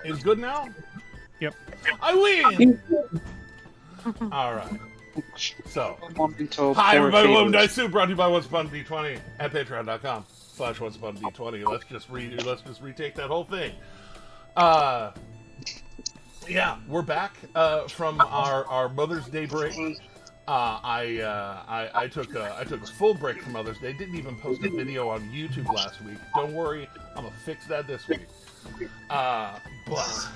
Is good now? Yep. I win! Alright. So, hi everybody, welcome to Dice Soup, brought to you by Once Upon a D20 at patreon.com/Once Upon a D20. Let's just retake that whole thing. Yeah, we're back from our Mother's Day break. I took a full break from Mother's Day. Didn't even post a video on YouTube last week. Don't worry, I'm gonna fix that this week. But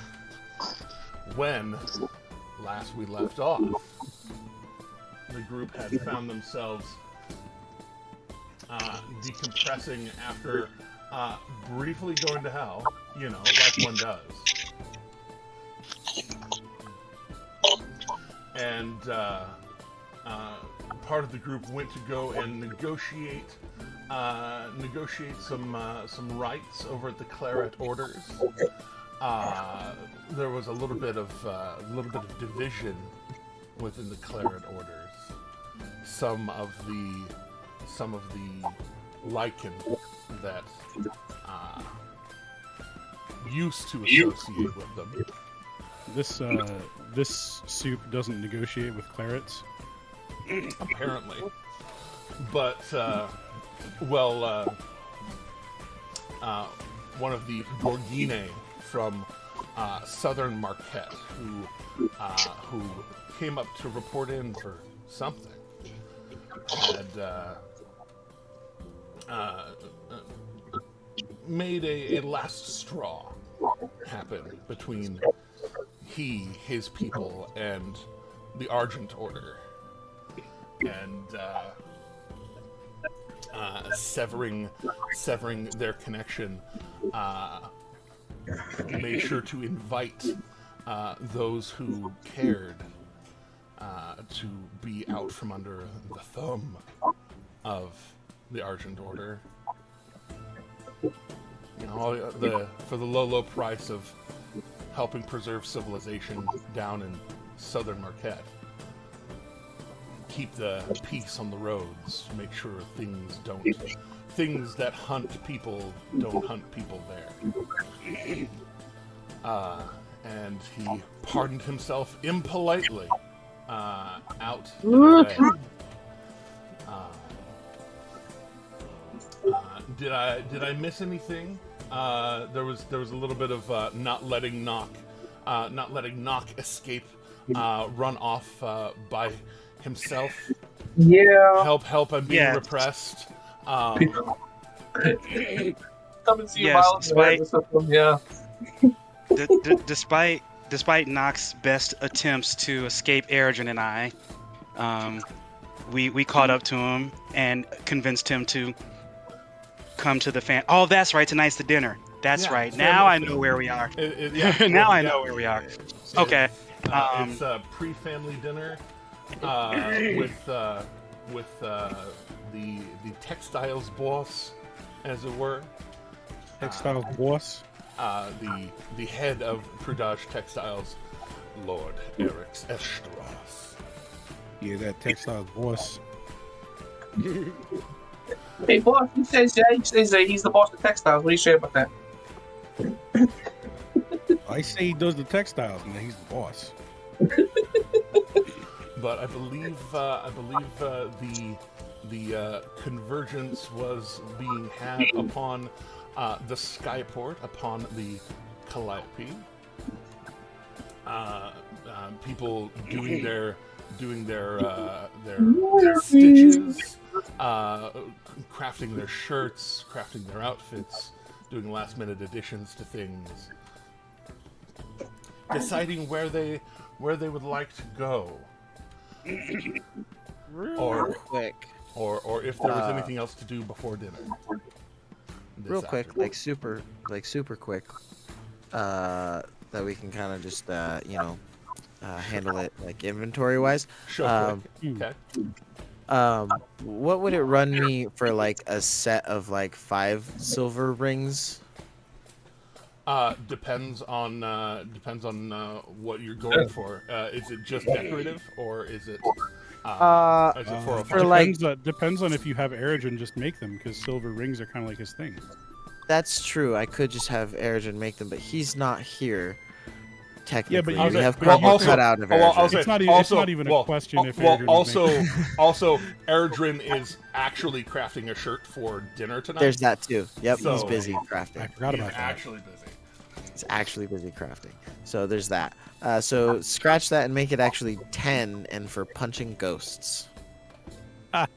when last we left off, the group had found themselves decompressing after briefly going to hell, you know, like one does. And part of the group went to go and negotiate some rights over at the Claret Orders. There was a little bit of division within the Claret Orders. Some of the lichen that used to associate with them. This soup doesn't negotiate with clarets. Apparently, but one of the Gorgine from Southern Marquette, who came up to report in for something, had made a last straw happen between his people and the Argent Order, and severing their connection, made sure to invite those who cared to be out from under the thumb of the Argent Order. You know, for the low price of helping preserve civilization down in Southern Marquette. Keep the peace on the roads. Make sure things that hunt people don't hunt people there. And he pardoned himself impolitely out and away. Did I miss anything? There was a little bit of not letting Knock escape, run off by himself. Yeah. Help! I'm being repressed. Come and see Yes, despite Nock's best attempts to escape Erigen and I, we caught up to him and convinced him to come to the fan. Oh, that's right. Tonight's the dinner. That's right. Now I know where we are. Now I know where we are. Okay. It's a pre-family dinner with the textiles boss, as it were. Textiles boss. The head of Prudage Textiles, Lord Erix Estros. Yeah, that textiles boss. Hey, boss, he says he's the boss of textiles. What do you say about that? I say he does the textiles, and he's the boss. But I believe the convergence was being had upon the Skyport, upon the Calliope. People doing their stitches, crafting their shirts, crafting their outfits, doing last-minute additions to things, deciding where they would like to go, Real quick, or if there was anything else to do before dinner. Real quick, like super quick, that we can kind of just handle it like inventory wise. Sure. Okay. What would it run me for like a set of like 5 silver rings? Depends on what you're going for. Is it just decorative, or is it for depends on if you have Erigen, just make them, because silver rings are kind of like his thing. That's true. I could just have Ergen make them, but he's not here. Technically, but we have well, cardboard also- cut out of well, Ergen. I'll say- It's not even a question if well, Erdrin would also, Erdrin is actually crafting a shirt for dinner tonight. There's that too. Yep, he's So- busy I crafting. forgot He's about that. actually busy. He's actually busy crafting. So there's that. So scratch that and make it actually 10, and for punching ghosts. 10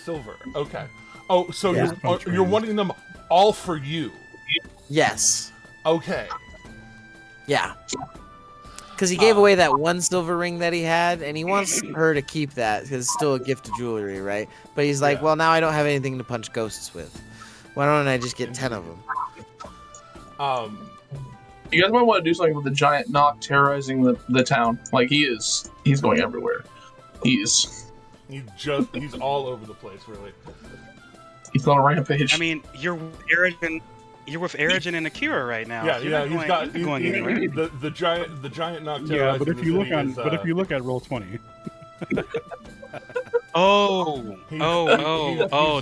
silver. Okay. Oh, so Yeah. you're wanting them all for you. Yes. Okay. Yeah. Because he gave away that one silver ring that he had, and he wants her to keep that because it's still a gift of jewelry, right? But he's like, Yeah. well, now I don't have anything to punch ghosts with. Why don't I just get 10 of them? You guys might want to do something with the giant knock terrorizing the town. Like he's going everywhere. He's all over the place, really. on a rampage. I mean, you're with Ergen and Akira right now. Yeah, You're yeah. not He's going, got you're not going anywhere. the giant knock. Yeah, but terrorizing if you the look city on, is, but if you look at Roll20,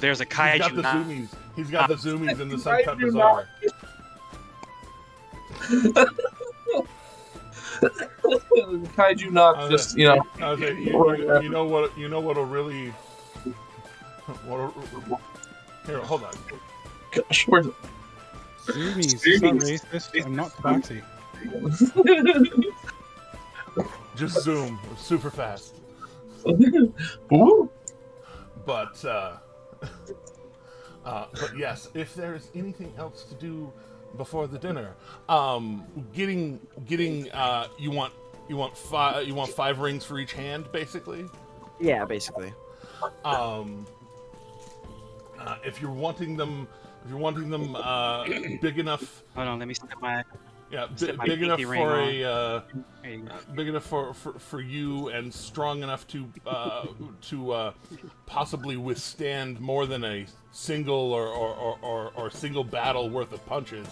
There's a he's got kaiju. the zoomies. He's got the zoomies in the Suncut Bazaar. Kaiju knock just you know. I was like, you know what'll really. Here, hold on. Gosh, where's it? zoomies, it's not racist. I'm not foxy. Just zoom super fast. Ooh. But yes, if there's anything else to do before the dinner, you want 5 rings for each hand, basically. Yeah, basically. If you're wanting them big enough. Hold on, let me step my. Yeah, Set my big enough pinky ring for on. a There you go. big enough for you, and strong enough to possibly withstand more than a single or single battle worth of punches.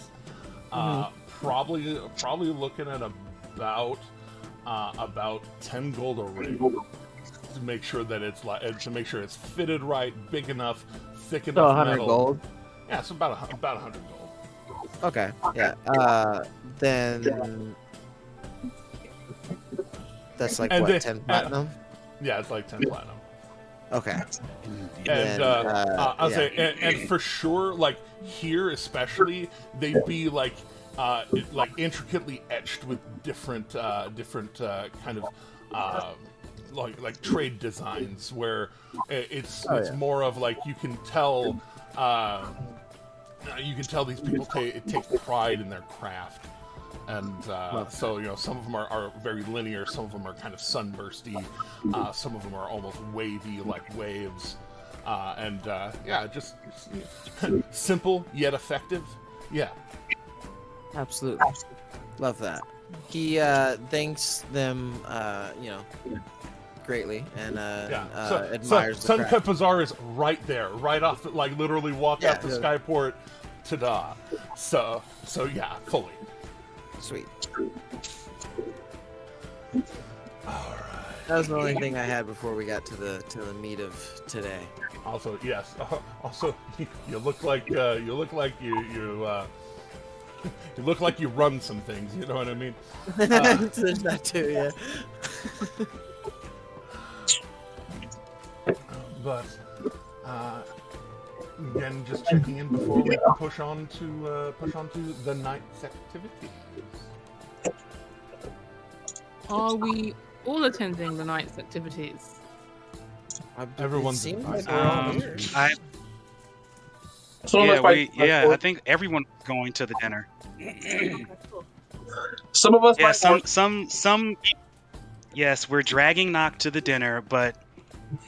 Probably looking at about 10 gold a ring to make sure that it's fitted right, big enough, thick So enough 100 metal. gold. Yeah, it's about 100 gold. Okay. Yeah. Then that's like And what, then- 10 platinum? Yeah, it's like 10 platinum. Okay. And I'll say, and for sure, like here especially, they'd be like intricately etched with different kind of like trade designs where it's more of like you can tell these people take pride in their craft. And so, some of them are very linear, some of them are kind of sunbursty, some of them are almost wavy, like waves. Just simple yet effective. Yeah. Absolutely. Love that. He thanks them, greatly, and admires the Suncut craft. Bazaar is right there, right off, literally walk out the Skyport, ta-da. So yeah, fully. Sweet. All right. That was the only thing I had before we got to the meat of today. Also, yes. Also, you look like you look like you run some things. You know what I mean? There's that too, yeah. But again, just checking in before we push on to the night's activities. Are we all attending the night's activities? Everyone's It seems invited. like we're all here. I think everyone's going to the dinner. Some of us Yeah, might some. Yes, we're dragging Nock to the dinner, but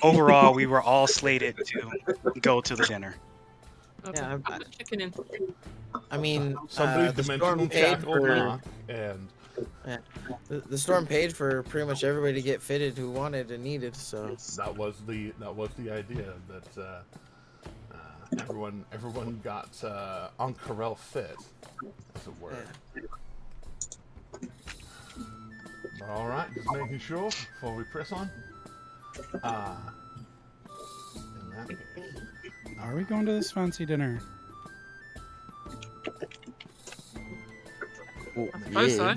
overall, we were all slated to go to the dinner. Okay. Yeah, I'm just checking in. I mean, Somebody's the dimensional storm paid shackle for knock, and the storm paid for pretty much everybody to get fitted who wanted and needed. So that was the idea that everyone got Ankarel fit, as it were. Yeah. All right, just making sure before we press on. In that case, Are we going to this fancy dinner? Oh, I suppose so.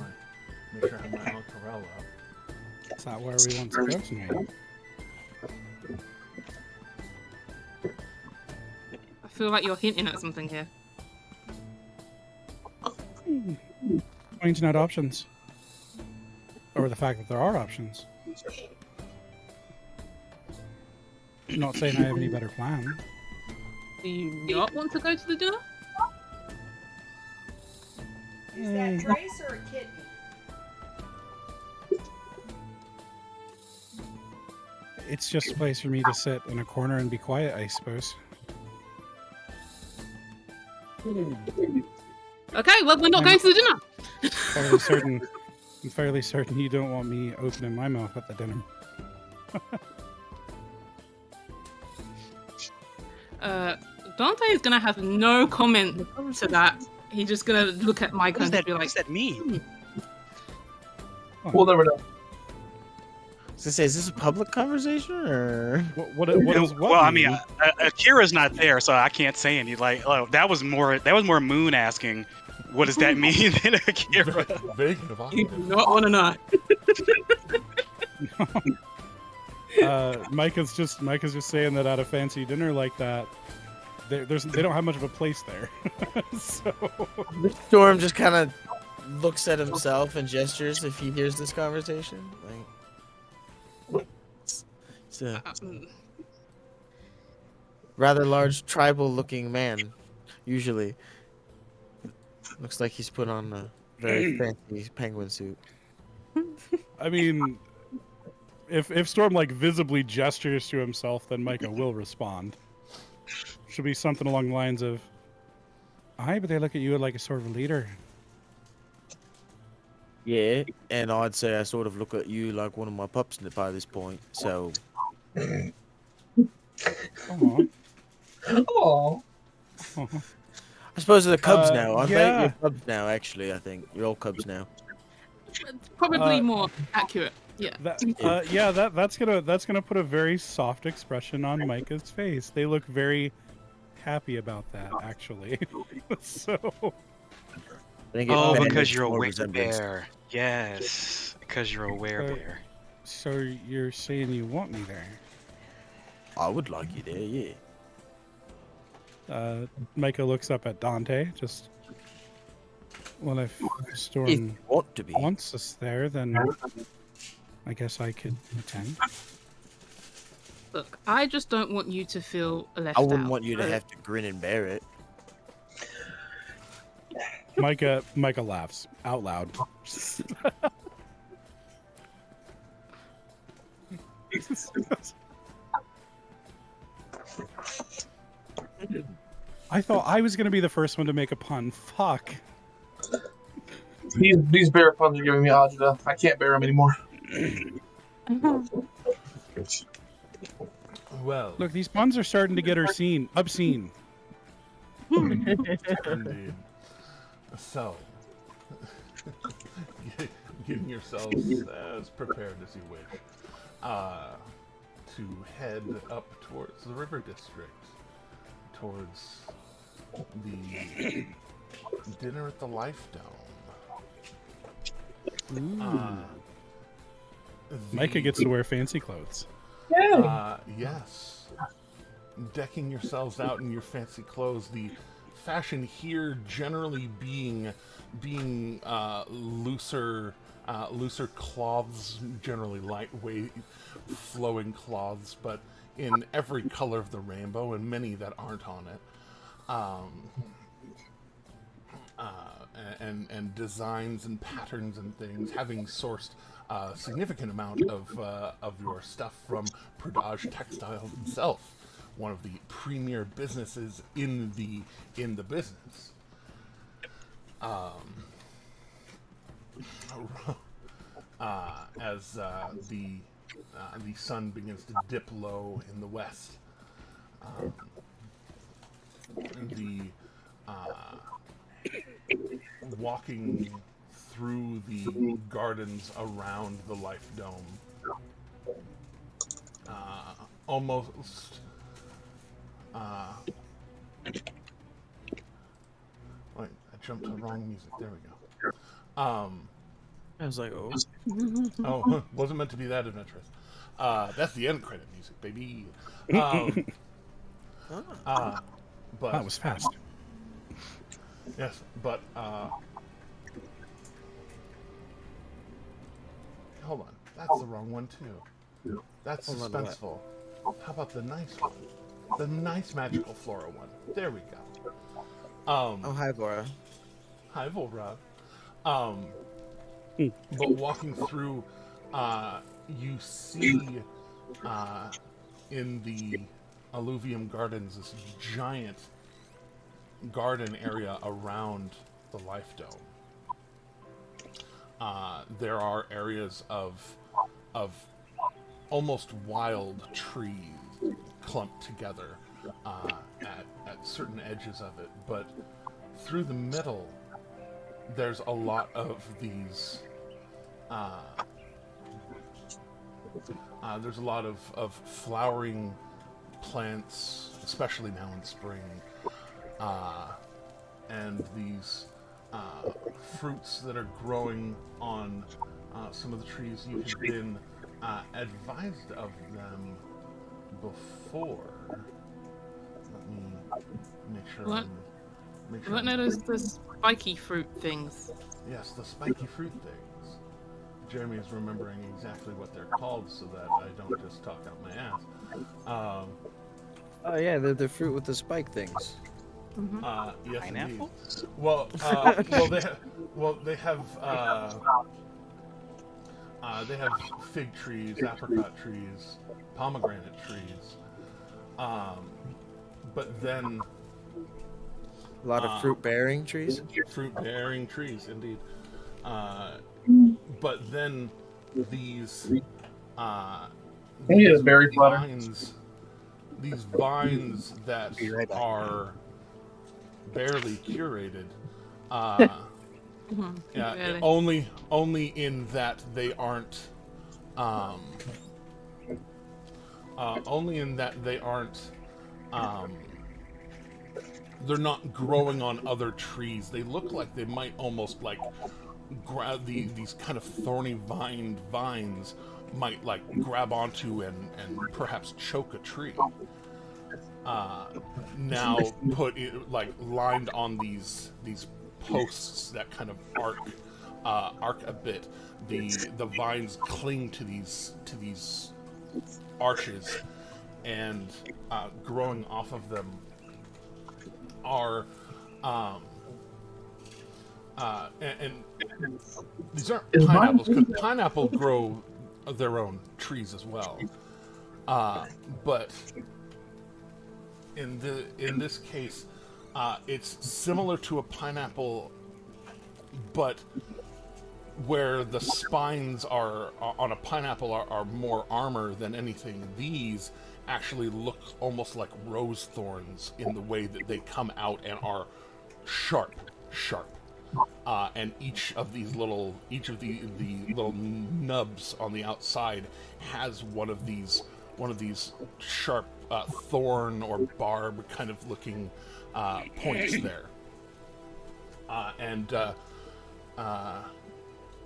Make sure I have my Alcarella up. Is that where we want to go tonight? I feel like you're hinting at something here. Pointing out options. Or the fact that there are options. I'm not saying I have any better plan. Do you not want to go to the dinner? Is that Trace or a kidney? It's just a place for me to sit in a corner and be quiet, I suppose. Okay, well, we're not going to the dinner. I'm fairly certain you don't want me opening my mouth at the dinner. Dante is gonna have no comment to that. He's just gonna look at Mike and be like, What does that mean? We'll never know. So say, is this a public conversation or What is what? Well, I mean, Akira's not there, so I can't say any. Like, oh, that was more Moon asking, "What does that mean?" than Akira. Vague and you evocative. do not want to know. Micah's just saying that at a fancy dinner like that, they don't have much of a place there. So Storm just kind of looks at himself and gestures if he hears this conversation? Like, it's a rather large tribal-looking man, usually. Looks like he's put on a very fancy penguin suit. I mean, if Storm like visibly gestures to himself, then Micah will respond. Should be something along the lines of, "Aye, but they look at you like a sort of leader." Yeah, and I'd say I sort of look at you like one of my pups by this point, so... Aw. Oh, Aw. I suppose they're cubs now, aren't they? yeah. You're cubs now, actually, I think. You're all cubs now. Probably more accurate. Yeah. That's gonna put a very soft expression on Micah's face. They look very happy about that, actually. So I think it Oh, manages because you're a more werebear. resemblance. Yes, because you're a werebear. so you're saying you want me there? I would like you there, yeah. Micah looks up at Dante. Just, well, if If Storm you want to be. wants us there, then I guess I could attend. Look, I just don't want you to feel left I out. wouldn't want you to have to grin and bear it. Micah laughs out loud. I thought I was gonna be the first one to make a pun. Fuck. these bear puns are giving me agita. I can't bear them anymore. Well, Look, these puns are starting to get obscene. indeed. So, getting yourselves as prepared as you wish to head up towards the river district, towards the dinner at the Life Dome. Micah gets to wear fancy clothes. Yes. Decking yourselves out in your fancy clothes. The fashion here generally being looser cloths, generally lightweight, flowing cloths, but in every color of the rainbow, and many that aren't on it. And designs and patterns and things, having sourced a significant amount of your stuff from Perdage Textile himself, one of the premier businesses in the business. As the sun begins to dip low in the west, walking through the gardens around the Life Dome, almost wait, I jumped to the wrong music. There we go. I was like, oh. Oh, wasn't meant to be that adventurous. That's the end credit music, baby. But That was fast. yes, but hold on, that's the wrong one too. That's suspenseful. How about the nice one? The nice magical flora one. There we go. Oh, hi, Vora. Hi, Volra. But walking through, you see in the Alluvium Gardens this giant garden area around the Life Dome. There are areas of almost wild trees clumped together at certain edges of it, but through the middle, there's a lot of these. There's a lot of flowering plants, especially now in spring, and these fruits that are growing on some of the trees. You had been advised of them before. Let me make sure. What? What are those spiky fruit things? Yes, the spiky fruit things. Jeremy is remembering exactly what they're called so that I don't just talk out my ass. Oh yeah, they're the fruit with the spike things. Yes, Pineapple? indeed. Well, they have fig trees, apricot trees, pomegranate trees, but then A lot of fruit-bearing trees. Fruit-bearing trees, indeed. But then these a berry platter? these vines that are barely curated. Really? Only in that they aren't. Only in that they aren't. They're not growing on other trees. They look like they might almost like grab these kind of thorny vines might like grab onto and perhaps choke a tree. Now put it like lined on these posts that kind of arc a bit. The vines cling to these arches, and growing off of them are and these aren't pineapples, because pineapple grow their own trees as well. But in this case, it's similar to a pineapple, but where the spines are on a pineapple are more armor than anything, these actually look almost like rose thorns in the way that they come out and are sharp. And each of the little nubs on the outside has one of these sharp thorn or barb kind of looking points there.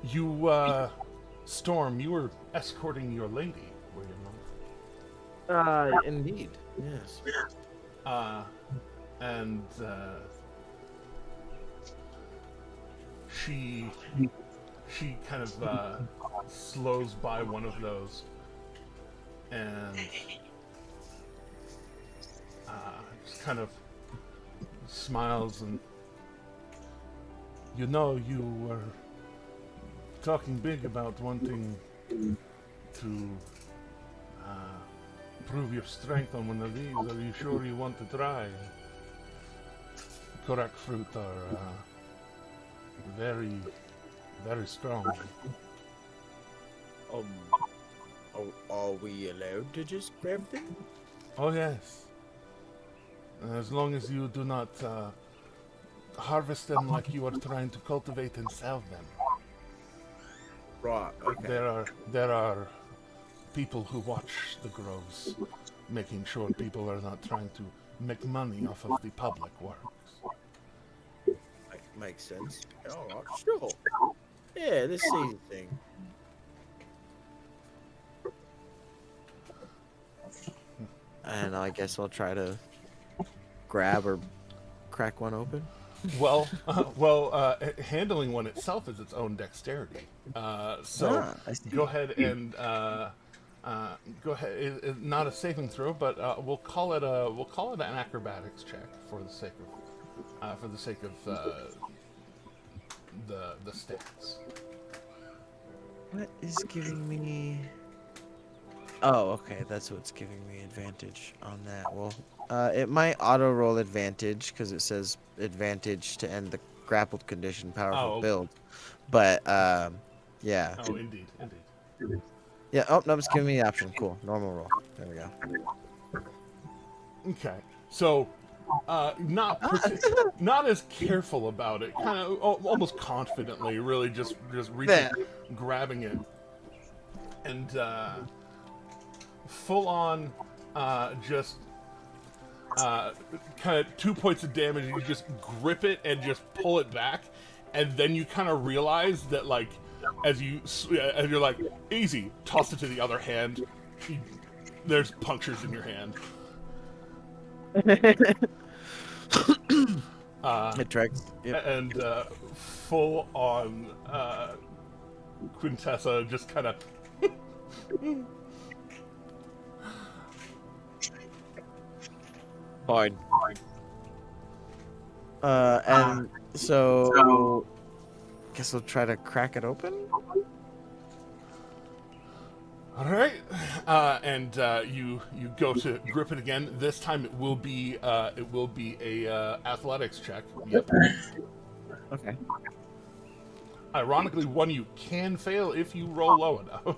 You, Storm, you were escorting your lady, were you not? Indeed, yes. She kind of slows by one of those and just kind of smiles, and you were talking big about wanting to prove your strength on one of these. Are you sure you want to try? Korak fruit are very, very strong. Are we allowed to just grab them? Oh yes. As long as you do not harvest them like you are trying to cultivate and sell them. Right, okay. There are people who watch the groves, making sure people are not trying to make money off of the public works. Makes sense. Alright, sure. Yeah, this saving thing. And I guess I'll try to grab or crack one open. Well, handling one itself is its own dexterity. So I see. go ahead and go ahead. It's not a saving throw, but we'll call it an acrobatics check for the sake of the stats. What is giving me? Oh, okay. That's what's giving me advantage on that. Well, it might auto roll advantage because it says advantage to end the grappled condition, powerful build. But yeah. Oh, indeed. Yeah. Oh no, it's giving me the option. Cool. Normal roll. There we go. Okay. So, not as careful about it. Kind of almost confidently, really just reaching, grabbing it, and full on, just kind of 2 points of damage. And you just grip it and just pull it back, and then you kind of realize that like as you're like easy, toss it to the other hand. There's punctures in your hand. It tracks. Yep. And full on Quintessa just kind of Fine. And so guess we'll try to crack it open. all right, and you go to grip it again. This time it will be a athletics check. Yep. Okay. Ironically, one you can fail if you roll low enough.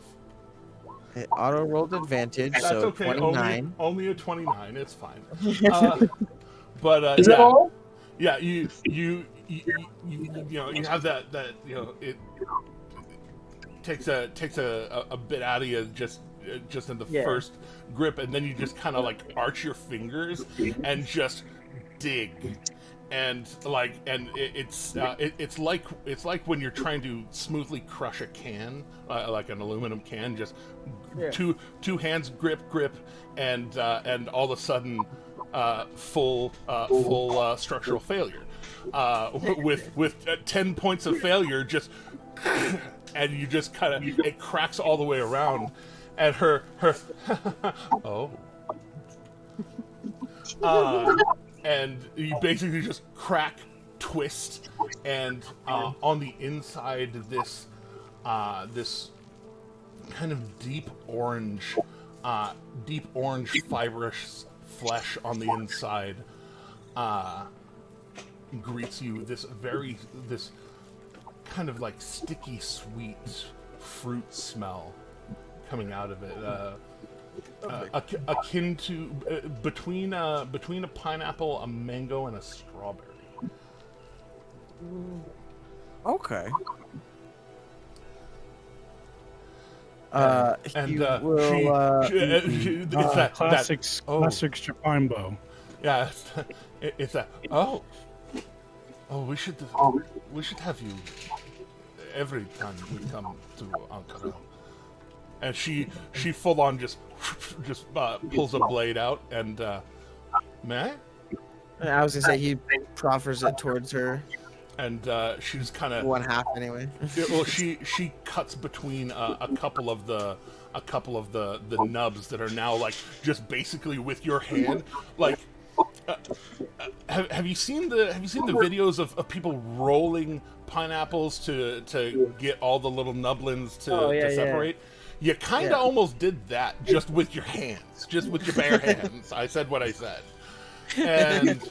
It auto rolled advantage, That's so okay. 29. Only a 29. It's fine. But Is yeah, that all? yeah. You know you have that it takes a bit out of you just in the first grip, and then you just kind of like arch your fingers and just dig. And it's like when you're trying to smoothly crush a can, like an aluminum can, just two hands grip, and all of a sudden, full structural failure, with 10 points of failure, just and you just kind of it cracks all the way around, and her oh. And you basically just crack, twist, and on the inside, this kind of deep orange, fibrous flesh on the inside greets you. This kind of like sticky, sweet fruit smell coming out of it. Akin to between a pineapple, a mango, and a strawberry. Okay. Classic Chapimbo. Yeah, it's that. Oh, we should have you every time we come to Ankara. And she full on just pulls a blade out and may I was gonna say he proffers it towards her. And she just kind of one half anyway. Well, she cuts between a couple of the nubs that are now like just basically with your hand. Like, have you seen the videos of people rolling pineapples to get all the little nublins to separate? Yeah. You kind of almost did that just with your hands, just with your bare hands. I said what I said, and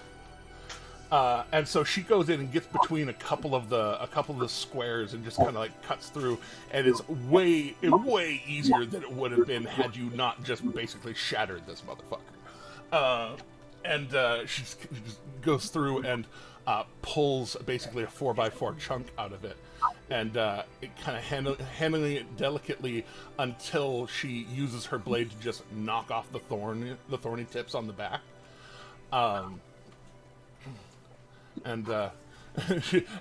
so she goes in and gets between a couple of the squares and just kind of like cuts through, and it's way easier than it would have been had you not just basically shattered this motherfucker. And she just goes through and pulls basically a 4x4 chunk out of it. And it kind of handling it delicately until she uses her blade to just knock off the thorny tips on the back. And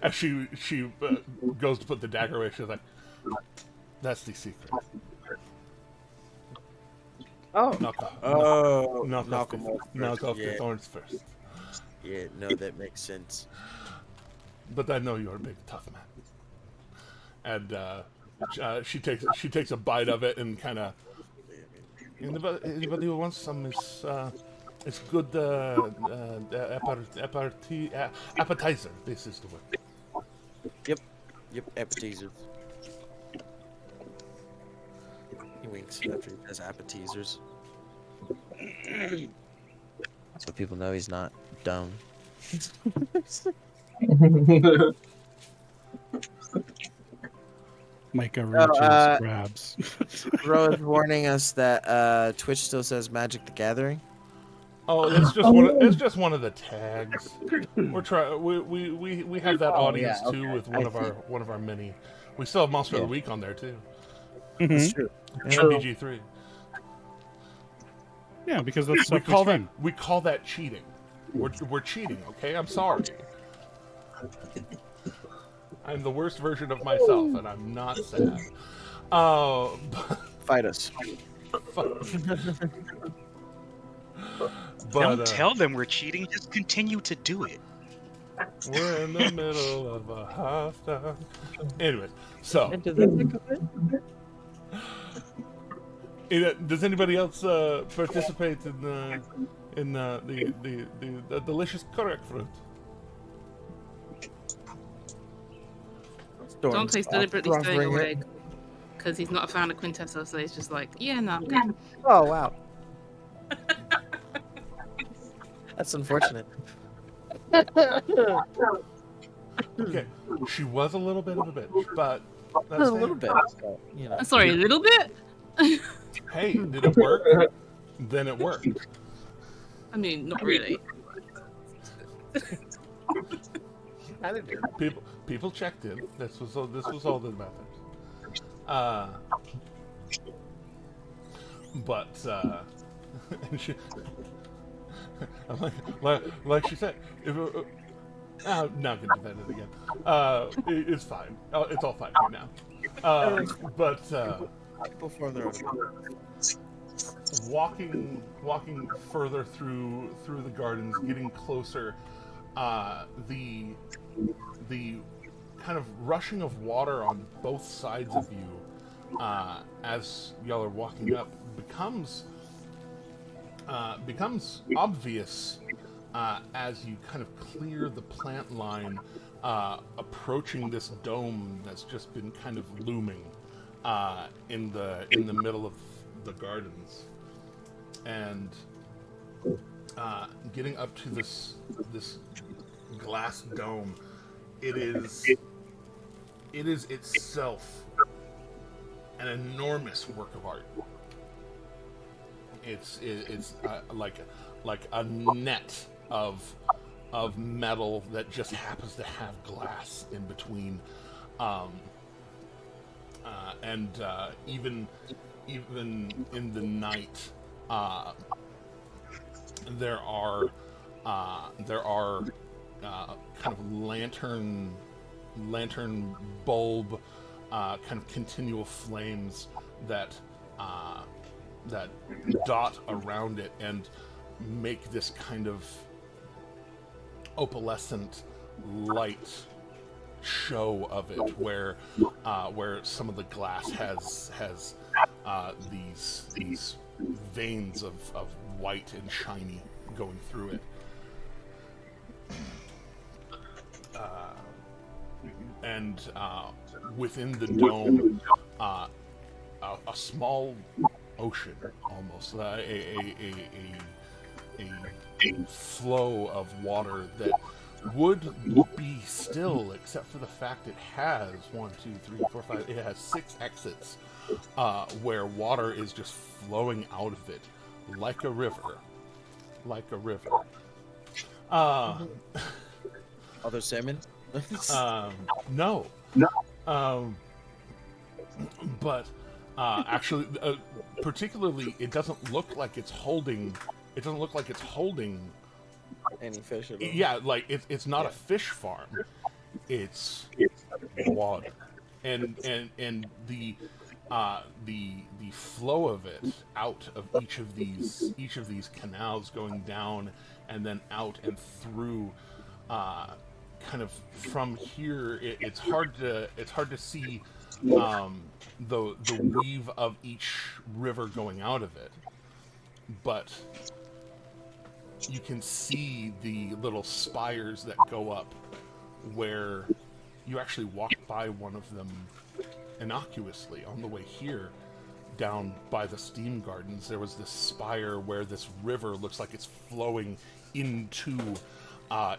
as she goes to put the dagger away, she's like, "That's the secret. Knock off the thorns first." Yeah, no, that makes sense. But I know you're a big tough man. And she takes a bite of it and kind of. Anybody who wants some is it's good appetizer. This is the word. Yep, appetizers. He winks after he does appetizers. So people know he's not dumb. Micah reaches, grabs. Ro is warning us that Twitch still says Magic the Gathering. Oh, it's just one of the tags. We're trying. We have that audience too with one of our many. We still have Monster of the Week on there too. That's true. MPG3. Yeah, because that's stuff we call that cheating. We're cheating. Okay, I'm sorry. I'm the worst version of myself, and I'm not sad. Fight us. Don't tell them we're cheating. Just continue to do it. We're in the middle of a half-time. Anyways, so does anybody else participate in the delicious correct fruit? Dante's deliberately staying away because he's not a fan of Quintessa, so he's just like, yeah, no, I'm good. Oh, wow. That's unfortunate. Okay, she was a little bit of a bitch, but that's a little bit. You know. Sorry, a little bit? Hey, did it work? Then it worked. I mean, not really. People checked in. This was all that matters. But and she, like she said, I'm not gonna do that again. It's fine. It's all fine right now. But before they're walking further through the gardens, getting closer, the kind of rushing of water on both sides of you as y'all are walking up becomes obvious as you kind of clear the plant line, approaching this dome that's just been kind of looming in the middle of the gardens, and getting up to this glass dome. It is itself an enormous work of art. It's like a net of metal that just happens to have glass in between, and even in the night, there are kind of lantern bulb kind of continual flames that dot around it and make this kind of opalescent light show of it, where some of the glass has these veins of white and shiny going through it. And within the dome, a small ocean, almost a flow of water that would be still, except for the fact it has 1, 2, 3, 4, 5. It has 6 exits where water is just flowing out of it like a river, Other salmon? No. But actually, particularly, it doesn't look like it's holding. It doesn't look like it's holding any fish at all. Yeah, like it's not a fish farm. it's water, and the flow of it out of each of these canals going down and then out and through, kind of from here, it's hard to see the weave of each river going out of it, but you can see the little spires that go up where you actually walked by one of them innocuously on the way here. Down by the steam gardens, there was this spire where this river looks like it's flowing into a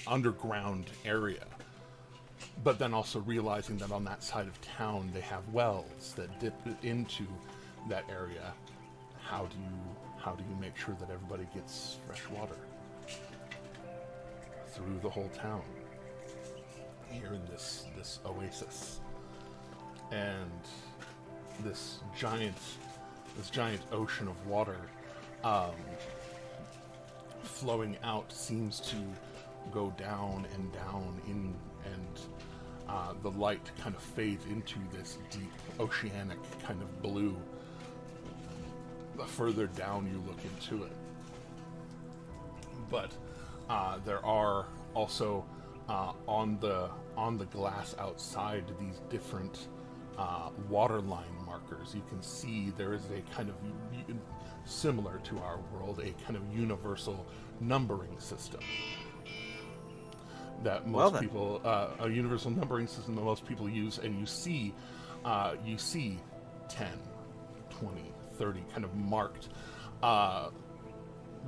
underground area. But then also realizing that on that side of town they have wells that dip into that area. How do you make sure that everybody gets fresh water through the whole town here in this oasis? And this giant ocean of water flowing out seems to go down and down in, and the light kind of fades into this deep oceanic kind of blue the further down you look into it. But there are also on the glass outside these different waterline markers. You can see there is a kind of similar to our world, a kind of universal numbering system that most people, a universal numbering system that most people use, and you see 10, 20, 30 kind of marked,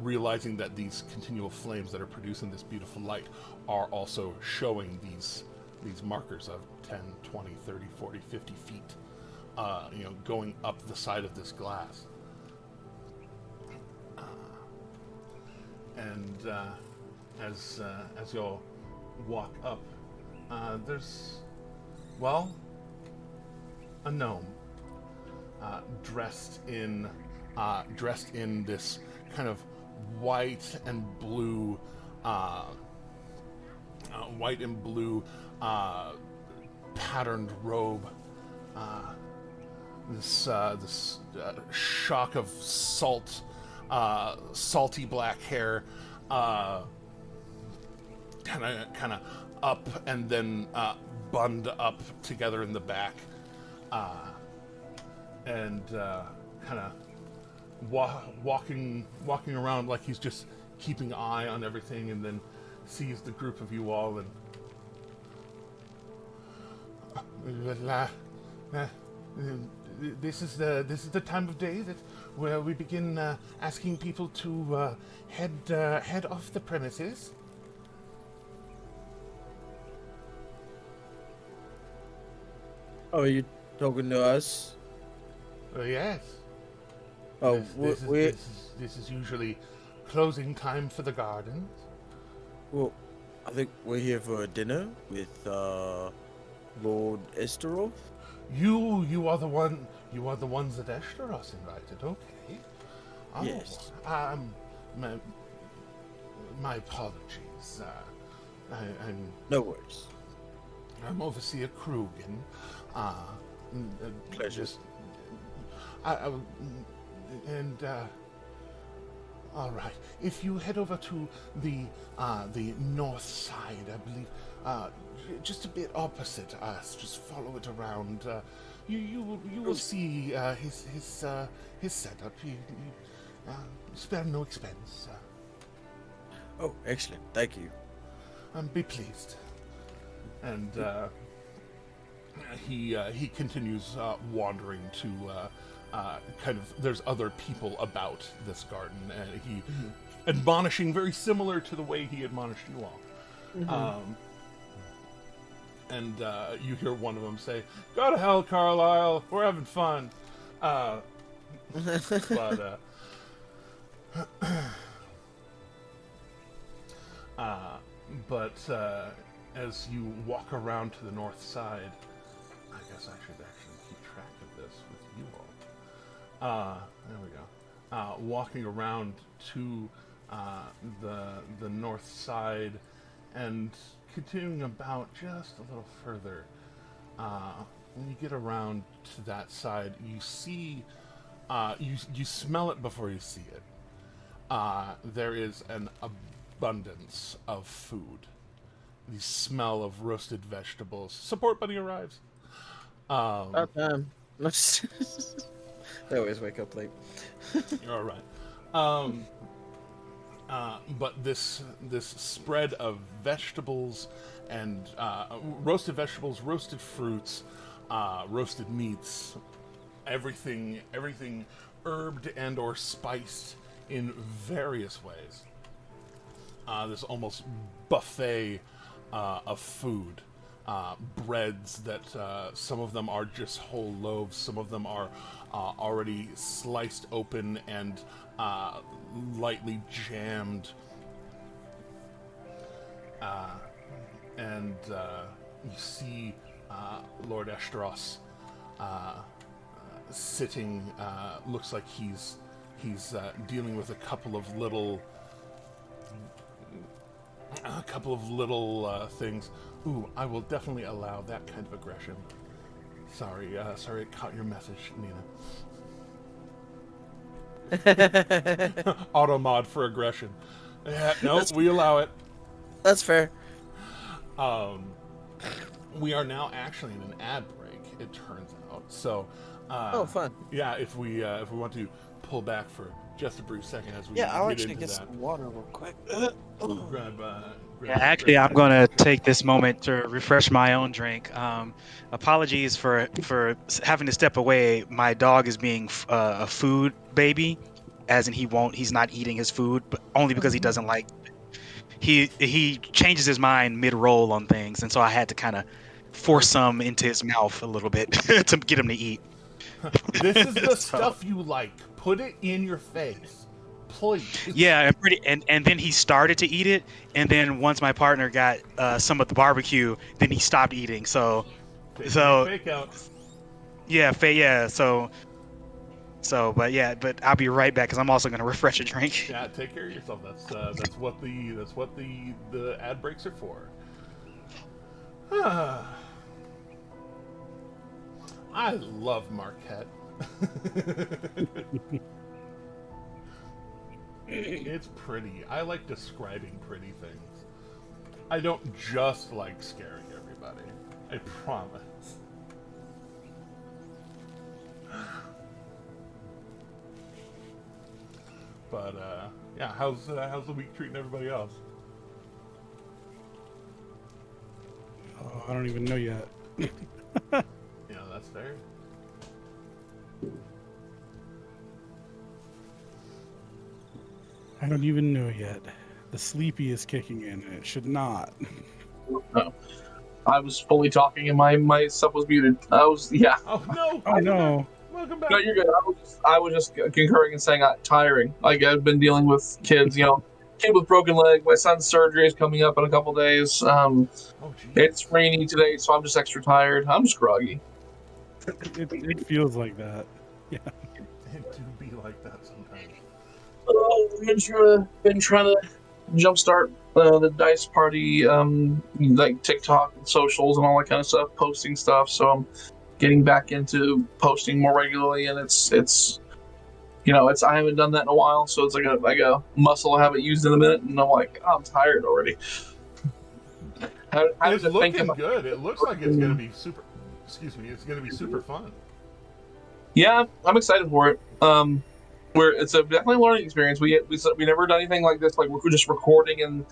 realizing that these continual flames that are producing this beautiful light are also showing these markers of 10, 20, 30, 40, 50 feet, going up the side of this glass. And as you'll walk up, there's, a gnome dressed in this kind of white and blue patterned robe. This shock of salty black hair, kind of up and then bunned up together in the back, and kind of walking around like he's just keeping an eye on everything, and then sees the group of you all and this is the time of day where we begin asking people to head off the premises. Oh, are you talking to us? Yes. Oh, this is usually closing time for the gardens. Well, I think we're here for a dinner with Lord Esteroth. You are the ones that Esteros invited. Okay. Oh, yes. My apologies. I'm no worries. I'm Overseer Krugen. Pleasure. All right. If you head over to the north side, I believe, just a bit opposite us, just follow it around. You will see his setup. Spare no expense. Oh, excellent. Thank you. Be pleased. And he continues wandering to kind of, there's other people about this garden, and he admonishing very similar to the way he admonished you all. And you hear one of them say, "Go to hell, Carlisle. We're having fun." But as you walk around to the north side, I guess I should actually keep track of this with you all. There we go. Walking around to the north side, and continuing about just a little further. When you get around to that side, you see, you smell it before you see it. There is an abundance of food. The smell of roasted vegetables. Support bunny arrives. About time. They always wake up late. You're all right. But this spread of vegetables and roasted vegetables, roasted fruits, roasted meats, everything herbed and or spiced in various ways. This almost buffet of food. Breads that some of them are just whole loaves, some of them are already sliced open and lightly jammed. And you see Lord Estros sitting, looks like he's dealing with a couple of little things. Ooh, I will definitely allow that kind of aggression. Sorry, it caught your message, Nina. Auto mod for aggression. Yeah, no, we allow it. That's fair. We are now actually in an ad break, it turns out. So, oh, fun. Yeah, if we want to pull back for just a brief second as we I'll get actually into get that. some water real quick. Actually, I'm going to take this moment to refresh my own drink. Apologies for having to step away. My dog is being a food baby, as in he's not eating his food, but only because he doesn't like. He changes his mind mid-roll on things, and so I had to kind of force some into his mouth a little bit to get him to eat. This is the stuff you like. Put it in your face, please. Yeah, and then he started to eat it, and then once my partner got some of the barbecue, then he stopped eating. Fake out. Yeah, but I'll be right back because I'm also gonna refresh a drink. Yeah, take care of yourself. That's what the ad breaks are for. I love Marquette. It's pretty. I like describing pretty things. I don't just like scaring everybody. I promise. But yeah, how's the week treating everybody else? Oh, I don't even know yet. Yeah, that's fair. I don't even know yet. The sleepy is kicking in, and it should not. Oh. I was fully talking and my stuff was muted. Yeah. Oh no! Oh no! Welcome back. No, you're good. I was just concurring and saying tiring. Like I've been dealing with kids, kid with broken leg. My son's surgery is coming up in a couple days. It's rainy today, so I'm just extra tired. I'm just groggy. It feels like that. Yeah. It do be like that sometimes. I've been trying to jumpstart the dice party, like TikTok and socials and all that kind of stuff, posting stuff. So I'm getting back into posting more regularly, and it's I haven't done that in a while, so it's like a muscle I haven't used in a minute, and I'm like, I'm tired already. It's looking good. It looks like it's going to be super. Excuse me. It's going to be super fun. Yeah, I'm excited for it. It's definitely a learning experience. We never done anything like this. Like we're just recording, and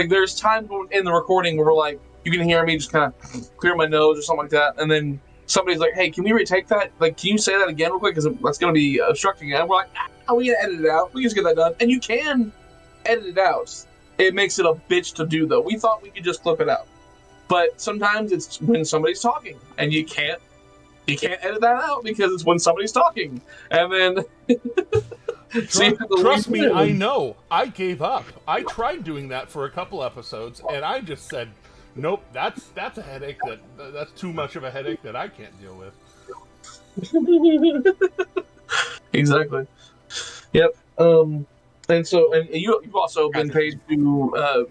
there's times in the recording where we're like, you can hear me just kind of clear my nose or something like that, and then somebody's like, "Hey, can we retake that? Like, can you say that again real quick? Because that's going to be obstructing it." And we're like, we can edit it out. We can just get that done, and you can edit it out. It makes it a bitch to do, though. We thought we could just clip it out, but sometimes it's when somebody's talking, and you can't edit that out because it's when somebody's talking, and then trust me, I know. I gave up. I tried doing that for a couple episodes, and I just said, nope, that's a headache. That's too much of a headache that I can't deal with. Exactly. Yep. And you've also been paid to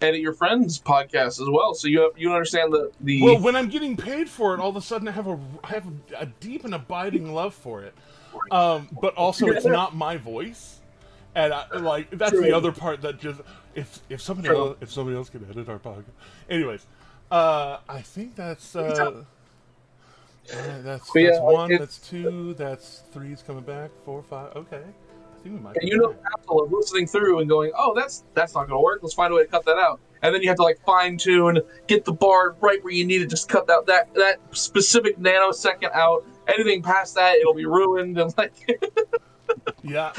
edit your friends' podcasts as well, so you understand the. Well, when I'm getting paid for it, all of a sudden I have a deep and abiding love for it. But also, it's not my voice, and that's True. the other part that just if somebody else can edit our podcast. Anyways, I think that's that's one, that's two, that's three's coming back, 4, 5. Okay, I think we might. And Apple of listening through and going, oh, that's not going to work. Let's find a way to cut that out. And then you have to fine tune, get the bar right where you need it, just cut out that specific nanosecond out. Anything past that, it'll be ruined. And yeah.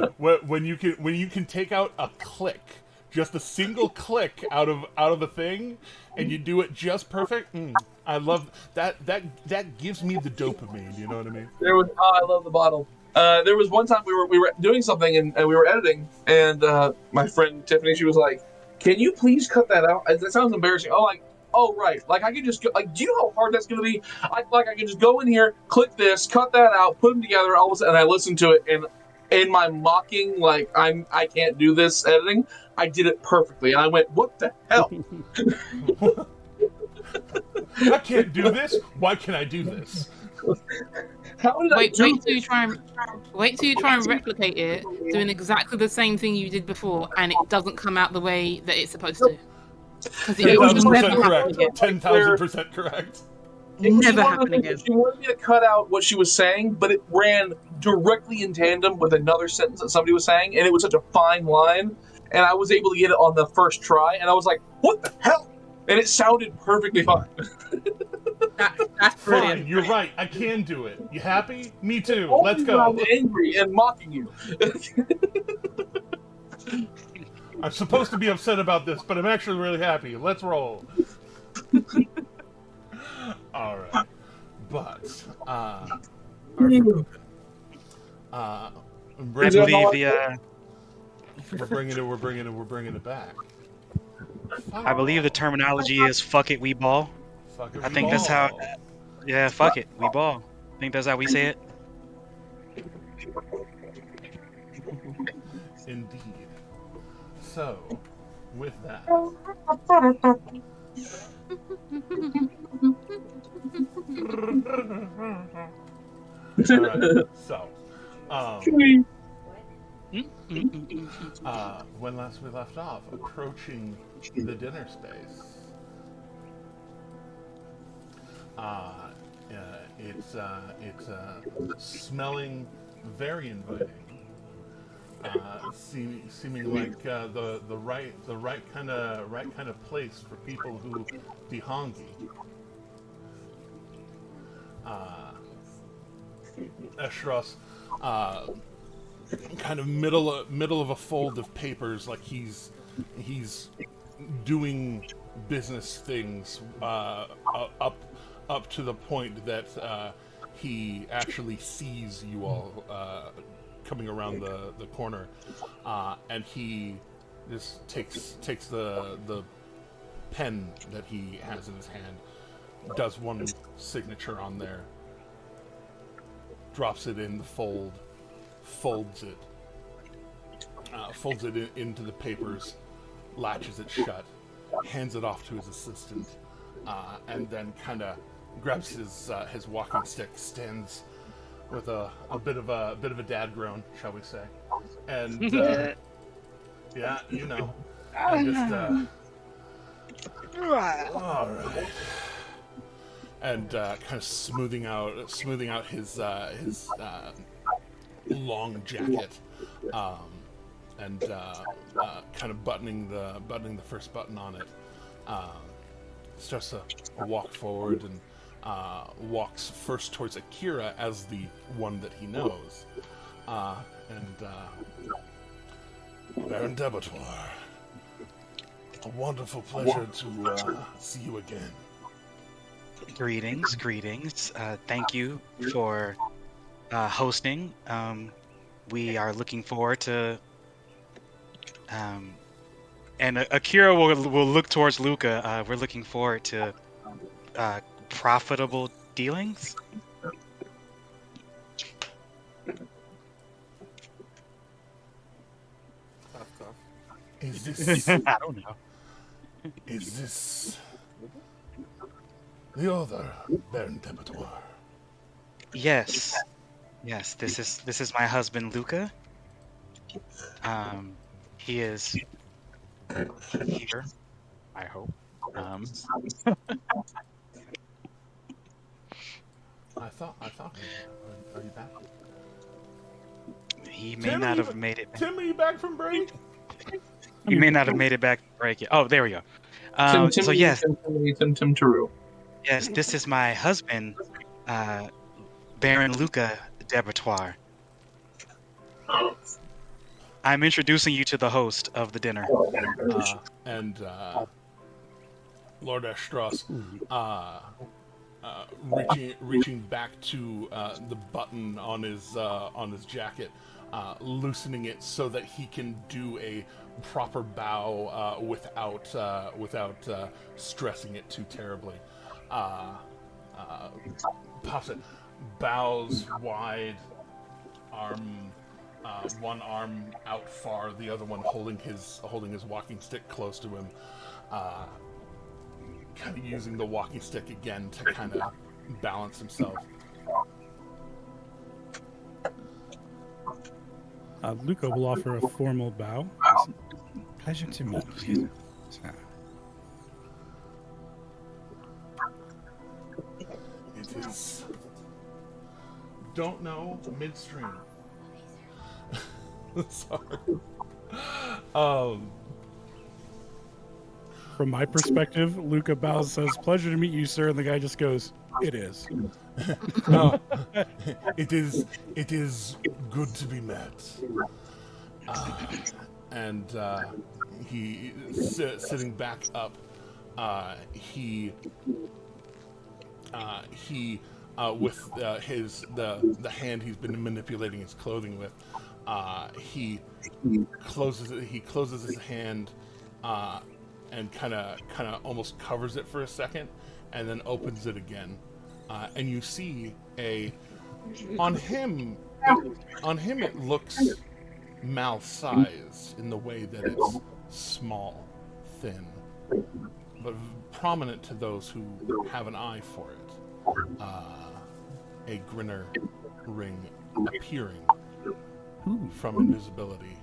When you can take out a click, just a single click out of a thing, and you do it just perfect. I love that. That gives me the dopamine. You know what I mean? I love the bottle. There was one time we were doing something and we were editing, and my friend Tiffany, she was like, "Can you please cut that out? That sounds embarrassing." I'm like, "Oh right, I can just go, do you know how hard that's going to be? I can just go in here, click this, cut that out, put them together, all of a sudden, and I listen to it, and in my mocking, I can't do this editing, I did it perfectly, and I went, what the hell? I can't do this. Why can I do this? How did wait till you try and replicate it, doing exactly the same thing you did before, and it doesn't come out the way that it's supposed to. Because it will never happen again. 10,000% correct. Never happen again. She wanted me to cut out what she was saying, but it ran directly in tandem with another sentence that somebody was saying, and it was such a fine line, and I was able to get it on the first try, and I was like, what the hell? And it sounded perfectly fine. That's brilliant. Fine, you're right. I can do it. You happy? Me too. Only Let's when I'm go. angry and mocking you. I'm supposed to be upset about this, but I'm actually really happy. Let's roll. All right, but I believe we're bringing it back. I believe the terminology is "fuck it, we ball." Fuck it, I think that's how. Yeah, fuck it, we ball. I think that's how we say it. Indeed. So, with that. Alright, so. When last we left off, approaching the dinner space. It's smelling very inviting. Seeming like the right kind of place for people who be hungry. Eshros, kind of middle of a fold of papers, like he's doing business things up to the point that he actually sees you all coming around the corner, and he just takes the pen that he has in his hand, does one signature on there, drops it in the fold, folds it into the papers, latches it shut, hands it off to his assistant, and then kind of grabs his walking stick, stands with a bit of a dad groan, shall we say, and yeah, you know, and just all right, and kind of smoothing out his long jacket, and kind of buttoning the first button on it. Starts to walk forward and walks first towards Akira as the one that he knows, and Baron Debator, a wonderful pleasure to see you again. Greetings. Thank you for hosting. We are looking forward to. And Akira will look towards Luca. We're looking forward to profitable dealings. Is this I don't know. is this the other Baron Debator? Yes, this is my husband Luca. He is here, I hope. I thought. Are you back? He may not have made it. Tim, are you back from break? He may not have made it back to break it. Oh, there we go. Tim So yes, Taru. yes, this is my husband, Baron Luca Debator. I'm introducing you to the host of the dinner. Lord Estros, reaching back to the button on his jacket, loosening it so that he can do a proper bow without stressing it too terribly. Pops it, bows wide, one arm out far, the other one holding his walking stick close to him. Kind of using the walking stick again to kind of balance himself. Luca will offer a formal bow. Pleasure to meet you. It is. Don't know midstream. Sorry. From my perspective, Luca bows, says, "Pleasure to meet you, sir," and the guy just goes, "It is." It is good to be met. He sitting back up. He with the hand he's been manipulating his clothing with. He closes his hand. And kind of almost covers it for a second, and then opens it again, and you see on him it looks mouth-sized in the way that it's small, thin, but prominent to those who have an eye for it. A grinner ring appearing from invisibility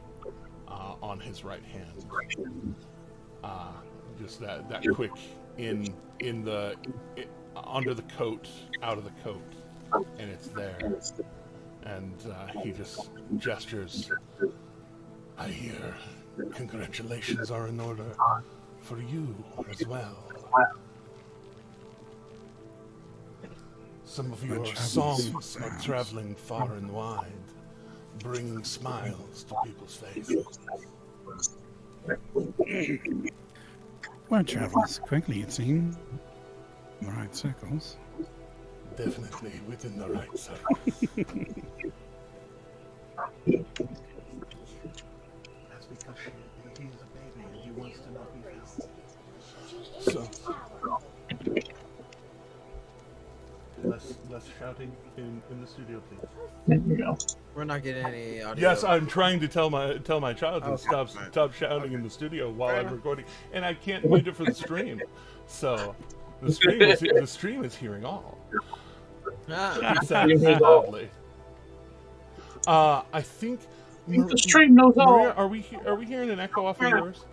on his right hand. Just that quick under the coat, out of the coat, and it's there. And he just gestures. I hear congratulations are in order for you as well. Some of your songs are traveling far and wide, bringing smiles to people's faces. Well, travels quickly, it seems. In the right circles. Definitely within the right circles. That's because he's a baby and he wants to not be found. So, less shouting in the studio, please. There you go. We're not getting any audio. Yes, I'm trying to tell my child to Okay. stop shouting in the studio while I'm recording, and I can't mute it for the stream. So the stream is hearing all. Sadly. I think The stream knows all. Maria, are we hearing an echo off of yours?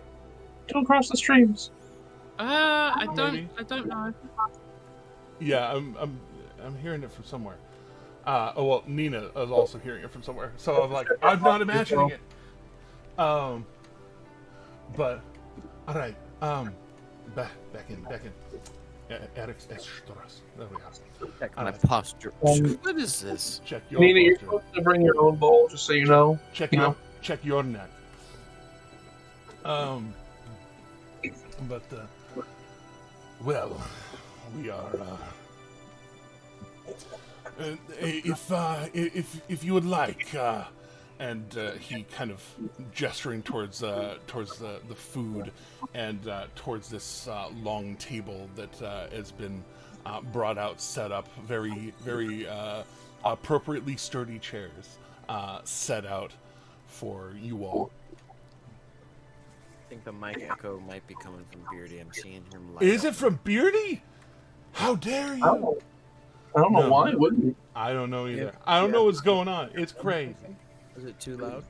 Go across the streams. I Maybe. don't know. Yeah, I'm hearing it from somewhere. Well, Nina is also hearing it from somewhere. So I'm like, I'm not imagining it. But all right. Back in. Eric's Estras. There we are. Check my posture. What is this? Check your Nina, you're posture. supposed to bring your own bowl, just so you know. Check your neck. But well, we are. If you would like, and he kind of gesturing towards the food and towards this long table that has been brought out, set up, very appropriately sturdy chairs set out for you all. think the mic echo might be coming from Beardy. I'm seeing him. Is it from Beardy? How dare you? I don't know No. why it wouldn't be. I don't know either. I don't know what's going on. It's crazy. Is it too loud?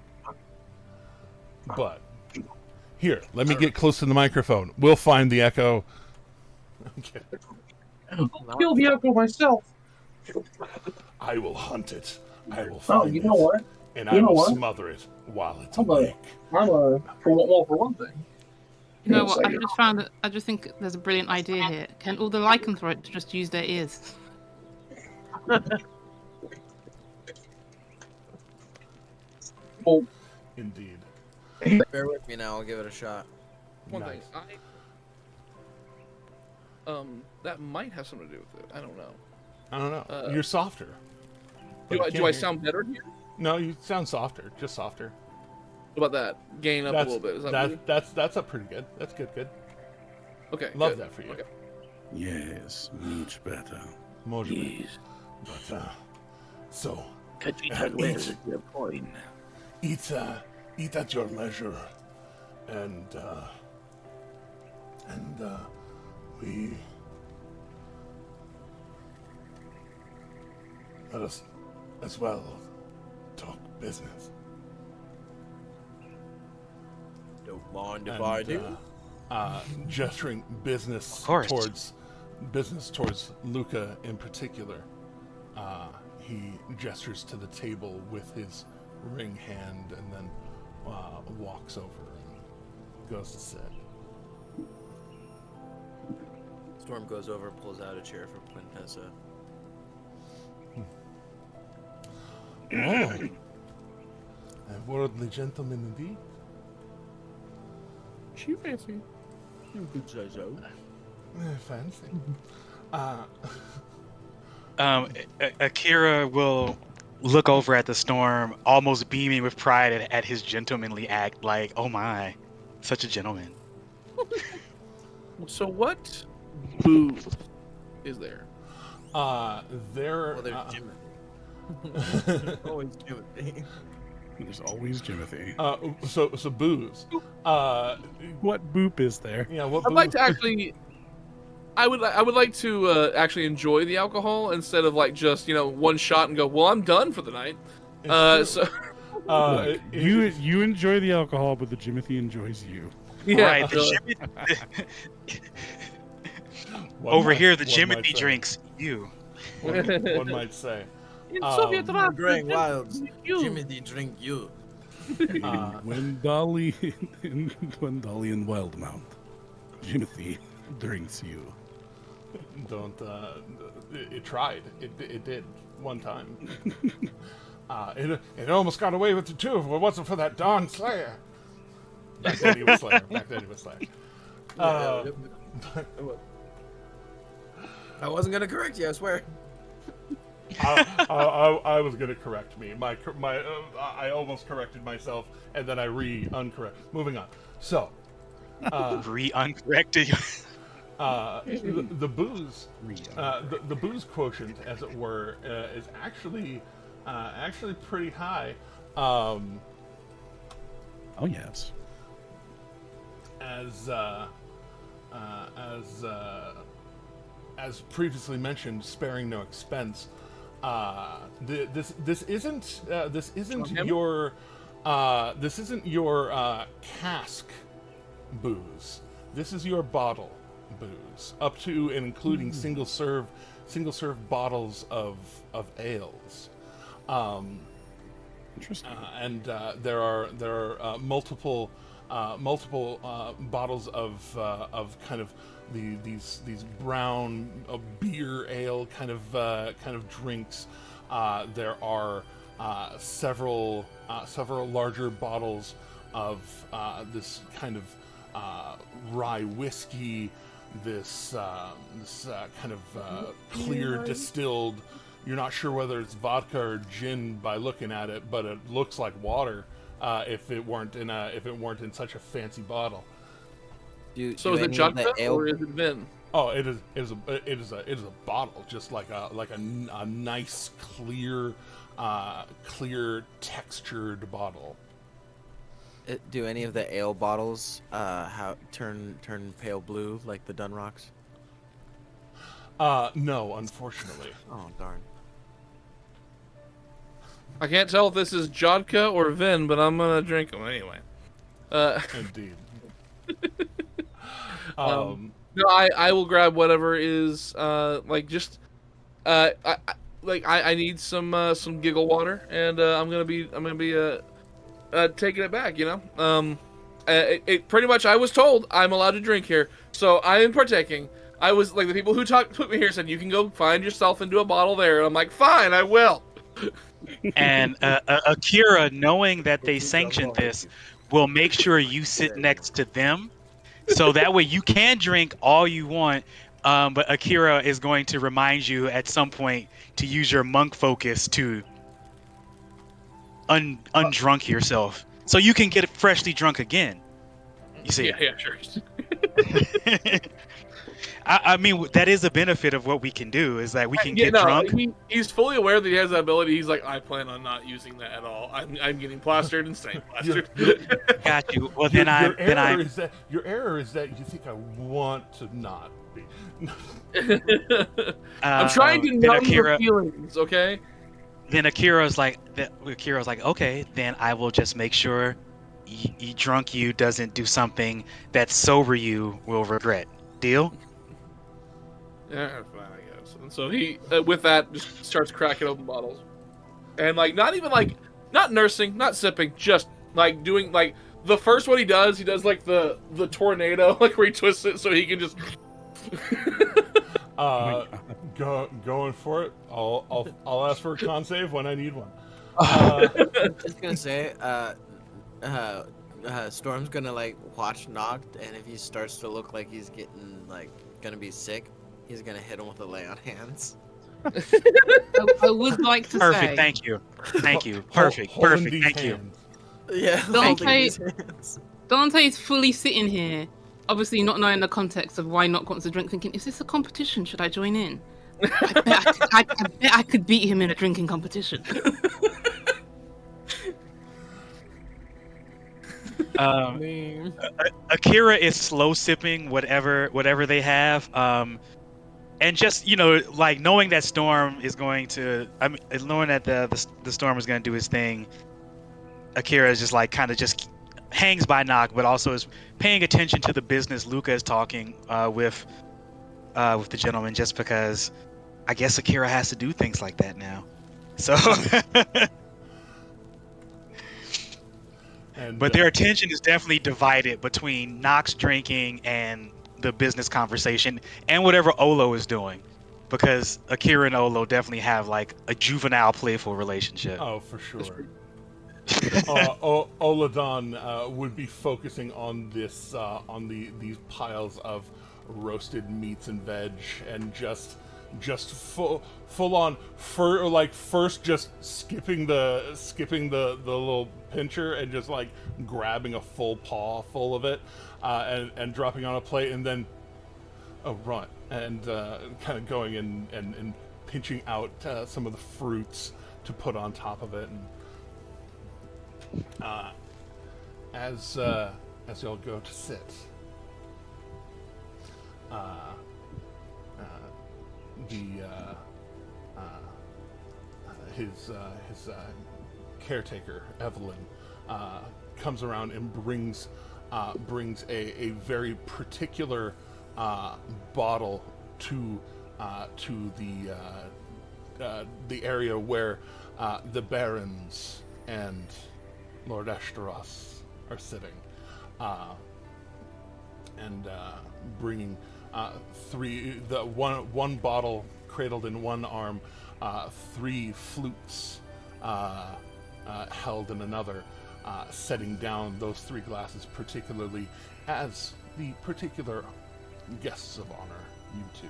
But here, let me get close to the microphone. We'll find the echo. I'm kidding. I'll kill the echo myself. I will hunt it. I will find you know what? and I will smother it while it's awake. For one thing. You know what? I just think there's a brilliant idea here. Can all the lycanthropes just use their ears? Well, Indeed. Bear with me now. I'll give it a shot. One Nice. thing, that might have something to do with it. I don't know. I don't know. You're softer. Do I sound better here? No, you sound softer. Just softer. What about that? Gain up a little bit. Is that that's up pretty good. That's good. okay? Love good. that for you. Okay. Yes, much better. More Yes. But so Katrina, where's your point? eat at your leisure, and we let us as well talk business. Don't mind if I do. Gesturing business course. towards Luca in particular. He gestures to the table with his ring hand and then walks over and goes to sit. Storm goes over, pulls out a chair for Quintessa. Oh, a worldly gentleman indeed. She fancy. You could say so. Fancy. Akira will look over at the storm, almost beaming with pride at his gentlemanly act. Like, oh my, such a gentleman. So what booth is there? There. Well, there's Jimothy. Always Jimothy. There's always Jimothy. So booze. What boop is there? Yeah. What? I'd like booze? to actually. I would like to actually enjoy the alcohol instead of like just one shot and go. Well, I'm done for the night. It's true. So Look, you enjoy the alcohol, but the Jimothy enjoys you. yeah. Right. Over here, the one might Jimothy say. drinks you. One might say. In Soviet Russia, Growing wilds. you. Jimothy drink you. When Dolly in Wildmount, Jimothy drinks you. Don't. It tried. It did one time. It almost got away with the two if it wasn't for that darn Slayer. Back then he was Slayer. I wasn't gonna correct you, I swear. I was gonna correct me. I almost corrected myself, and then I uncorrect. Moving on. So, Uncorrected. the booze, the booze quotient, as it were, is actually pretty high. Oh yes. As previously mentioned, sparing no expense. This isn't your cask booze. This is your bottle booze, up to and including single serve bottles of ales. Interesting. And there are multiple bottles of kind of these brown beer ale kind of drinks. There are several larger bottles of this kind of rye whiskey, this kind of clear distilled. You're not sure whether it's vodka or gin by looking at it, but it looks like water. If it weren't in such a fancy bottle. So is it vodka or is it vin? Oh, it is a bottle, just like a nice clear textured bottle. Do any of the ale bottles turn pale blue like the Dunrocks? No, unfortunately. Oh darn. I can't tell if this is Jodka or Vin, but I'm gonna drink them anyway. Indeed. No, I will grab whatever is like just I need some giggle water, and I'm gonna be taking it back. You know, it pretty much I was told I'm allowed to drink here, so I am partaking. I was like the people who put me here said you can go find yourself into a bottle there, and I'm like fine, I will. And Akira, knowing that they sanctioned this, will make sure you sit next to them, so that way you can drink all you want. But Akira is going to remind you at some point to use your monk focus to undrunk yourself, so you can get freshly drunk again. You see? Yeah, sure. I mean, that is a benefit of what we can do, is that we can get drunk. He's fully aware that he has that ability. He's like, I plan on not using that at all. I'm getting plastered and staying plastered. Got you. Well, your error is that you think I want to not be. I'm trying to numb the feelings, okay? Then Akira's like, okay, then I will just make sure drunk you doesn't do something that sober you will regret. Deal? Yeah, fine, I guess. And so he, with that, just starts cracking open bottles, and like not nursing, not sipping, just like doing like the first one he does like the tornado, like where he twists it so he can just. Going for it. I'll ask for a con save when I need one. I'm just gonna say, Storm's gonna like watch Noct, and if he starts to look like he's getting like gonna be sick, he's gonna hit him with a lay on hands. I would like to Perfect. say. Thank you. Perfect. Thank you. Yeah. Dante's fully sitting here, obviously not knowing the context of why Noct wants to drink, thinking, is this a competition? Should I join in? I bet I could beat him in a drinking competition. Akira is slow sipping whatever they have, and just like knowing that Storm is going to, knowing that the Storm is going to do his thing. Akira is just like kind of just hangs by Noct, but also is paying attention to the business Luca is talking with the gentleman, just because I guess Akira has to do things like that now. So. But their attention is definitely divided between Noct's drinking and the business conversation and whatever Olo is doing, because Akira and Olo definitely have like a juvenile, playful relationship. Oh, for sure. Oladon would be focusing on this, these piles of roasted meats and veg, and just full on first just skipping the little pincher and just like grabbing a full paw full of it, and dropping on a plate, and then and kind of going and pinching out some of the fruits to put on top of it, and as y'all go to sit, his caretaker Evelyn comes around and brings a very particular bottle to the area where the barons and Lord Ashtaroth are sitting, and bringing one bottle cradled in one arm, 3 flutes held in another, setting down those 3 glasses particularly as the particular guests of honor, you two.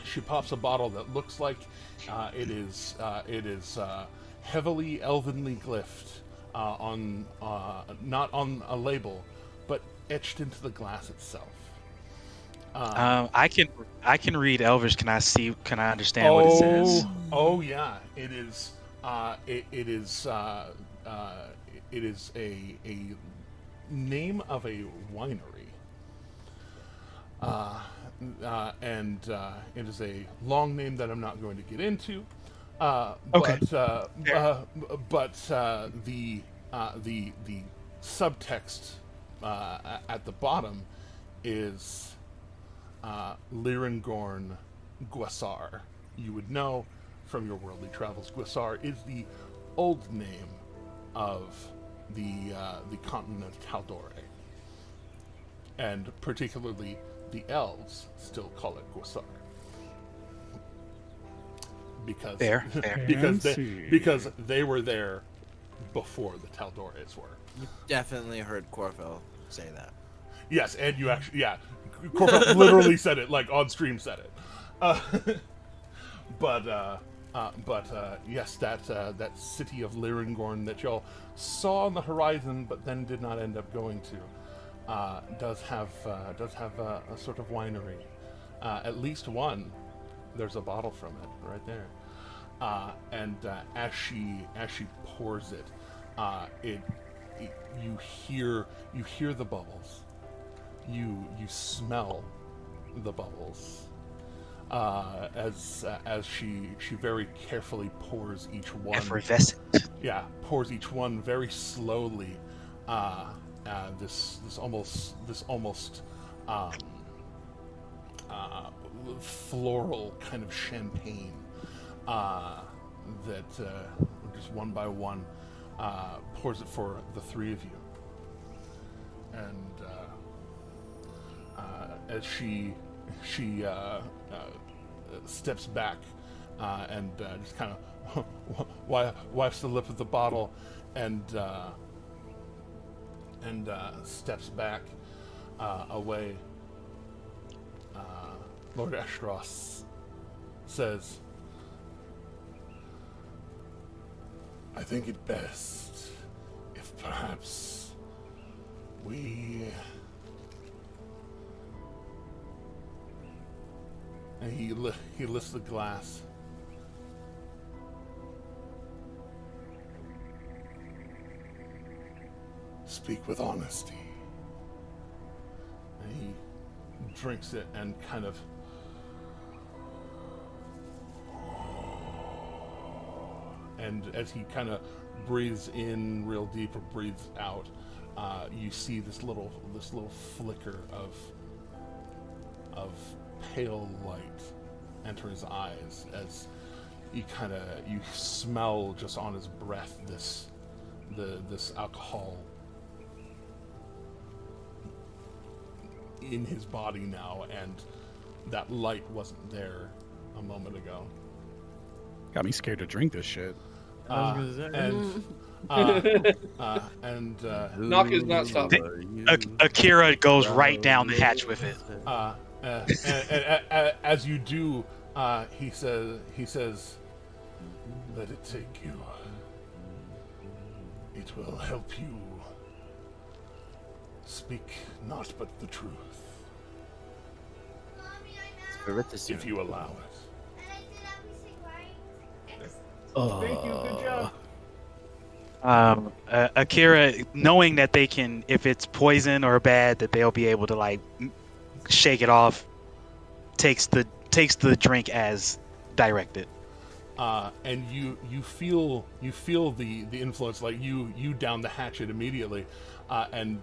She pops a bottle that looks like it is heavily elvenly glyphed, on not on a label, but etched into the glass itself. I can read Elvish. Can I understand what it says? Oh yeah, it is a name of a winery, and it is a long name that I'm not going to get into. Okay. But the subtext at the bottom is Lirangorn Guessar. You would know from your worldly travels, Guessar is the old name of the continent of Taldore, and particularly the elves still call it Guessar. Because Fair. because they were there before the Taldores were. You definitely heard Corfell say that. Yes, and you actually Corfell literally said it, like on stream said it. But yes, that city of Lirangorn that y'all saw on the horizon, but then did not end up going to, does have a sort of winery, at least one. There's a bottle from it right there, and as she pours it, you hear the bubbles, you smell the bubbles, as she very carefully pours each one. Effervescent. Yeah, pours each one very slowly. This almost floral kind of champagne that just one by one pours it for the three of you. And as she steps back and just kind of wipes the lip of the bottle and steps back away, Lord Ashros says, I think it best if perhaps we... And he lifts the glass. Speak with honesty. And he drinks it and kind of... And as he kind of breathes in real deep or breathes out, you see this little flicker of pale light enter his eyes as you smell just on his breath this alcohol in his body now, and that light wasn't there a moment ago. Got me scared to drink this shit. Knock is not stopping. Akira goes right down the hatch with it. As you do, he says, "Let it take you. It will help you speak not but the truth, if you allow it." Thank you. Good job. Akira, knowing that they can, if it's poison or bad, that they'll be able to like shake it off, takes the drink as directed. And you feel the influence, like you down the hatchet immediately, and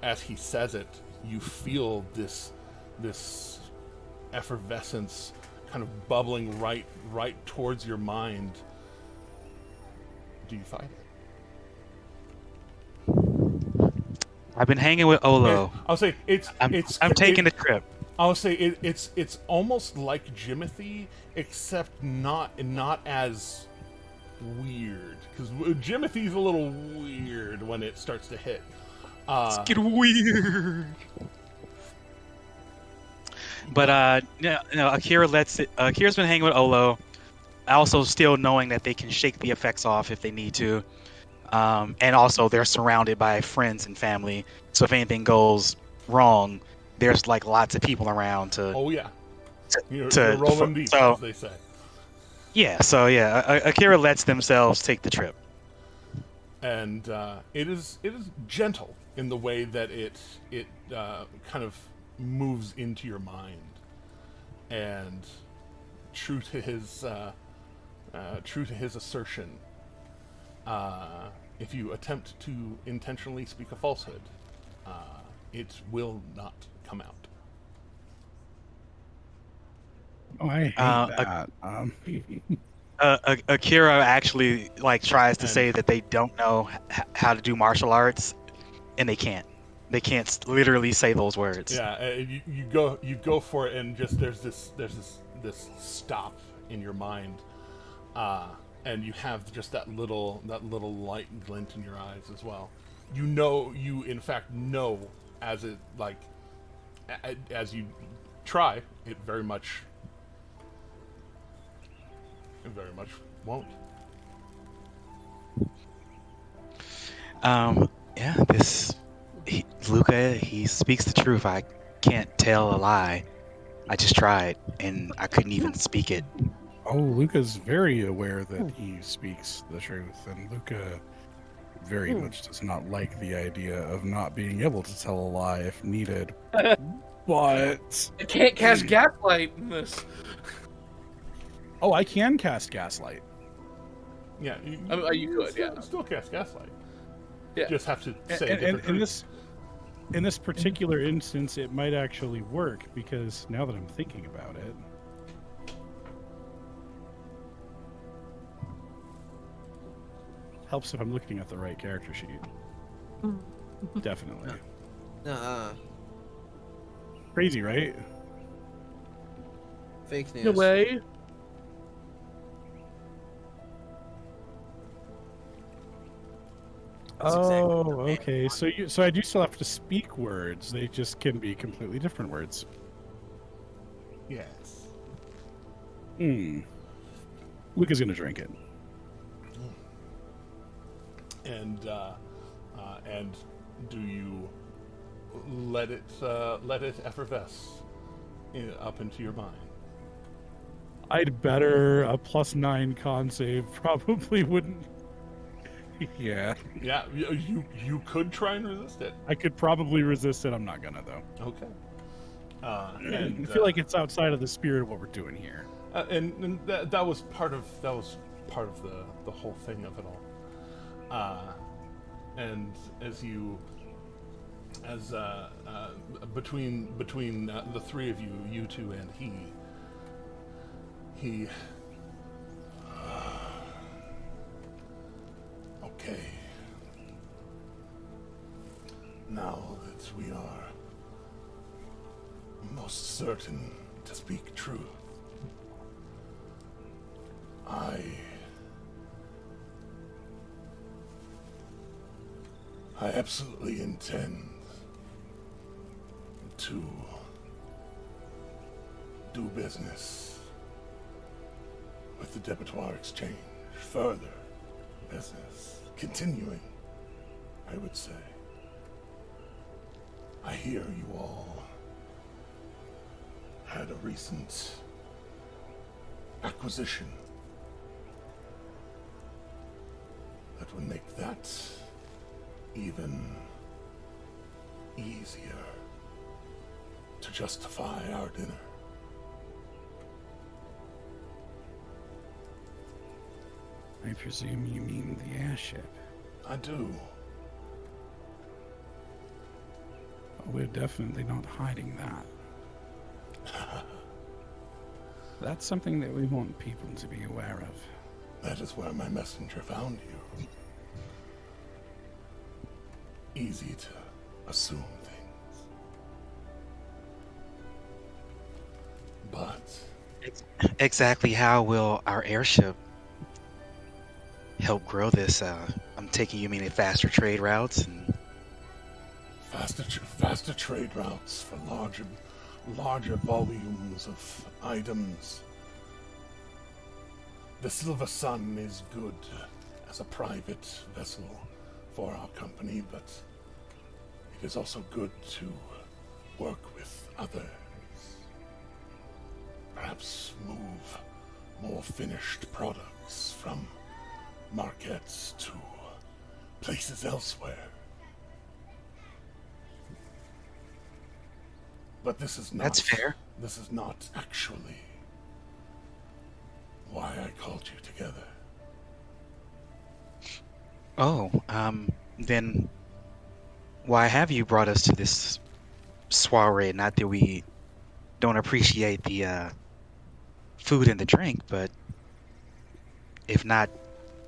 as he says it, you feel this effervescence kind of bubbling right towards your mind. Do you fight it? I've been hanging with Olo. I'll say I'm taking a trip. I'll say it's almost like Jimothy, except not as weird, because Jimothy's a little weird when it starts to hit. Let's get weird. But Akira's been hanging with Olo, also still knowing that they can shake the effects off if they need to, and also they're surrounded by friends and family. So if anything goes wrong, there's like lots of people around to. Oh yeah. You're rolling deep, as they say. Yeah. So yeah, Akira lets themselves take the trip. and it is gentle in the way that it kind of moves into your mind, and true to his assertion, if you attempt to intentionally speak a falsehood, it will not come out. Oh, I hate that. Akira actually tries to And- say that they don't know how to do martial arts, and they can't. They can't literally say those words. Yeah, you go for it, and just there's this stop in your mind, and you have just that little light glint in your eyes as well. You in fact know as it as you try, it very much won't. Yeah, Luca, he speaks the truth. I can't tell a lie. I just tried, and I couldn't even speak it. Oh, Luca's very aware that he speaks the truth, and Luca very much does not like the idea of not being able to tell a lie if needed. But I can't cast gaslight in this. oh, I can cast Gaslight. Yeah, you could, still, yeah. still cast gaslight. Yeah. Just have to say And different in truths. this particular instance, it might actually work because now that I'm thinking about it, helps if I'm looking at the right character sheet. Definitely. Crazy, right? Fake news. No way. That's exactly Oh, what I okay. So I do still have to speak words. They just can be completely different words. Yes. Luca's gonna drink it. And do you let it effervesce up into your mind? I'd better a +9 con save probably wouldn't. Yeah, Yeah, you could try and resist it. I could probably resist it. I'm not gonna though. Okay. I feel like it's outside of the spirit of what we're doing here. And that was part of the whole thing of it all. And between the three of you, you two and he. Okay. Now that we are most certain to speak truth, I absolutely intend to do business with the Debitoire Exchange. Further business. Continuing, I would say. I hear you all had a recent acquisition that would make that even easier to justify our dinner. I presume you mean the airship. I do. We're definitely not hiding that. That's something that we want people to be aware of. That is where my messenger found you. Easy to assume things. But Exactly how will our airship help grow this? I'm taking you meaning faster trade routes and faster trade routes for larger volumes of items. The Silver Sun is good as a private vessel for our company, but it is also good to work with others. Perhaps move more finished products from markets to places elsewhere. But this is not... That's fair. This is not actually why I called you together. Oh, then why have you brought us to this soiree? Not that we don't appreciate the food and the drink, but if not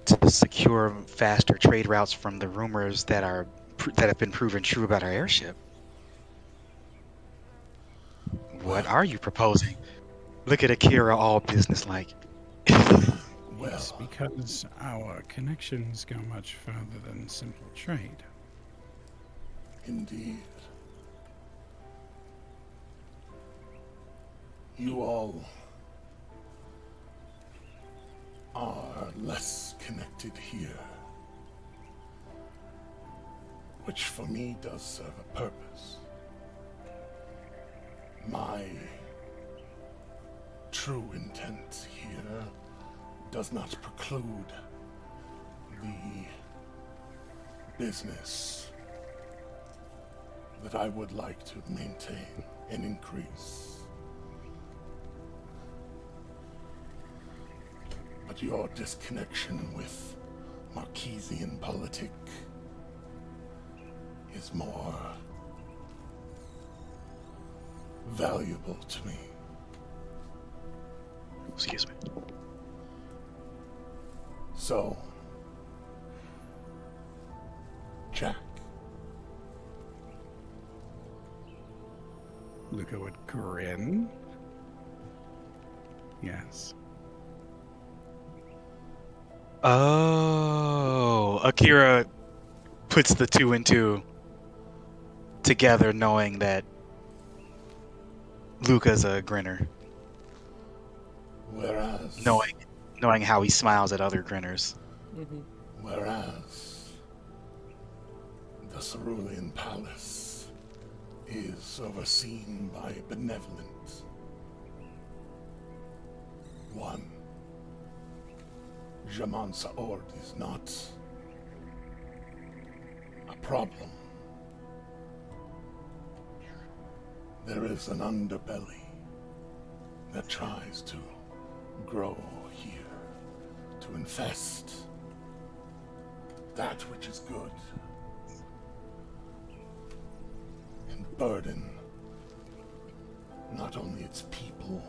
to secure faster trade routes from the rumors that have been proven true about our airship. What are you proposing? Look at Akira, all businesslike. It's because our connections go much further than simple trade. Indeed. You all are less connected here, which for me does serve a purpose. My true intent here does not preclude the business that I would like to maintain and increase. But your disconnection with Marquesian politic is more valuable to me. Excuse me. So, Jack. Luca would grin. Yes. Oh, Akira puts the 2 and 2 together, knowing that Luca's a grinner. Whereas... Knowing how he smiles at other grinners. Mm-hmm. Whereas the Cerulean Palace is overseen by a benevolent one. Jaman Saord is not a problem. There is an underbelly that tries to grow here, to infest that which is good, and burden not only its people,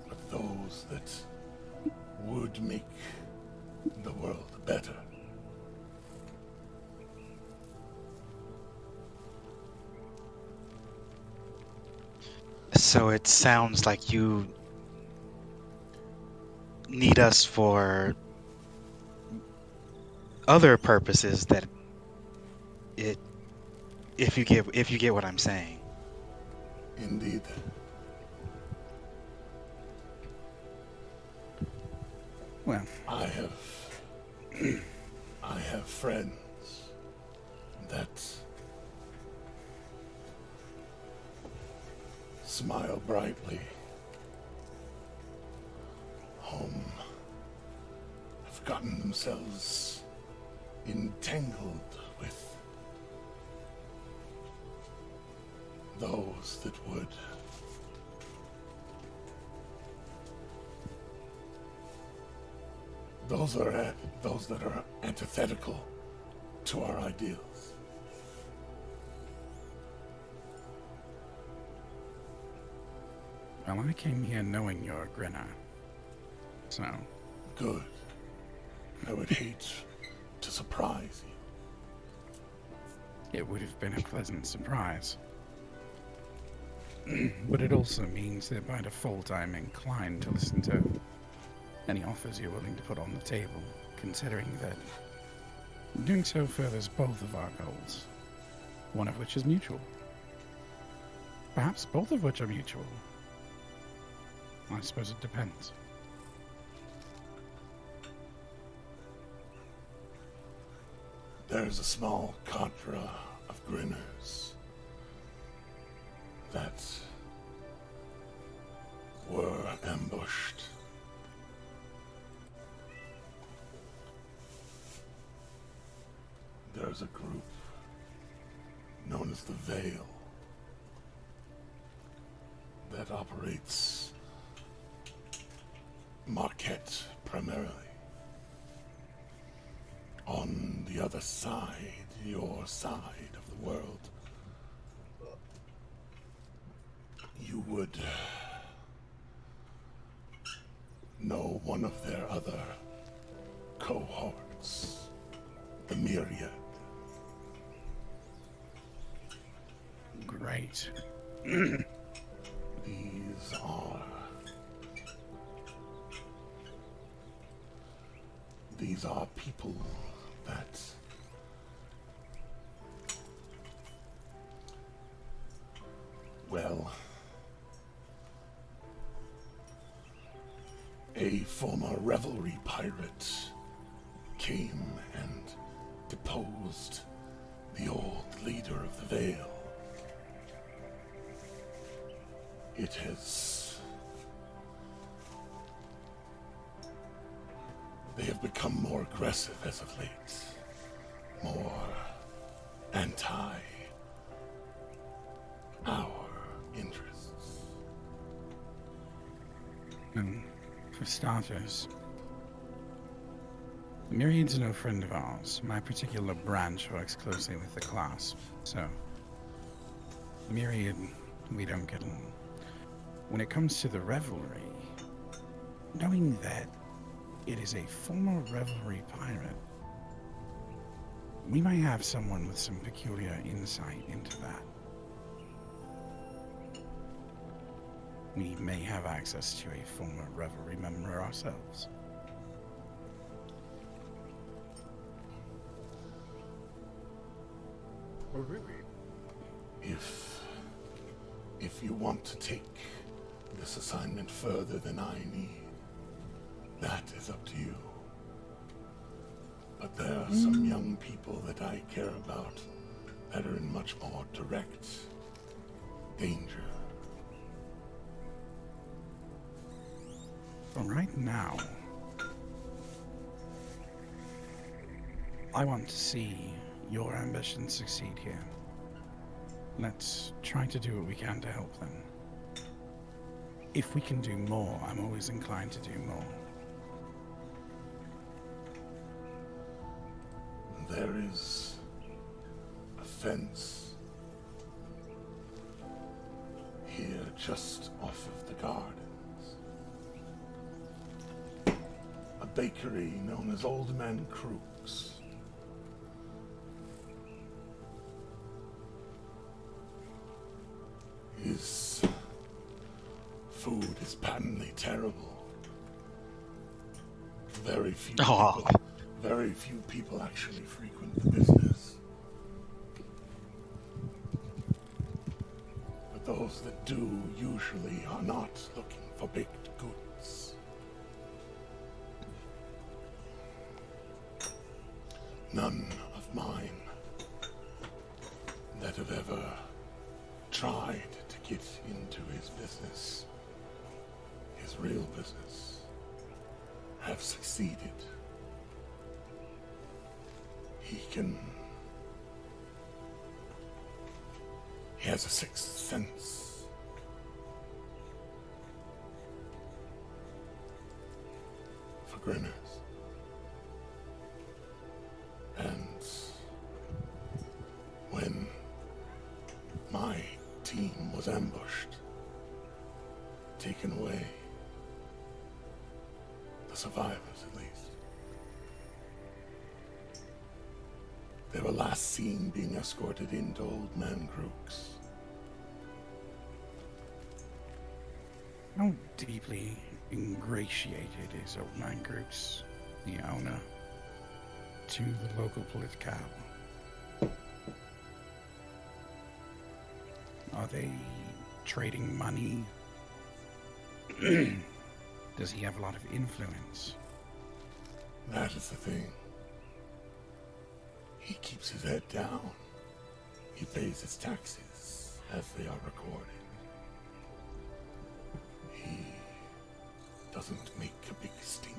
but those that would make the world better. So it sounds like you need us for other purposes that if you get what I'm saying. Indeed. Well, I have friends that smile brightly, have gotten themselves entangled with those that would those that are antithetical to our ideals. Well, I came here knowing you're a grinner. So. Good. I would hate to surprise you. It would have been a pleasant surprise. But it also means that by default I'm inclined to listen to any offers you're willing to put on the table, considering that doing so furthers both of our goals, one of which is mutual. Perhaps both of which are mutual. I suppose it depends. There's a small cadre of grinners that were ambushed is a group known as the Veil that operates Marquette primarily. On the other side, your side of the world, you would know one of their other cohorts, the Myriad. Great. These are people that a former revelry pirate came and deposed the old leader of the Veil. They have become more aggressive as of late, more anti our interests. And for starters, the Myriad's no friend of ours. My particular branch works closely with the clasp, so the Myriad, we don't get along. When it comes to the revelry, knowing that it is a former revelry pirate, we might have someone with some peculiar insight into that. We may have access to a former revelry member ourselves. Oh, really? If you want to take this assignment further than I need, that is up to you. But there are some young people that I care about that are in much more direct danger. For right now, I want to see your ambitions succeed here. Let's try to do what we can to help them. If we can do more, I'm always inclined to do more. There is a fence here just off of the gardens. A bakery known as Old Man Crook's. His food is patently terrible. Very few people actually frequent the business. But those that do usually are not looking for baked goods. None of mine that have ever tried to get into his business, his real business, have succeeded. He has a sixth sense. For grinners. And when my team was ambushed, taken away, the survivors at least, they were last seen being escorted into Old Man Crook's. How deeply ingratiated is Old Man Crook's, the owner, to the local political? Are they trading money? Does he have a lot of influence? That is the thing. He keeps his head down. He pays his taxes as they are recorded. He doesn't make a big stink.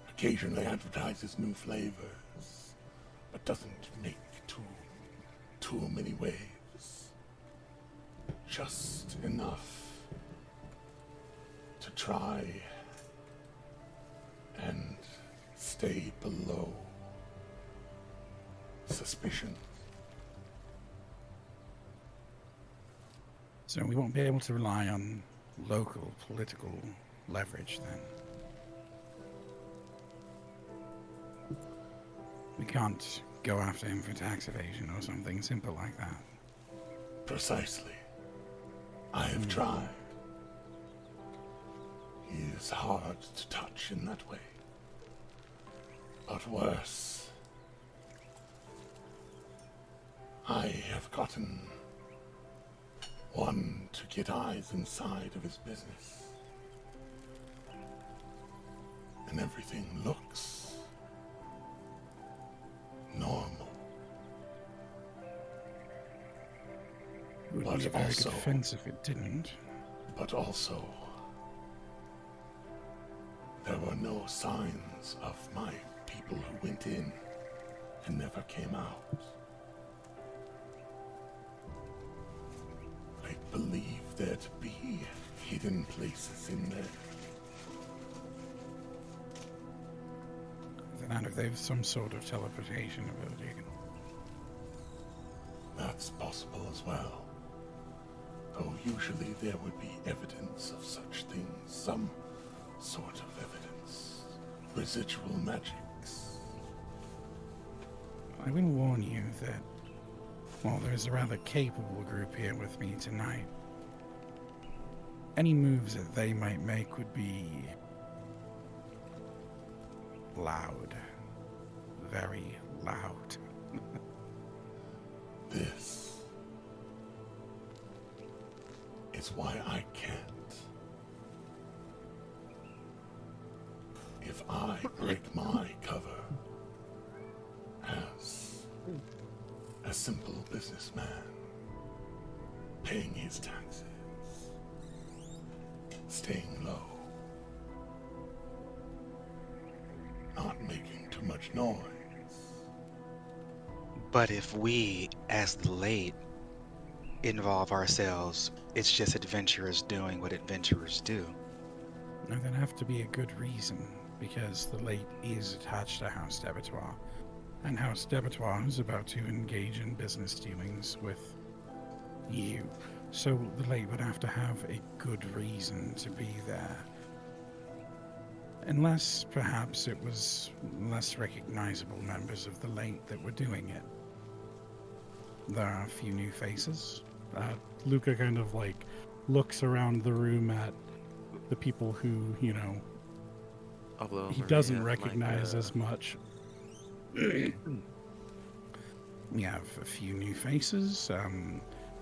Occasionally advertises new flavors but doesn't make too many waves. Just enough to try and stay below suspicion. So we won't be able to rely on local political leverage then. We can't go after him for tax evasion or something simple like that. Precisely. I have tried. He is hard to touch in that way. But worse, I have gotten one to get eyes inside of his business. And everything looks normal. It would But be a very also- good defense if it didn't. But also, there were no signs of my people who went in and never came out. I believe there to be hidden places in there. And if they have some sort of teleportation ability. That's possible as well. Though usually there would be evidence of such things, some sort of evidence. Residual magics. I will warn you that, while there's a rather capable group here with me tonight, any moves that they might make would be loud. Very loud. This is why I can't. If I break my cover as a simple businessman, paying his taxes, staying low, not making too much noise. But if we, as the late, involve ourselves, it's just adventurers doing what adventurers do. Now, there'd have to be a good reason, because the late is attached to House d'Abattoir, and House d'Abattoir is about to engage in business dealings with you. So the late would have to have a good reason to be there. Unless, perhaps, it was less recognizable members of the late that were doing it. There are a few new faces. Luca kind of, like, looks around the room at the people who, you know, Although he Maria doesn't might, recognize as much. We have a few new faces.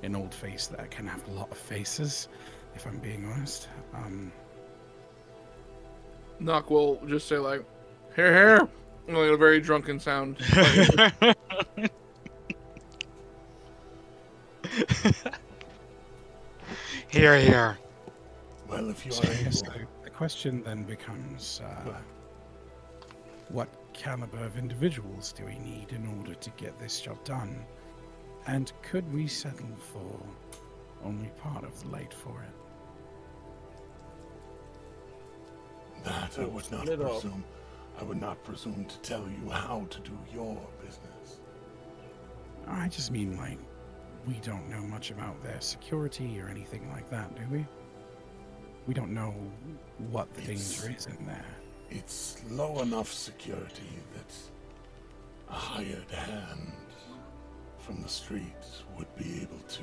An old face that can have a lot of faces, if I'm being honest. Knock will just say like, here, like a very drunken sound. Here, here. Well, if you So are I guess able, the question then becomes, what caliber of individuals do we need in order to get this job done? And could we settle for only part of the late for it? that I would not Split up. presume. I would not presume to tell you how to do your business. I just mean, like, we don't know much about their security or anything like that, do we? We don't know what the danger is in there. It's low enough security that a hired hand from the street would be able to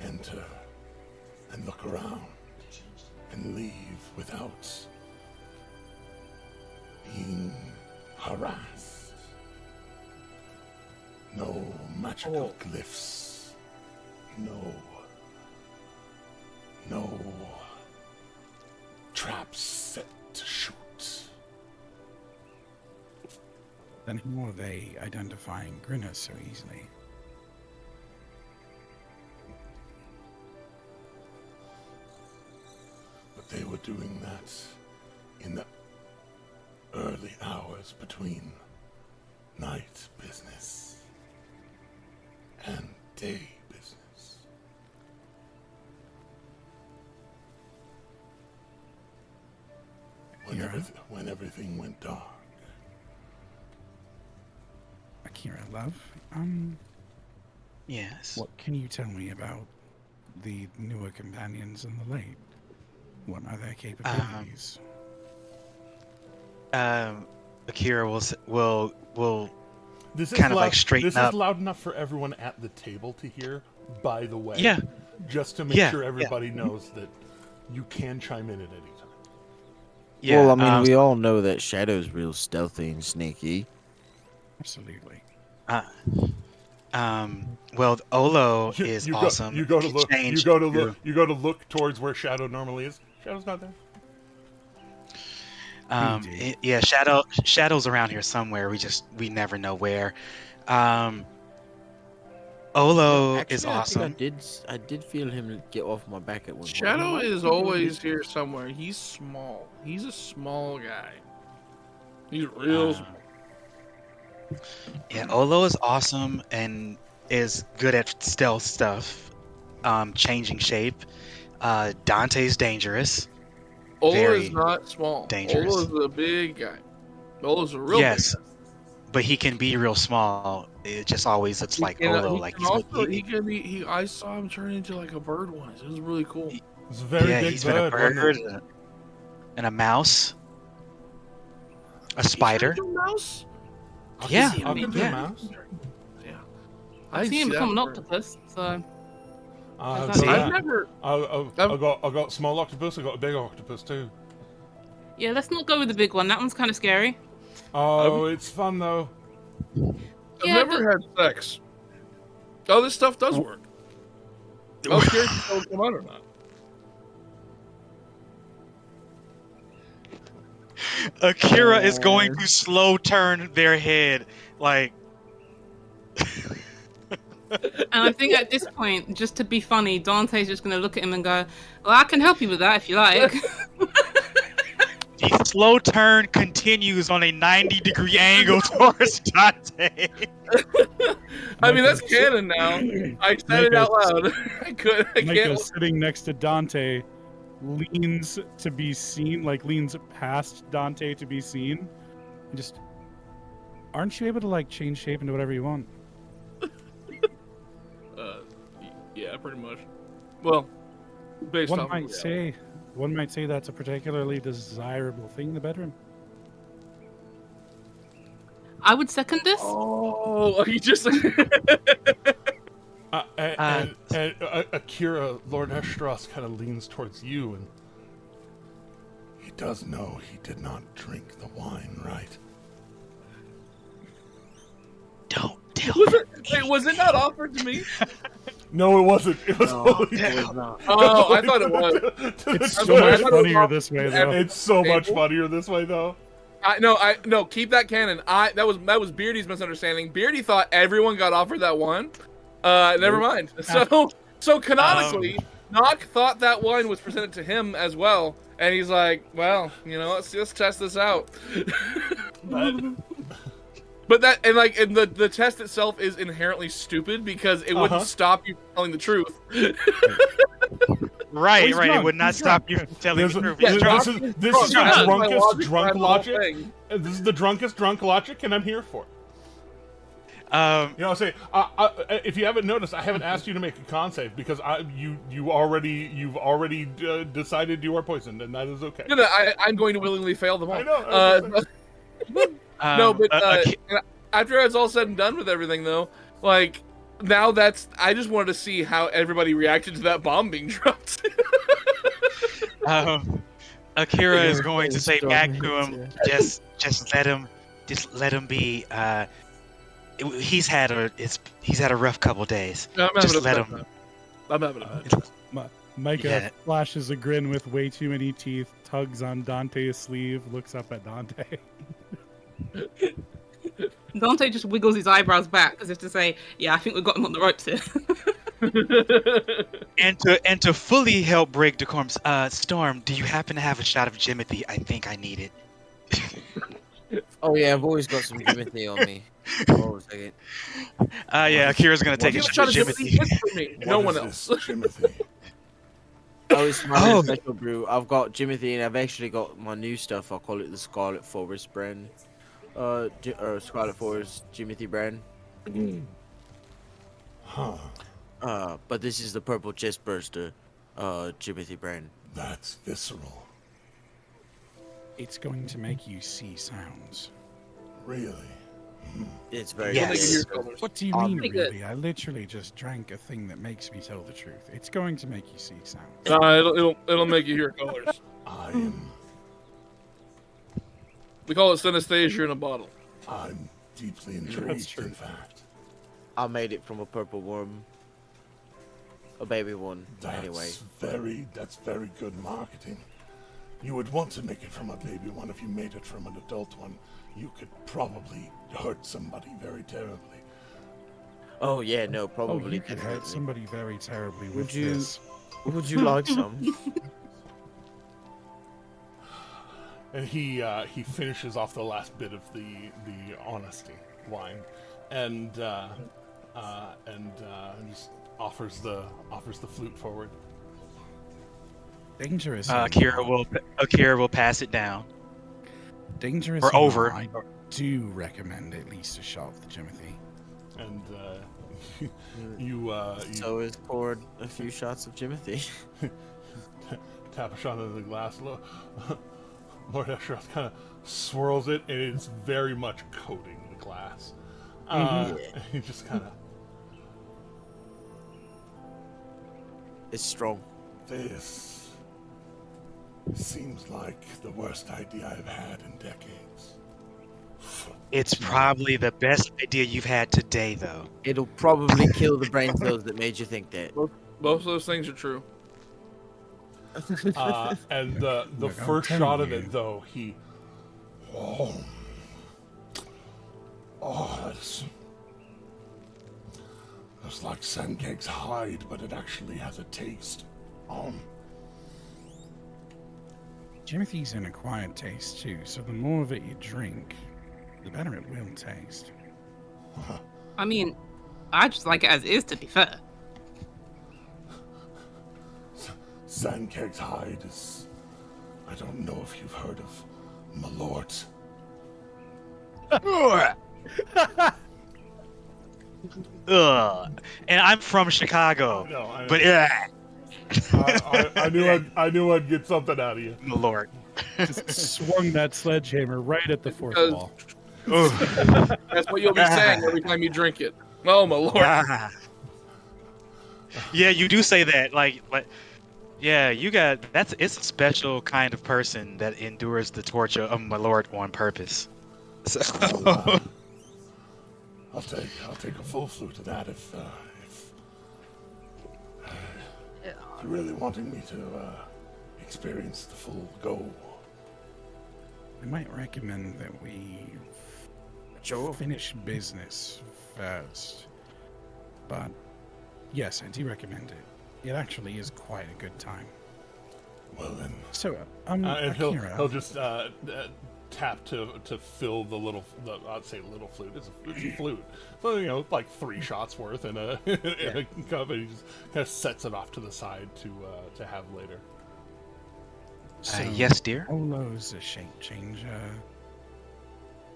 enter and look around and leave without being harassed. No magical glyphs. No traps set to shoot. Then how are they identifying Grinners so easily? But they were doing that in the early hours between night business and day business. When everything went dark. Akira, love. Yes. What can you tell me about the newer companions in the light? What are their capabilities? Akira will This is kind of loud, like straighten this up. is loud enough for everyone at the table to hear, by the way. Yeah. Just to make Yeah, sure everybody knows that you can chime in at any time. Yeah. Well, I mean, we all know that Shadow's real stealthy and sneaky. Absolutely. Well, Olo is you awesome. Go, you go to He look. You changed go to to- look. You go to look towards where Shadow normally is. Shadow's not there. Yeah, Shadow's around here somewhere. We never know where. Olo Actually, is I awesome. think I did feel him get off my back at one point. Shadow is always here somewhere. He's small. He's a small guy. He's real small. Yeah, Olo is awesome and is good at stealth stuff, changing shape. Dante's dangerous. Olo Very is not small. dangerous. Olo is a big guy. Olo's a real Yes, big guy. but he can be real small. It just always looks like Olo. Like I saw him turn into like a bird once. It was really cool. It's a very big he's bird. been a bird and a mouse, a spider. A mouse? Yeah, I'll give you a mouse. Yeah. I've seen him see become an that octopus, so. I've See? never. I've got small octopus. I got a big octopus too. Yeah, let's not go with the big one. That one's kind of scary. Oh, it's fun though. I've never had sex. Oh, this stuff does work. I was scared if it would come out or not. Akira is going to slow turn their head, like. And I think at this point, just to be funny, Dante's just going to look at him and go, "Well, I can help you with that if you like." The slow turn continues on a 90-degree angle towards Dante. I mean, that's canon now. I said it out loud. I Micah, can't. sitting next to Dante, leans to be seen, like leans past Dante to be seen. And just, aren't you able to like change shape into whatever you want? Yeah, pretty much. Well, based One off might say that's a particularly desirable thing in the bedroom. I would second this. Oh, you just. And Akira, Lord Estros, kind of leans towards you, and he does know he did not drink the wine, right? Don't tell Wait, was it not offered to me? No, it wasn't. It was. Oh, I thought it was. It's so much funnier this way, though. It's so much funnier this way, though. No, keep that canon. That was Beardy's misunderstanding. Beardy thought everyone got offered that one. Never mind. So canonically, Nock thought that wine was presented to him as well, and he's like, "Well, let's just test this out." But the test itself is inherently stupid because it wouldn't stop you from telling the truth. Right. drunk. It would not stop you from telling the truth. This is Drunk. the drunkest drunk Whole logic. thing. This is the drunkest drunk logic, and I'm here for it. Say if you haven't noticed, I haven't asked you to make a con save because you've already decided you are poisoned, and that is okay. No, I'm going to willingly fail them all. I know. No, but after it's all said and done with everything, though, like now I just wanted to see how everybody reacted to that bomb being dropped. Akira is going to say back to him, just let him be. He's had a rough couple days. Just let him. I'm having a bad. Micah flashes a grin with way too many teeth, tugs on Dante's sleeve, looks up at Dante. Dante just wiggles his eyebrows back as if to say, "Yeah, I think we've got him on the ropes here." and to fully help break decorum, Storm, do you happen to have a shot of Jimothy? I think I need it. Oh yeah, I've always got some Jimothy on me. Hold on a second. Yeah, Akira's gonna take Give it a shot of Jimothy. Jimothy. It's for me. No one else. Jimothy. Oh, it's my Oh. special brew. I've got Jimothy, and I've actually got my new stuff. I'll call it the Scarlet Forest brand. Scarlet Forest Jimothy brand. Huh. But this is the Purple Chest Burster, Jimothy brand. That's visceral. It's going to make you see sounds. Really? It's very Yes. Make it hear good. colors. What do you mean, Pretty good. really? I literally just drank a thing that makes me tell the truth. It's going to make you see sounds. It'll make you hear colors. I'm We call it synesthesia in a bottle. deeply That's intrigued, true. in fact. I made it from a purple worm. A baby one, anyway. That's very good marketing. You would want to make it from a baby one. If you made it from an adult one, you could probably hurt somebody very terribly. Oh yeah, no, Oh, probably. you could hurt definitely. somebody very terribly with Would you- this. Would you like some? And he finishes off the last bit of the honesty wine, and just offers the flute forward. Dangerous. Akira will pass it down. Dangerous. Or over. I do recommend at least a shot of the Jimothy. And you So is poured a few shots of Jimothy. tap a shot into the glass. Lord Esheroth kind of swirls it, and it's very much coating the glass. And he just kind of... It's strong. This seems like the worst idea I've had in decades. It's probably the best idea you've had today, though. It'll probably kill the brain cells that made you think that. Both of those things are true. And the Look, I'm first telling shot of you. it, though, he... that's like Sandcake's hide, but it actually has a taste. Jimothy's an acquired taste too, so the more of it you drink, the better it will taste. I mean, I just like it as is, to be fair. Sandcake's hide is... I don't know if you've heard of Malort. Ugh. And I'm from Chicago. No, I know. But I knew I'd get something out of you. my lord. Just swung that sledgehammer right at the fourth Because- wall. That's what you'll be saying every time you drink it. Oh my lord! Ah. Yeah, you do say that. Like, yeah, it's a special kind of person that endures the torture of my lord on purpose. So, I'll take a full flute of that if you're really wanting me to experience the full go. I might recommend that we finish business first. But yes, I do recommend it. It actually is quite a good time. Well then, So, and Akira, he'll just tap to fill I'd say little flute. It's a flute, so like 3 shots worth in a in a cup, and he just kind of sets it off to the side to have later. so yes, dear. Olo's a shape changer.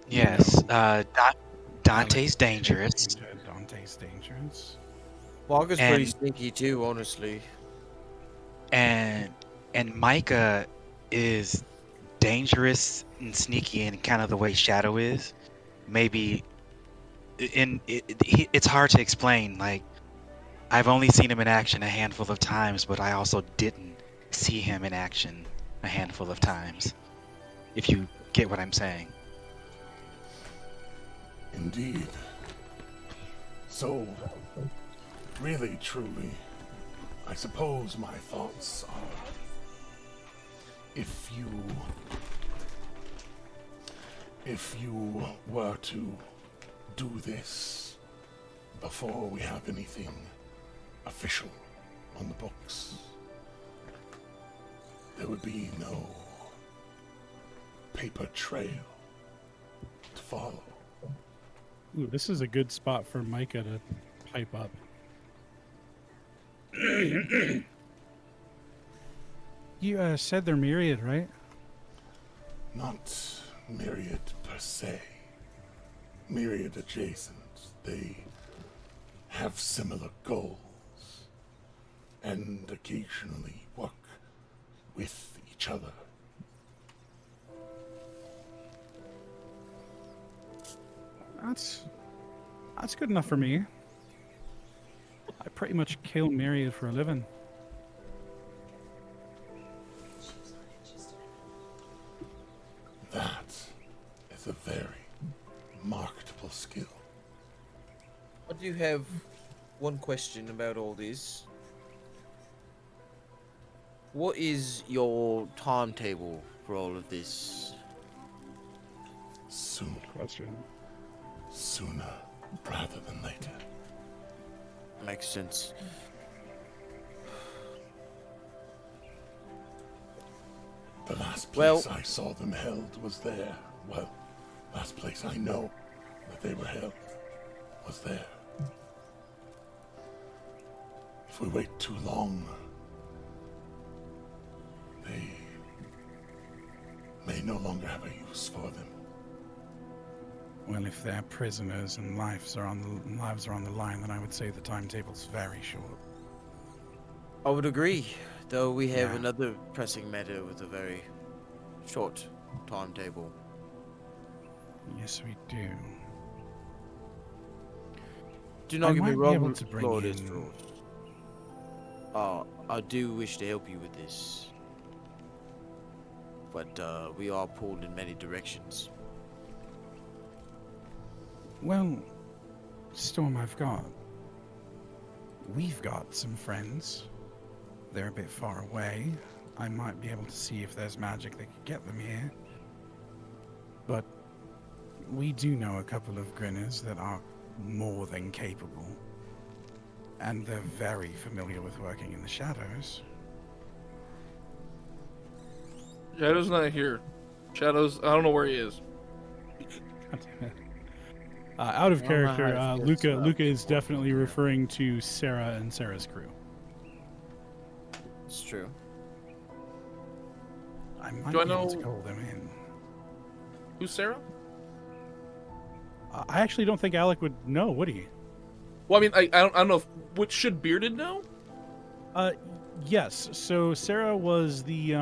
Yes. Dante's dangerous. Dante's dangerous. Waga's pretty And- sneaky too, honestly. And Micah is dangerous and sneaky in kind of the way Shadow is. Maybe it's hard to explain. Like, I've only seen him in action a handful of times, but I also didn't see him in action a handful of times. If you get what I'm saying. Indeed. So, really, truly, I suppose my thoughts are, if you were to do this before we have anything official on the books, there would be no paper trail to follow. Ooh, this is a good spot for Micah to pipe up. You said they're myriad, right? Not myriad per se. Myriad adjacent. They have similar goals and occasionally work with each other. That's good enough for me. I pretty much kill myriad for a living. That is a very marketable skill. I do have one question about all this. What is your timetable for all of this? Soon. Question. Sooner rather than later. Makes sense. The last Well- place I saw them held was there. Well, last place I know that they were held was there. If we wait too long, they may no longer have a use for them. Well, if they're prisoners and lives are on the line, then I would say the timetable's very short. I would agree, though we have Yeah. another pressing matter with a very short timetable. Yes, we do. Do I not get might me be wrong, able to bring Lord in- Estros. I do wish to help you with this, but we are pulled in many directions. Well, Storm, we've got some friends. They're a bit far away. I might be able to see if there's magic that could get them here. But we do know a couple of Grinners that are more than capable. And they're very familiar with working in the shadows. Shadow's not here. Shadow's, I don't know where he is. God damn it. Out of I don't know how character, it feels to Luca is work definitely with her. referring to Sarah and Sarah's crew. It's true. I might Do I be able know- to call them in. Who's Sarah? I actually don't think Alec would know, would he? Well, I mean, I don't know. Which should Bearded know? Yes. So Sarah was the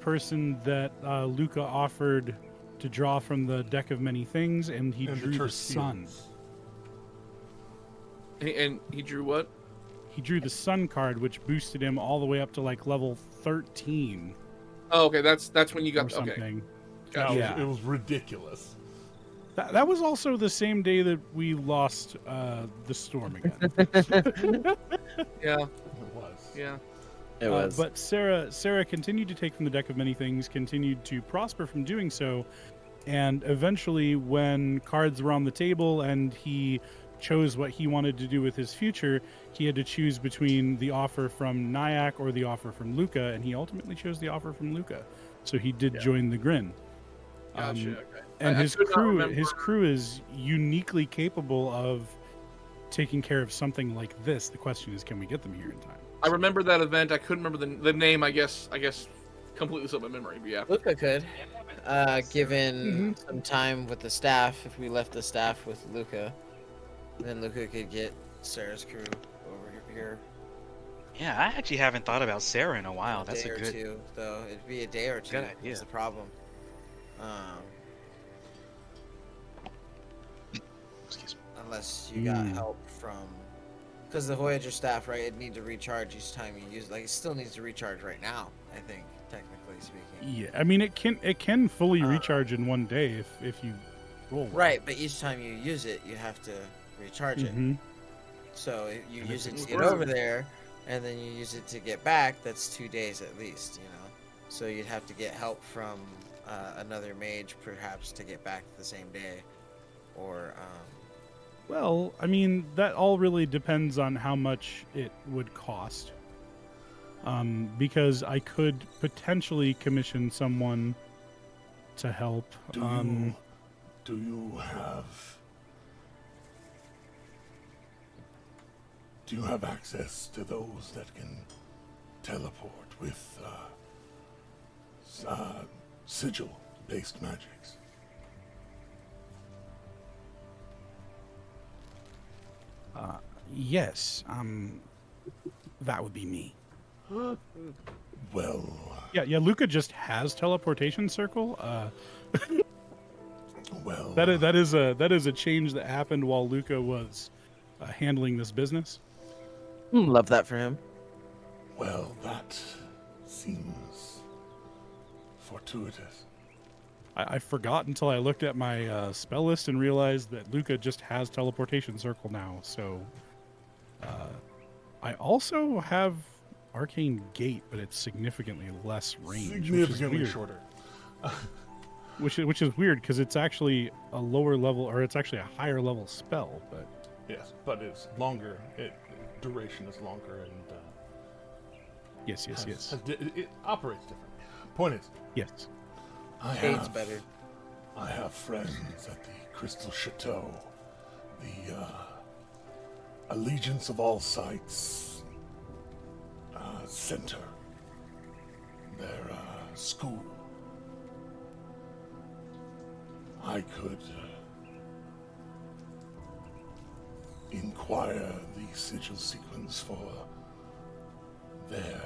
person that Luca offered to draw from the deck of many things, and he And drew the church sun. seals. And he drew what? He drew the sun card, which boosted him all the way up to like level 13 Oh, okay. That's when you or got okay. something. Gotcha. Yeah. It was ridiculous. That was also the same day that we lost the storm again. Yeah, It was. yeah. It was. But Sarah continued to take from the deck of many things, continued to prosper from doing so, and eventually, when cards were on the table and he chose what he wanted to do with his future, he had to choose between the offer from Nyack or the offer from Luca, and he ultimately chose the offer from Luca. So he did join the Grin. Gotcha. Okay. And I his could not crew, remember- his crew is uniquely capable of taking care of something like this. The question is, can we get them here in time? I remember that event. I couldn't remember the name. I guess completely slipped my memory. But yeah. Luca could, given some time with the staff. If we left the staff with Luca, then Luca could get Sarah's crew over here. Yeah, I actually haven't thought about Sarah in a while. A That's day a or good. two, though. It'd be a day or two. Good idea. Is the problem. Excuse me. Unless you got help from, because the Voyager staff, right? It need to recharge each time you use. Like, it still needs to recharge right now. I think, technically speaking. Yeah, I mean it can fully recharge in one day if you roll. well. Right, but each time you use it, you have to recharge it. Mhm. So if you And use if it it's to get worth over it. there, and then you use it to get back, that's 2 days at least, you know? So you'd have to get help from another mage, perhaps, to get back the same day. Or, Well, I mean that all really depends on how much it would cost. Because I could potentially commission someone to help. Do you Do you have access to those that can teleport with sigil-based magics? Yes. That would be me. Well, Yeah. Luca just has teleportation circle. well. That is a change that happened while Luca was handling this business. Love that for him. Well, that seems fortuitous. I forgot until I looked at my spell list and realized that Luca just has teleportation circle now. So I also have arcane gate, but it's significantly less range, Significantly shorter. which is weird because it's actually a lower level, or it's actually a higher level spell. But Yes, but it's longer. Duration is longer, and yes. it operates different. Point is, Yes. Gate's better. I have friends at the Crystal Chateau, the Allegiance of All Sights Center, their school. I could inquire the sigil sequence for their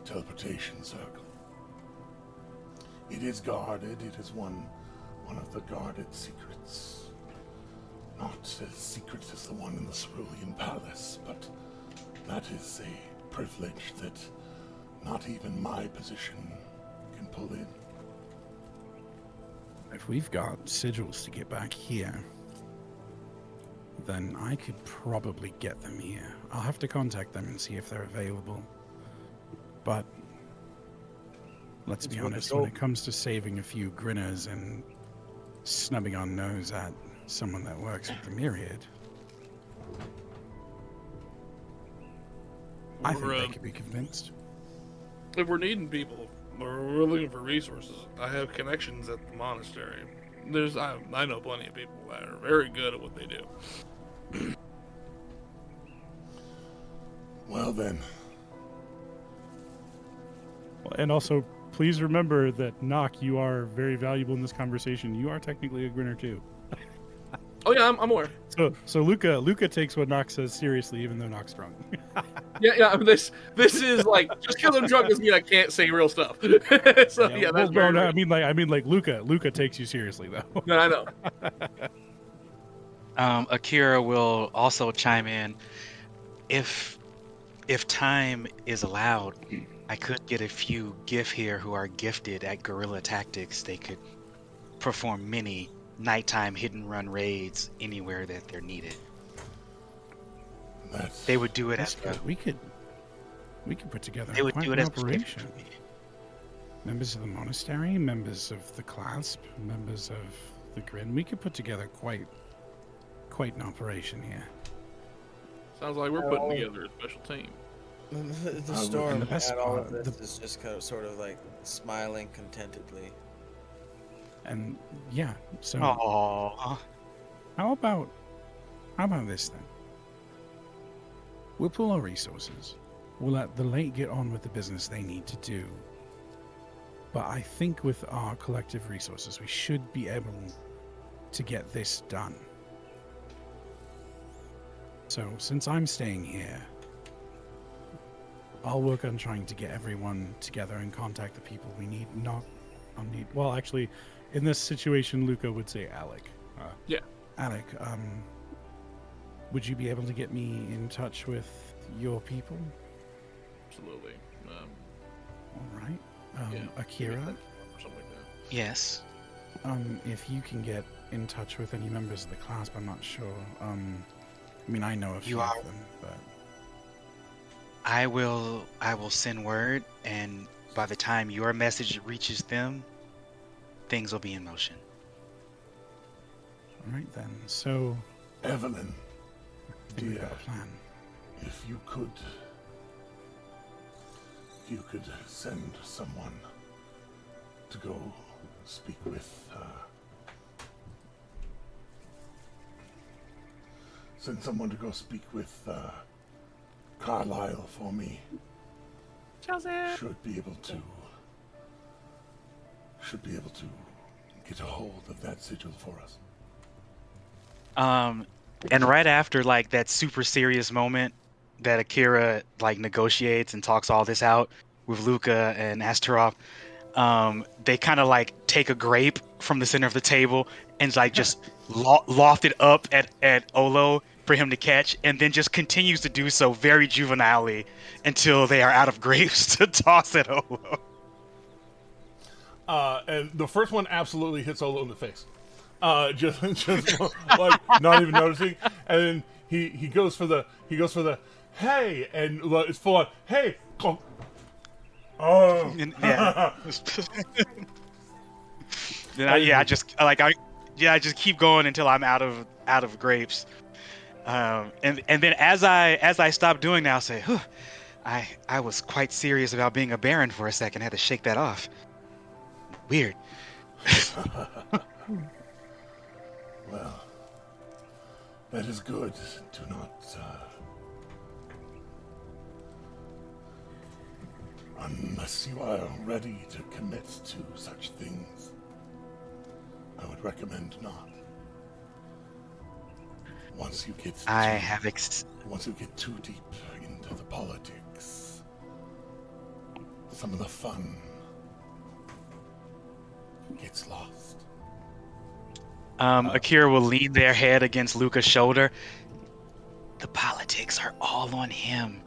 teleportation circle. It is guarded. It is one of the guarded secrets. Not as secret as the one in the Cerulean Palace, but that is a privilege that not even my position can pull in. If we've got sigils to get back here, then I could probably get them here. I'll have to contact them and see if they're available. But let's be honest, when it comes to saving a few grinners and snubbing our nose at someone that works with the Myriad, I think they could be convinced. If we're needing people, or we're looking for resources, I have connections at the monastery. I know plenty of people that are very good at what they do. Well then. And also, please remember that, Nock, you are very valuable in this conversation. You are technically a grinner too. Oh yeah, I'm aware. So Luca takes what Nock says seriously, even though Nock's drunk. Yeah. I mean, this is like, just because I'm drunk doesn't mean I can't say real stuff. So yeah, that's well, very no, real. I mean like Luca takes you seriously though. No, I know. Akira will also chime in. If time is allowed, I could get a few GIF here who are gifted at guerrilla tactics. They could perform many nighttime hit and run raids anywhere that they're needed. They would do it as we could put together they would quite do an it as operation. Members of the monastery, members of the clasp, members of the Grin. We could put together quite an operation here. Sounds like we're putting together a special team. The storm the best at all part, of this is just kind of sort of like smiling contentedly. And yeah, so Aww. how about this then? We'll pool our resources. We'll let the late get on with the business they need to do. But I think with our collective resources, we should be able to get this done. So since I'm staying here, I'll work on trying to get everyone together and contact the people we need. Well, actually, in this situation, Luca would say Alec. Yeah. Alec, would you be able to get me in touch with your people? Absolutely. All right. Yeah, Akira, or something like that. Yes. if you can get in touch with any members of the clasp, I'm not sure. I mean, I know a few of them, but I will send word, and by the time your message reaches them, things will be in motion. all right then. So, Evelyn, I think we've got a plan. if you could send someone to go speak with send someone to go speak with Carlisle for me. Chelsea. Should be able to get a hold of that sigil for us. And right after like that super serious moment that Akira like negotiates and talks all this out with Luca and Astaroth, they kind of like take a grape from the center of the table and like just loft it up at Olo for him to catch, and then just continues to do so very juvenilely until they are out of grapes to toss at Olo. And the first one absolutely hits Olo in the face. Just like not even noticing, and then he goes for the hey, and it's full on hey. Oh. Yeah. Then I just keep going until I'm out of grapes. And then as I stop doing that, I'll say, Whew, I was quite serious about being a baron for a second. I had to shake that off. Weird. Well, that is good. Do not unless you are ready to commit to such things, I would recommend not. Once you get too deep into the politics, some of the fun gets lost. Akira will lean their head against Luca's shoulder. The politics are all on him.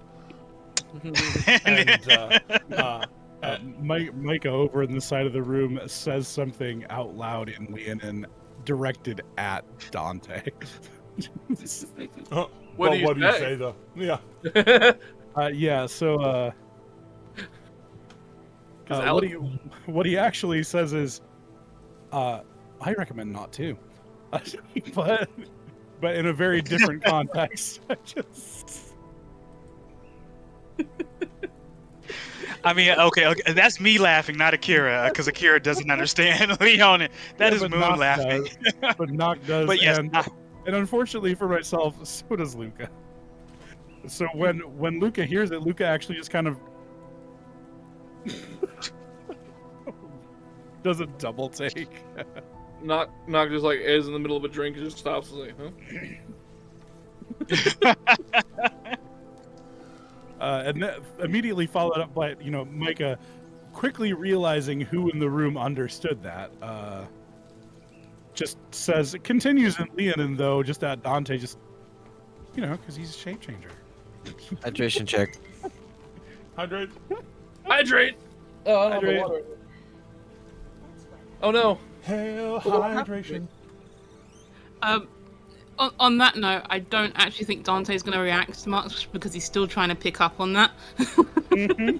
Micah over in the side of the room says something out loud in Leonin directed at Dante. What do you say though? Yeah. What he actually says is, I recommend not to, but in a very different context. I mean, okay, that's me laughing, not Akira, because Akira doesn't understand Leonin. That is Moon Nock laughing. But Nock does. But yes, and unfortunately for myself, so does Luca. So when Luca hears it, Luca actually just kind of does a double take. Knock just like is in the middle of a drink and just stops and like, huh? And that immediately followed up by Micah quickly realizing who in the room understood that. Just says it continues in Leonin though, just at Dante, just because he's a shape changer. Hydration check. Hydrate. Hydrate. Oh, I don't have the water. Oh no. Hail hydration. On that note, I don't actually think Dante's going to react much because he's still trying to pick up on that. Mm-hmm.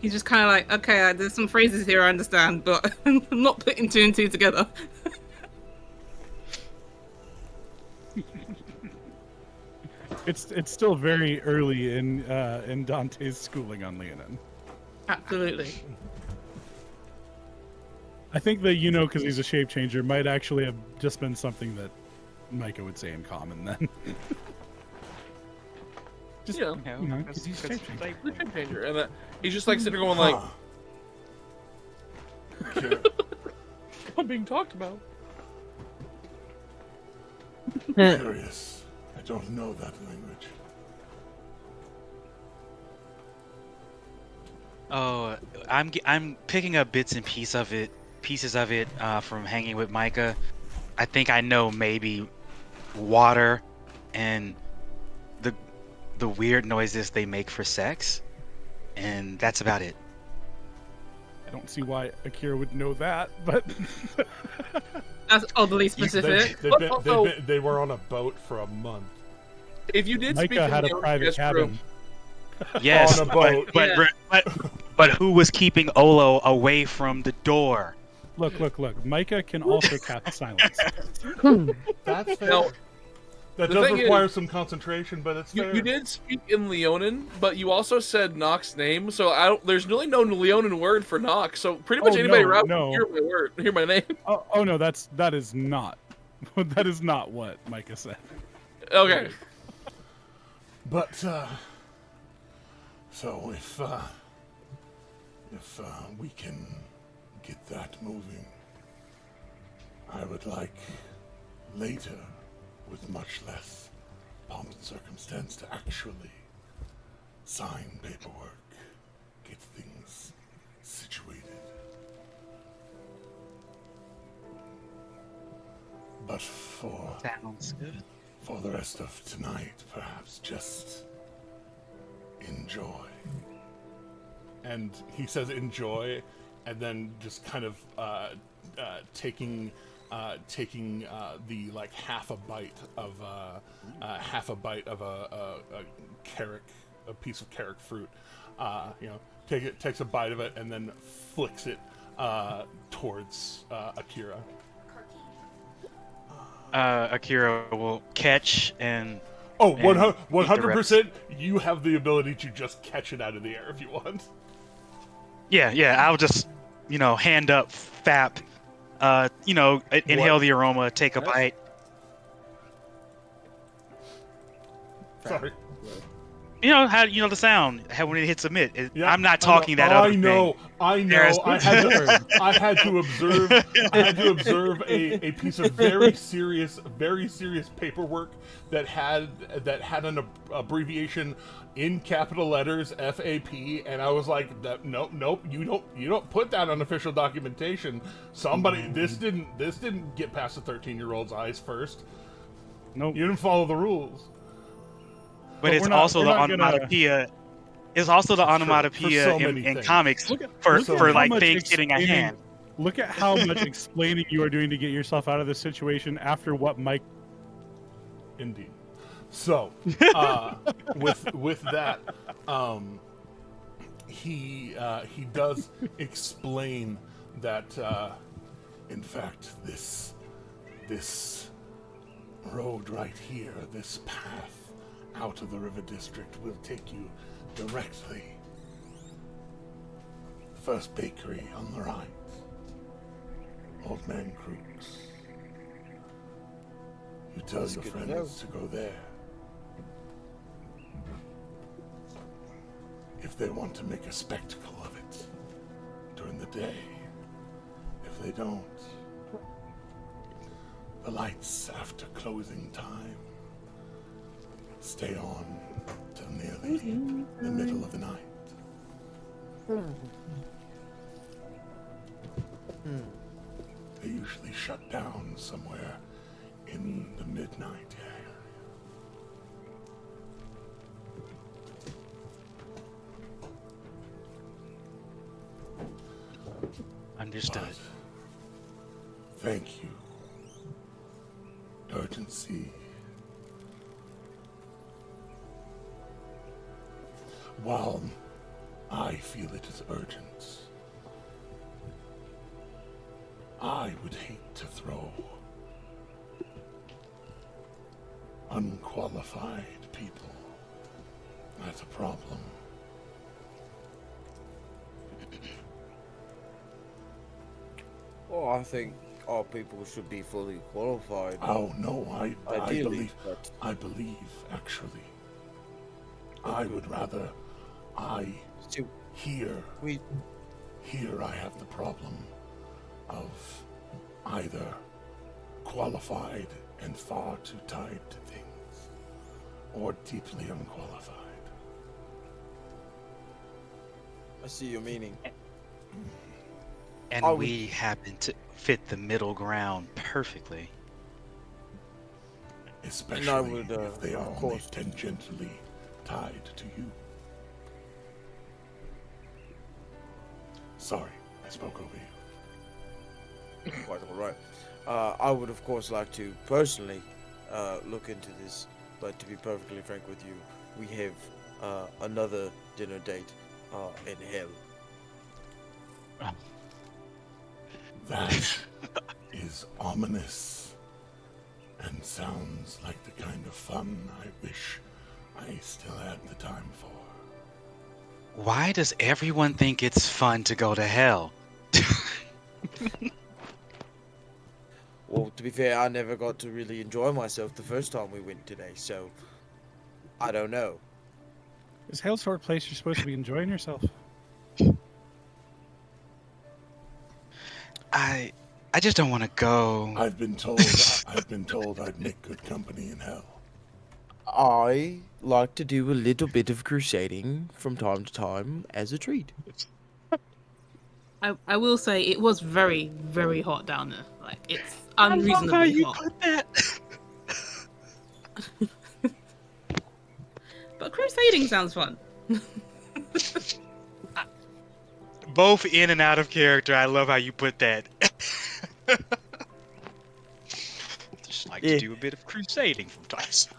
He's just kind of like, okay, there's some phrases here I understand, but I'm not putting two and two together. It's still very early in Dante's schooling on Leonin. Absolutely. I think that because he's a shape changer might actually have just been something that Micah would say in common then. Just because he's a shape changer. Like the shape changer, and he's just like sitting there going like, I'm being talked about. Curious. I don't know that language. Oh, I'm picking up bits and pieces of it from hanging with Micah. I think I know maybe water and the weird noises they make for sex, and that's about it. I don't see why Akira would know that, but that's oddly specific. They were on a boat for a month. If you did Micah speak had in a the private cabin. Yes, on a boat. But who was keeping Olo away from the door? Look. Micah can also cast silence. That's fair. Now, that does require some concentration, but it's fair. You did speak in Leonin, but you also said Nock's name, so there's really no Leonin word for Nock. So pretty much anybody around can hear my name. Oh no, that is not what Micah said. Okay. But so if we can get that moving, I would like later, with much less pomp and circumstance, to actually sign paperwork, get things situated. But Sounds good. for the rest of tonight, perhaps just enjoy. And he says enjoy, and then just kind of taking the like half a bite of a carrot, a piece of carrot fruit. Takes a bite of it and then flicks it towards Akira. Akira will catch and. Oh, and 100%. You have the ability to just catch it out of the air if you want. Yeah. I'll just, hand up, fap, inhale the aroma, take a bite. Sorry. How the sound when it hits submit. I'm not talking that other thing. I know. I had to observe a piece of very serious paperwork that had an abbreviation in capital letters FAP, and I was like, nope, you don't put that on official documentation. This didn't get past the 13-year-old's eyes first. Nope. You didn't follow the rules. But it's also the onomatopoeia. It's also the onomatopoeia in comics for like things hitting a hand. Look at how much explaining you are doing to get yourself out of this situation after what Mike. Indeed. So, with that, he does explain that in fact this road right here, this path out of the river district, will take you directly. First bakery on the right. Old Man Crook's. You tell your friends to go there. If they want to make a spectacle of it during the day. If they don't, the lights after closing time stay on till nearly the middle of the night. They usually shut down somewhere in the midnight area. Understood. But thank you. Urgency. While I feel it is urgent, I would hate to throw unqualified people at a problem. Well, I think all people should be fully qualified. Oh no, Ideally, I believe actually. I would rather here I have the problem of either qualified and far too tied to things, or deeply unqualified. I see your meaning. And we happen to fit the middle ground perfectly. Especially if they are only tangentially tied to you. Sorry, I spoke over you. Quite all right. I would, of course, like to personally look into this, but to be perfectly frank with you, we have another dinner date in hell. That is ominous and sounds like the kind of fun I wish I still had the time for. Why does everyone think it's fun to go to hell? well, to be fair, I never got to really enjoy myself the first time we went today, so I don't know. Is Hailstorm a place you're supposed to be enjoying yourself? I just don't want to go. I've been told I'd make good company in hell. I like to do a little bit of crusading from time to time as a treat. I will say it was very, very hot down there. Like, it's I love how unreasonably you hot. put that. But crusading sounds fun. Both in and out of character. I love how you put that. Just like to do a bit of crusading from time to time.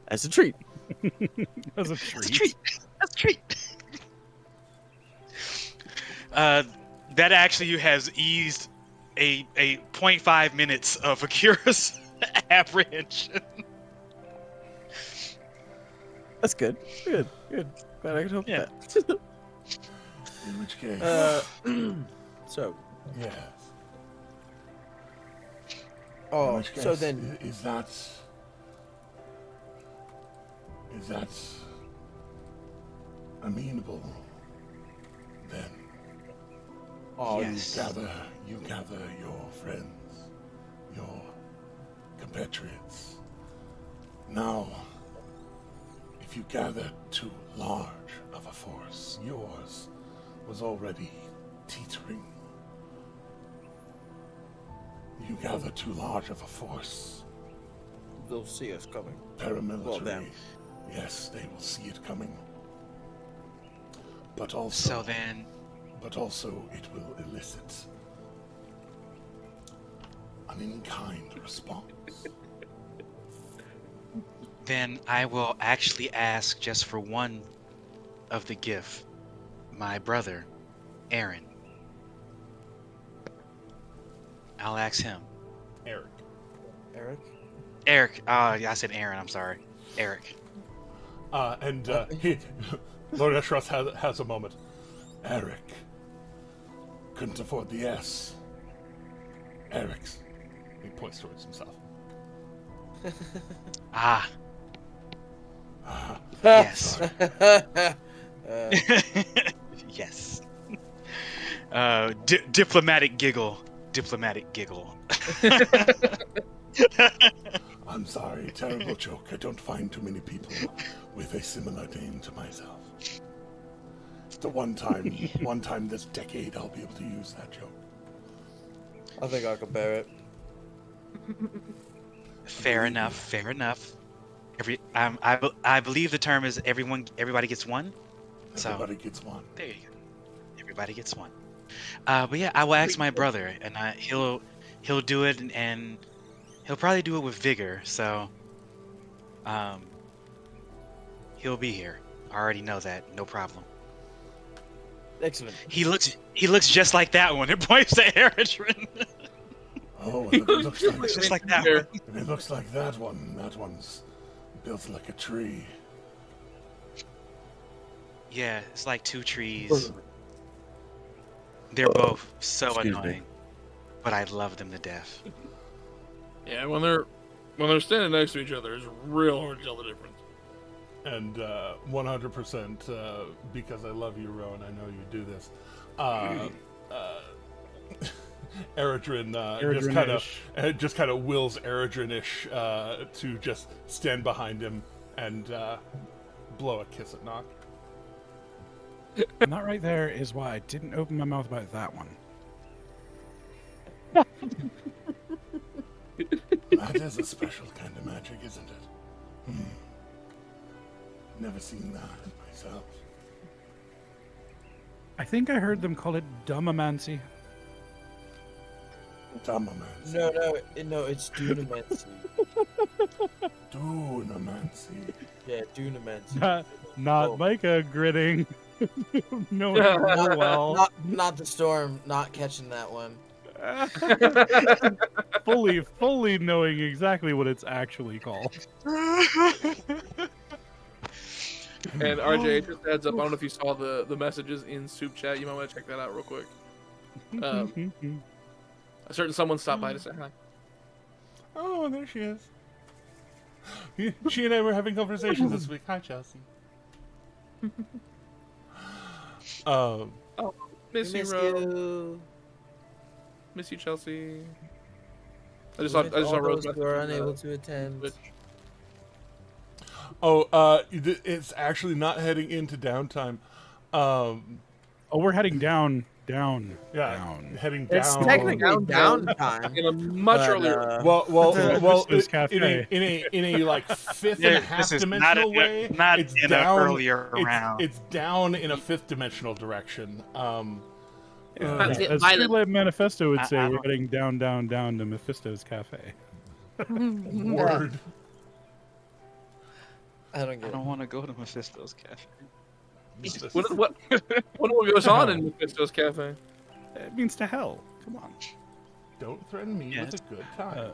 As a treat. As a As a treat. treat. As a treat. That actually has eased a 0.5 minutes of Akira's apprehension. That's good. Good. Glad I could help Yeah. that. In which case, So. yes. In Oh, which case, so then. is that amenable? Then Oh, Yes. you gather your friends, your compatriots. Now, if you gather too large of a force, yours was already teetering. You gather too large of a force, they'll see us coming. paramilitary. Well, them. Yes, they will see it coming. But also, So it will elicit an in-kind response. then I will actually ask just for one of the gift. My brother, Aaron. I'll ask him. Eric. Eric. I said Aaron. I'm sorry. Eric. Lord Eshroth has a moment. Eric couldn't afford the S. Eric's. He points towards himself. Ah. Yes. Yes. Diplomatic giggle. Diplomatic giggle. I'm sorry, terrible joke. I don't find too many people with a similar name to myself. The one time this decade I'll be able to use that joke. I think I can bear it. Fair enough. I believe the term is everybody gets one. Everybody gets one. There you go. Everybody gets one. But yeah, I will ask my brother, and he'll do it, and he'll probably do it with vigor. So, he'll be here. I already know that. No problem. Excellent. He looks just like that one. It points to Eritrin. Oh, it looks like, Just like that one. it looks like that one. That one's built like a tree. Yeah, it's like two trees. They're both so Excuse me. annoying, but I love them to death. Yeah, when they're standing next to each other, it's real hard to tell the difference. And 100% because I love you, Rowan. I know you do this. Eridrin just kind of wills Eridrin-ish to just stand behind him and blow a kiss at Nock. And that right there is why I didn't open my mouth about that one. That is a special kind of magic, isn't it? Never seen that myself. I think I heard them call it dumbamancy. Dumamancy. No, it's Dunamancy. Dunamancy. Yeah, Dunamancy. Not Oh. Micah grinning. No, well. Not the storm, not catching that one. fully knowing exactly what it's actually called. And RJ, just a heads up, I don't know if you saw the messages in Soup Chat. You might want to check that out real quick. A certain someone stopped by to say hi. Oh, there she is. She and I were having conversations this week. Hi, Chelsea. Oh, miss you, Miss Ro. you. Miss you, Chelsea. I just Miss saw all Rose those who are unable to attend. Twitch. Oh, it's actually not heading into downtime. Oh, we're heading down. Yeah, heading down. It's technically downtime. In a much earlier. Well, Mephisto's in Cafe. a like fifth Yeah, and a half this is dimensional not a- way. not It's in down. an earlier round. It's down in a fifth dimensional direction. That's it, As violent. Streetlight Manifesto would I say, we're don't- heading down to Mephisto's Cafe. Word. I don't I get it. don't want to go to Mephisto's Cafe. What goes on in Mephisto's Cafe? It means to hell. Come on. Don't threaten me with a good time.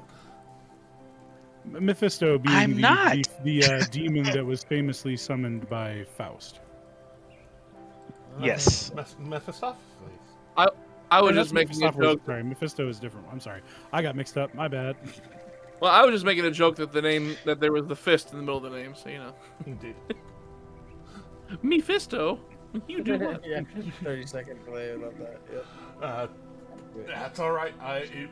Mephisto being I'm not. the demon that was famously summoned by Faust. Yes. Mephistopheles. I was Hey, just that's making a Mephistopheles. joke. Sorry, Mephisto is different. I'm sorry. I got mixed up. My bad. Well, I was just making a joke that there was the fist in the middle of the name, so you know. Indeed. Mephisto? You do what? Yeah, 30-second delay. I love that. Yep. That's all right.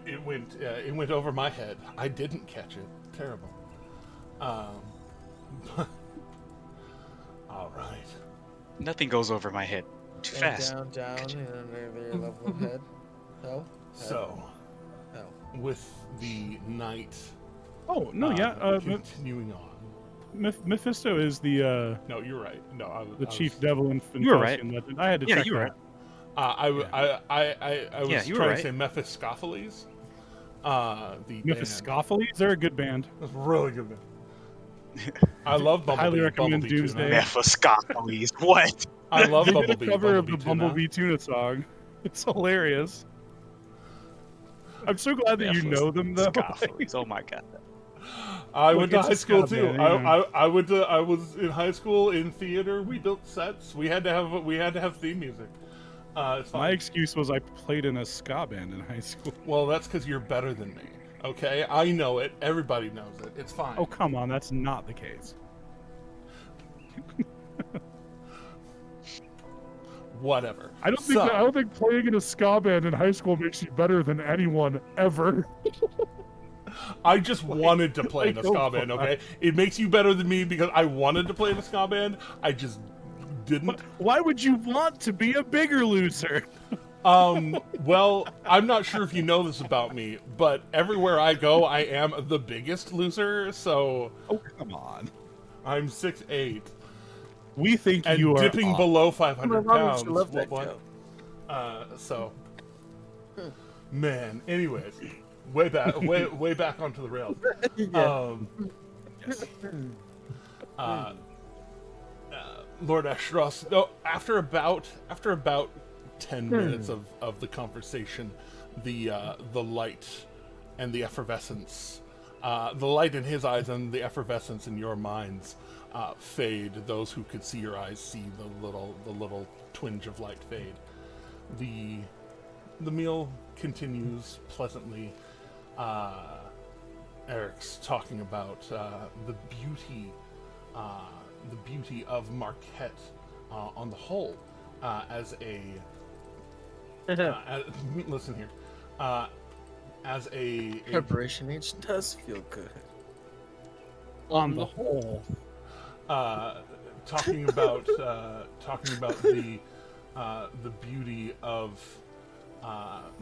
It went over my head. I didn't catch it. Terrible. All right. Nothing goes over my head too fast. Down, and under level of head. Hell. So, Hell. with the night. Oh no, yeah. Continuing on. Mephisto is the No, you're right. No, I the chief devil in You were right. Fantasian legend. I had to Yeah, check you were that. I was Yeah, you were trying right. to say Mephistopheles. The Mephistopheles, they're a good band. That's a really good band. I love Bumblebee. Highly recommend Bumblebee tuna. Doomsday. Mephistopheles. What? I love They Bumblebee. did a cover of the tuna. Bumblebee Tuna song. It's hilarious. I'm so glad that you know them though. Mephistopheles. Oh my god. I Look, went to it's high a school ska too. band, you know. I was in high school in theater. We built sets. We had to have theme music. It's fine. My excuse was I played in a ska band in high school. Well, that's because you're better than me. Okay, I know it. Everybody knows it. It's fine. Oh come on, that's not the case. Whatever. I don't think playing in a ska band in high school makes you better than anyone ever. I just wanted to play in a like, ska oh, band. fuck. Okay, it makes you better than me because I wanted to play in a ska band. I just didn't. Why would you want to be a bigger loser? Well, I'm not sure if you know this about me, but everywhere I go, I am the biggest loser. So, Oh come on. I'm 6'8" We think and you are dipping off. below 500 My mom used pounds. to love that What? joke. So, man. Anyways, way back onto the rails. Lord Ashros. No, after about 10 minutes of the conversation, the light and the effervescence, the light in his eyes and the effervescence in your minds fade. Those who could see your eyes see the little twinge of light fade. The meal continues pleasantly. Eric's talking about the beauty of Marquette on the whole, as a listen here, as a Preparation age does feel good. On the whole. talking about the beauty of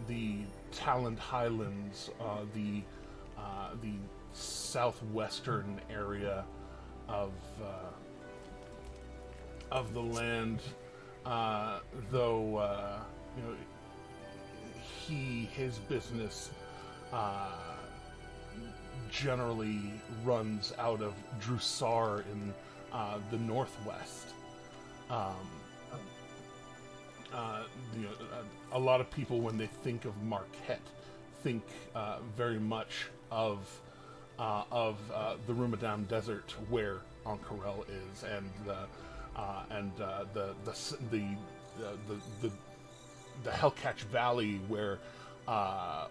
the Talent Highlands, the southwestern area of the land, though you know, his business generally runs out of Drusar in the northwest. A lot of people, when they think of Marquette, think very much of the Rumadam Desert, where Ankarel is, and the Hellcatch Valley, where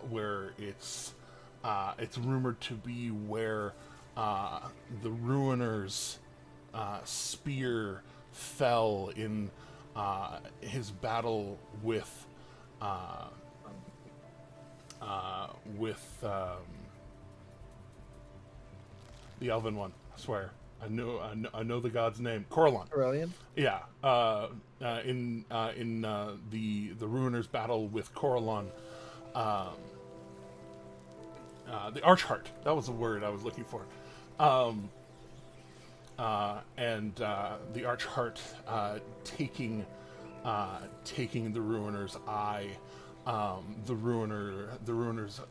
where it's rumored to be where the Ruiner's spear fell in his battle with the Elven one. I swear, I know the god's name. Corellon. Aurelian? Yeah. In the Ruiner's battle with Corellon, the Archheart. That was the word I was looking for. And the Archheart taking the Ruiner's eye, the Ruiner's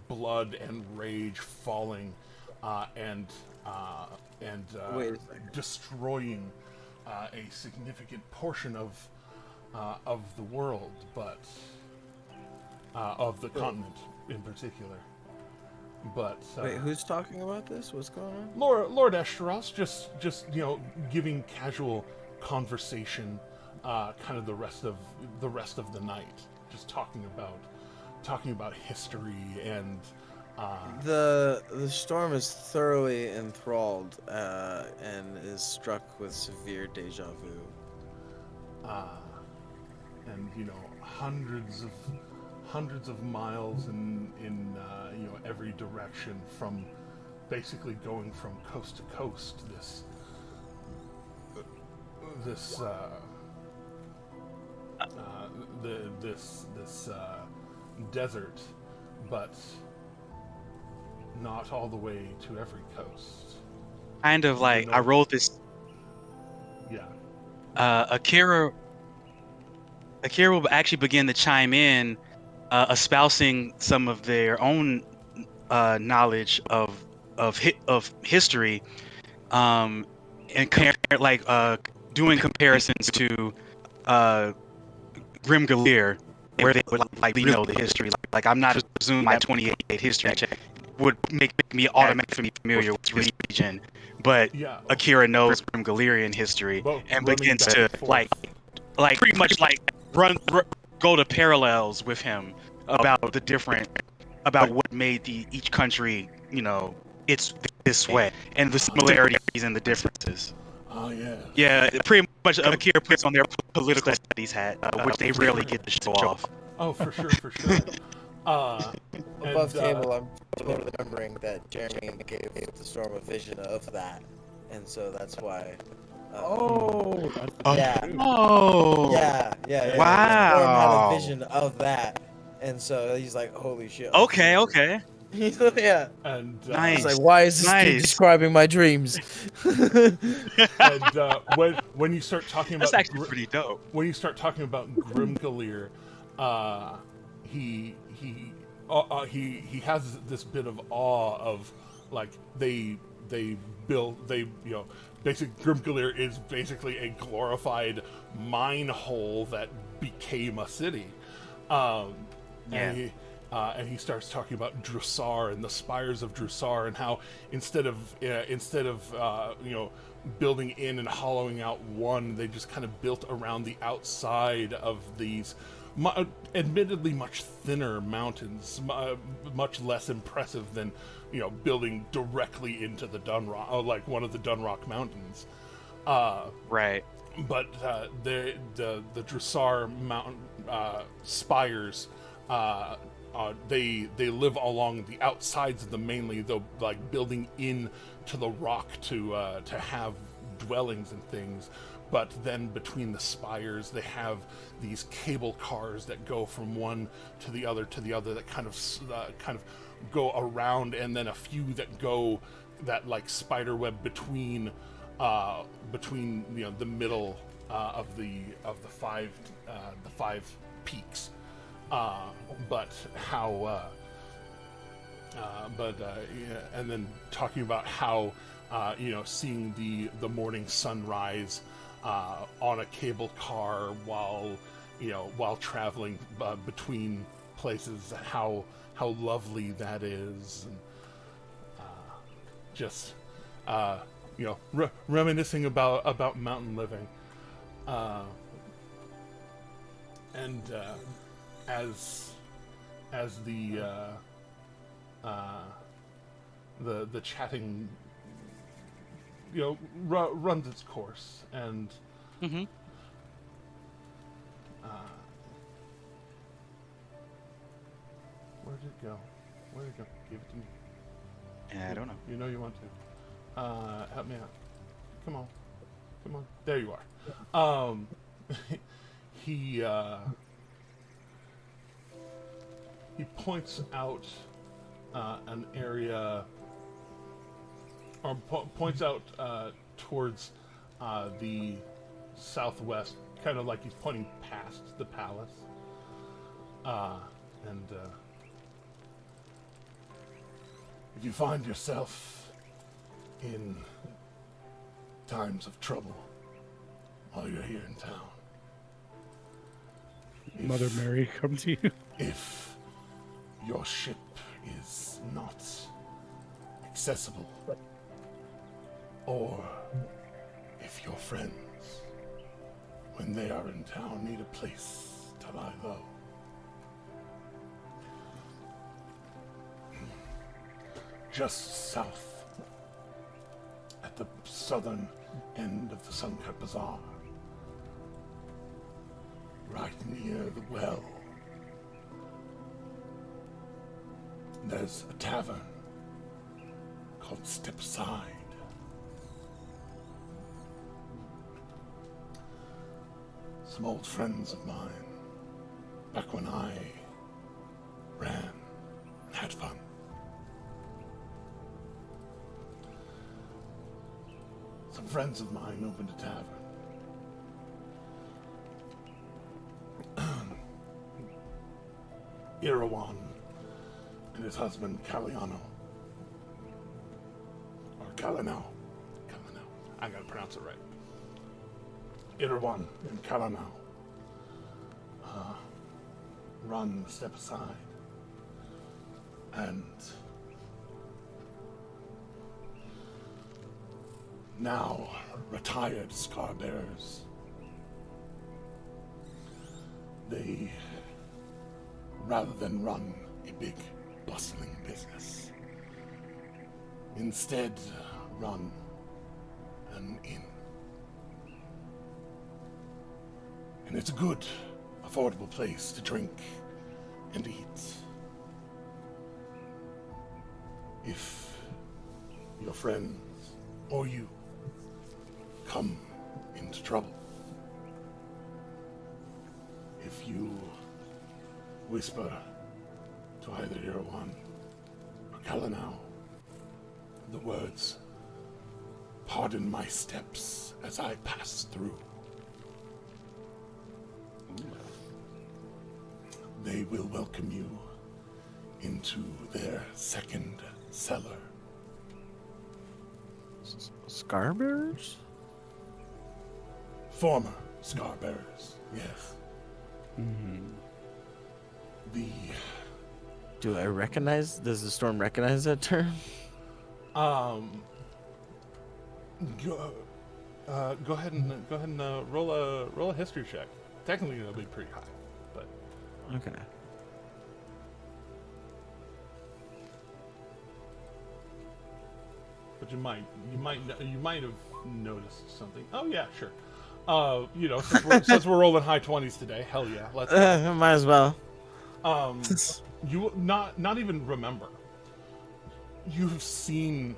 blood and rage falling, and destroying a significant portion of the world, but of the continent in particular. But wait, who's talking about this? What's going on? Lord Eshtaros, just giving casual conversation, kind of the rest of the night, just talking about history and. The storm is thoroughly enthralled and is struck with severe deja vu. And hundreds of miles in every direction, from basically going from coast to coast. This desert, but not all the way to every coast. Kind of like I wrote this. Yeah. Akira will actually begin to chime in, espousing some of their own knowledge of history, and doing comparisons to Grim Galir, where they would know the history. Like I'm not assuming my 28 history check would make me automatically familiar with this region, but Akira knows Grim Galirian history and begins to pretty much go to parallels with him about what made each country, it's this way, and the similarities and the differences. Oh yeah. Yeah, pretty much Akira puts on their political studies hat, which they rarely get to show off. Oh, for sure. Above table, I'm totally remembering that Jeremy gave the storm a vision of that, and so that's why. Yeah. Oh. Yeah. Wow. Storm had a vision of that, and so he's like, "Holy shit." Okay. Yeah. And nice. He's like, "Why is this dude describing my dreams?" And when you start talking about, that's actually pretty dope. When you start talking about Grim Galir, he has this bit of awe of basically Grim Galir is basically a glorified mine hole that became a city. And he starts talking about Drussar and the spires of Drussar, and how instead of building in and hollowing out one, they just kind of built around the outside of these admittedly much thinner mountains, much less impressive than building directly into the Dunrock, like one of the Dunrock mountains. Right. But the Drussar mountain spires, they live along the outsides of them mainly, though, like building in to the rock to have dwellings and things. But then between the spires, they have these cable cars that go from one to the other that kind of go around, and then a few that like spider web between the middle of the five peaks. And then talking about how seeing the morning sunrise on a cable car while traveling between places, how lovely that is, and reminiscing about mountain living, and as the chatting, runs its course, and Mm-hmm. where did it go? Where did it go? Give it to me. I don't know. You know you want to. Help me out. Come on. There you are. He points out an area, or points out towards the southwest, kind of like he's pointing past the palace. And if you find yourself in times of trouble while you're here in town, Mother Mary come to you. if your ship is not accessible, or if your friends, when they are in town, need a place to lie low, just south, at the southern end of the Suncut Bazaar, right near the well, there's a tavern called Step Aside. Some old friends of mine, back when I ran and had fun. Some friends of mine opened a tavern. Irawan and his husband Caliano. Or Calanao. I gotta pronounce it right. Irawan and Calanao run Step Aside. And now retired scar bearers, they, rather than run a big bustling business, instead run an inn. And it's a good, affordable place to drink and eat. If your friends or you come into trouble, if you whisper to either Irawan or Calanao the words, "Pardon my steps as I pass through," they will welcome you into their second cellar. Scarbearers? Former scarbearers, yes. Do I recognize? Does the storm recognize that term? Go ahead and roll a history check. Technically, it'll be pretty high, but Okay. you might have noticed something. Oh yeah, sure. Since we're rolling high 20s today, hell yeah, let's go. Might as well. You not even remember. You've seen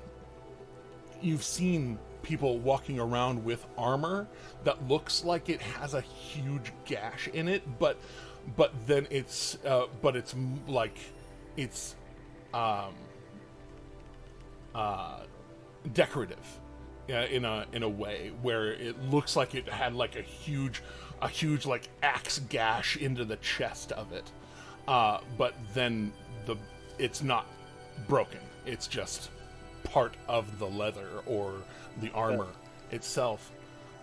people walking around with armor that looks like it has a huge gash in it, but then it's decorative in a way where it looks like it had like a huge like axe gash into the chest of it, but then it's not broken. It's just part of the leather or the armor itself.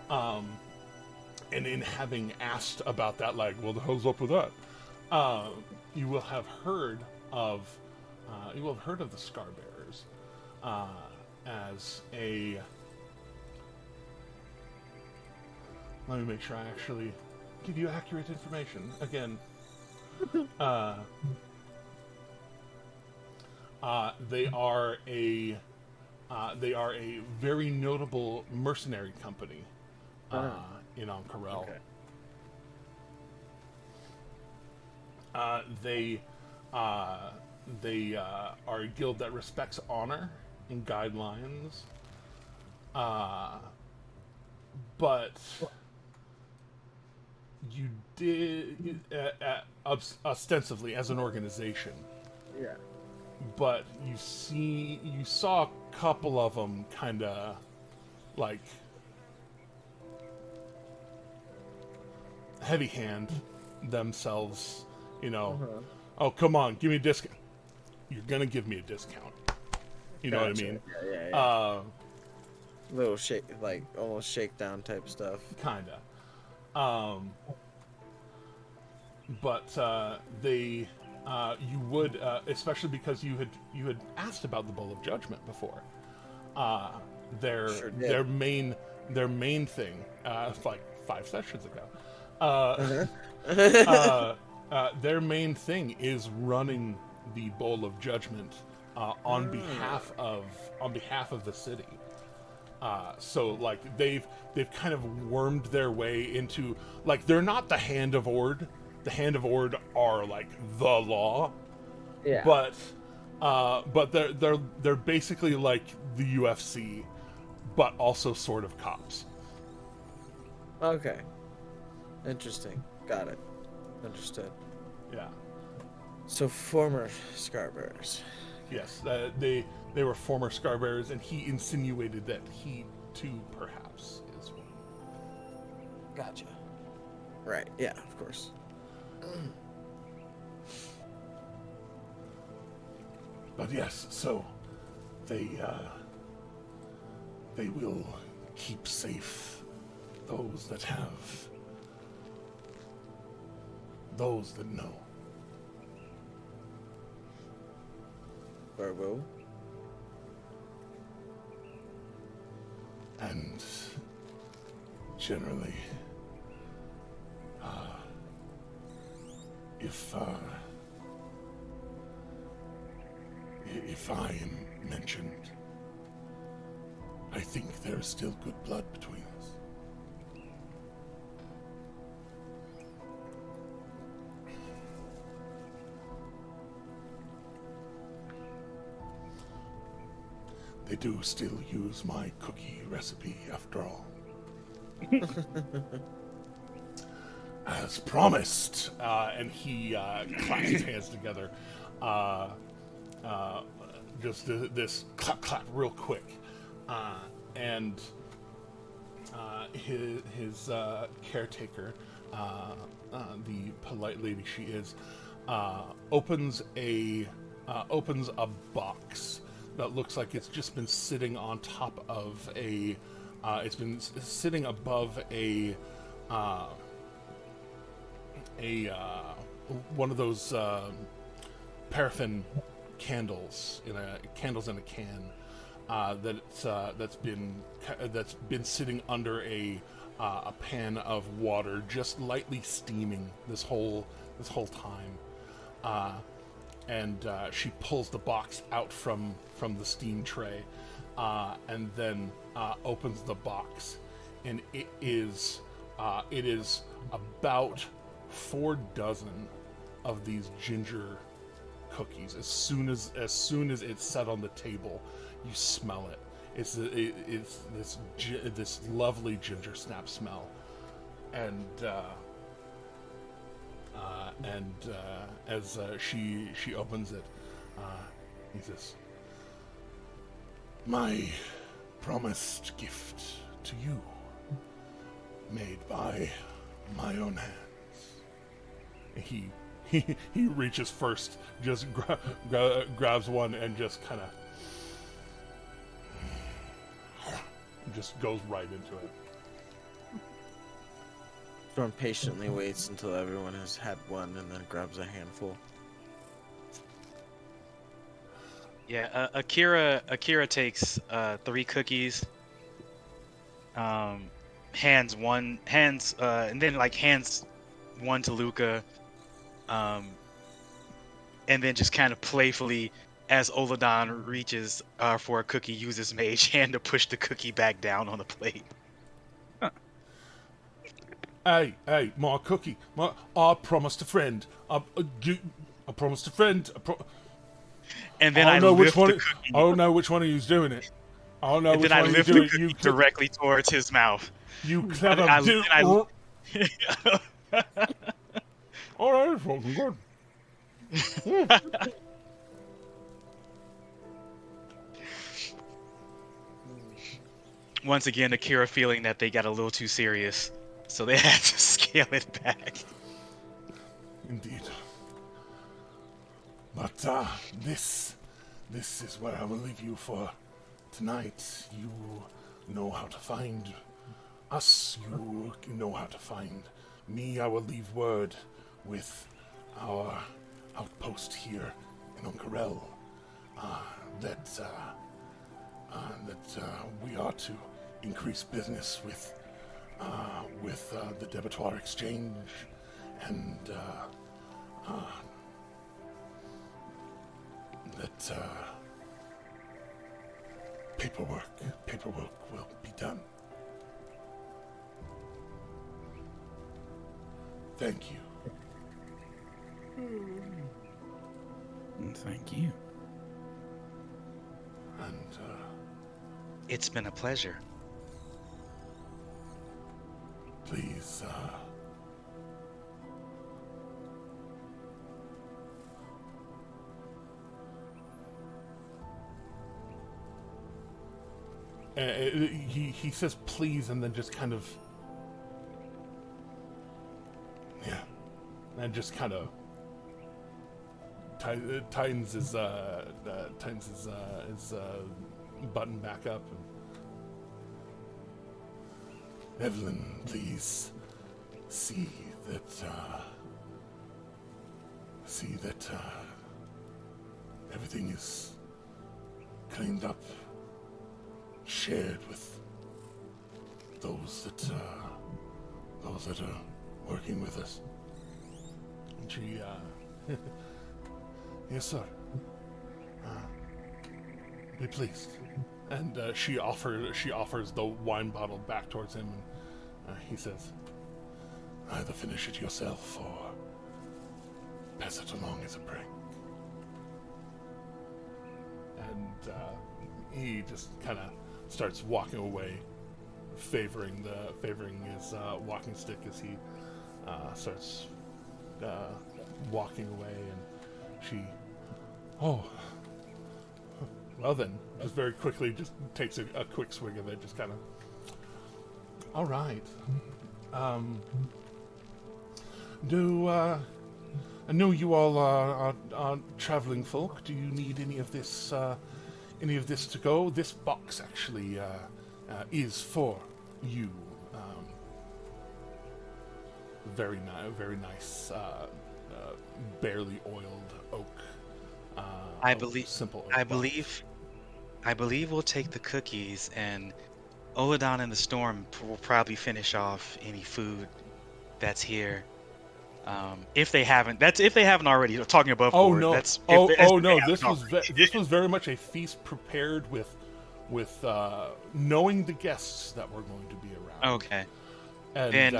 And in having asked about that, like, well, the hell's up with that? You will have heard of the Scarbearers as a. Let me make sure I actually give you accurate information again. They are a very notable mercenary company in Ank'Harel. Okay. They are a guild that respects honor and guidelines, but you did ostensibly as an organization. Yeah. But you saw a couple of them kind of like heavy hand themselves, Oh, come on, give me a discount. You're gonna give me a discount. You know what I mean? Yeah. Little shake, like almost shakedown type stuff. Kinda. But you would, especially because you had asked about the Bowl of Judgment before. Their main thing, like 5 sessions ago. Their main thing is running the Bowl of Judgment on behalf of the city. So like they've kind of wormed their way into, like, they're not the Hand of Ord. The Hand of Ord are like the law. Yeah. But they're basically like the UFC, but also sort of cops. Okay. Interesting. Got it. Understood. Yeah. So former Scarbearers. Yes, they were former Scarbearers, and he insinuated that he too perhaps is one. Gotcha. Right. Yeah. Of course. But yes, so they will keep safe those that have, those that know. Very well. And generally, if I am mentioned, I think there is still good blood between us. They do still use my cookie recipe, after all. As promised. And he claps his hands together. Just this clap, clap real quick. And his caretaker, the polite lady she is, opens a box that looks like it's just been sitting on top of a, it's been sitting above a one of those paraffin candles in a can, that's been sitting under a pan of water, just lightly steaming this whole time. And she pulls the box out from the steam tray, and then opens the box, and it is about 4 dozen of these ginger cookies. As soon as it's set on the table, you smell it. It's this lovely ginger snap smell, and as she opens it, he says, "My promised gift to you, made by my own hands." He reaches first, just grabs one, and just kind of just goes right into it. Storm patiently waits until everyone has had one, and then grabs a handful. Yeah, Akira takes 3 cookies. Hands one, and then like hands one to Luca, and then just kind of playfully as Oladon reaches for a cookie, uses Mage Hand to push the cookie back down on the plate. Hey, my cookie. I promised a friend. I promised a friend. And then I don't know which one. the cookie. I don't know which one of you's doing it. I don't know And which then I one of you lift do the it. cookie You directly towards his mouth. You clever dude. All right, it's fucking good. Once again, Akira feeling that they got a little too serious, so they had to scale it back. Indeed. But this is where I will leave you for tonight. You know how to find us. You know how to find me. I will leave word with our outpost here in Uncarel that we are to increase business with the Debitoire Exchange and that paperwork will be done. Thank you. Thank you. And It's been a pleasure. please, he says please, and then just kind of, and just kind of tightens his button back up. And, Evelyn, please see that everything is cleaned up, shared with those that are working with us. And she, yes, sir. Be pleased. And she offers the wine bottle back towards him, and he says, "Either finish it yourself or pass it along as a prank." And he just kind of starts walking away, favoring his walking stick as he starts walking away. And she, well then, just very quickly just takes a quick swig of it, just kind of, all right. I know you all are traveling folk. Do you need any of this to go? This box actually is for you. Very nice, barely oiled oak. I believe. Simple. I believe we'll take the cookies, and Oladon and the Storm will probably finish off any food that's here. If they haven't already. Talking above board. No! That's, No! This was very much a feast prepared with knowing the guests that were going to be around. Okay. And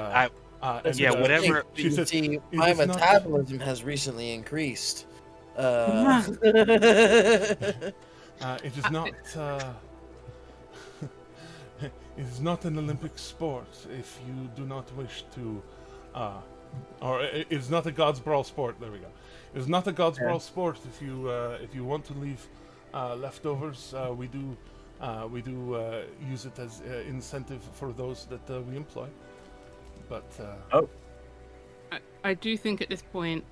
whatever. You see, my metabolism has recently increased. It is not. It is not an Olympic sport. If you do not wish to, or it is not a God's Brawl sport. There we go. It is not a God's Brawl sport. If you want to leave leftovers, we do use it as incentive for those that we employ. But I do think at this point,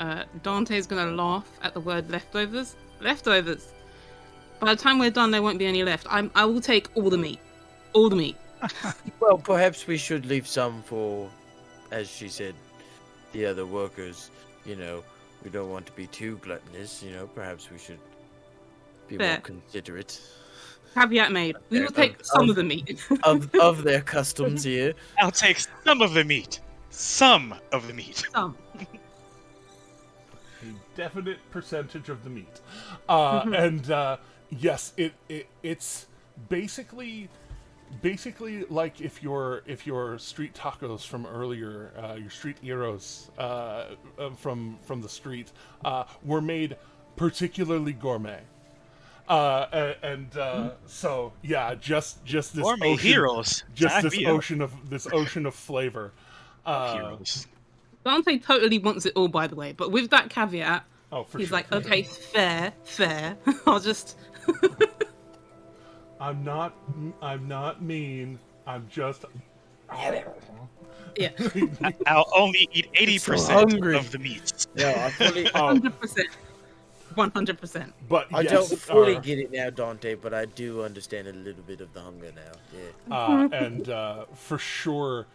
Dante's going to laugh at the word leftovers. Leftovers. By the time we're done, there won't be any left. I will take all the meat. All the meat. Well, perhaps we should leave some for, as she said, the other workers. You know, we don't want to be too gluttonous. You know, perhaps we should be more considerate. Caveat made. We will take some of the meat. of their customs here. I'll take some of the meat. Some of the meat. Some. a definite percentage of the meat. And yes, it's basically like if your street tacos from earlier, your street gyros from the street were made particularly gourmet. So yeah, just this Gourmet ocean, heroes. just Sign this me up. ocean of flavor. Heroes. Dante totally wants it all, by the way, but with that caveat, he's sure, like, for okay, sure. fair. I'll just. I'm not mean. I'm just. Yeah. I'll only eat 80% of the meat. No, I fully. 100%. 100%. But I yes, don't fully get it now, Dante, but I do understand a little bit of the hunger now. Yeah. And for sure,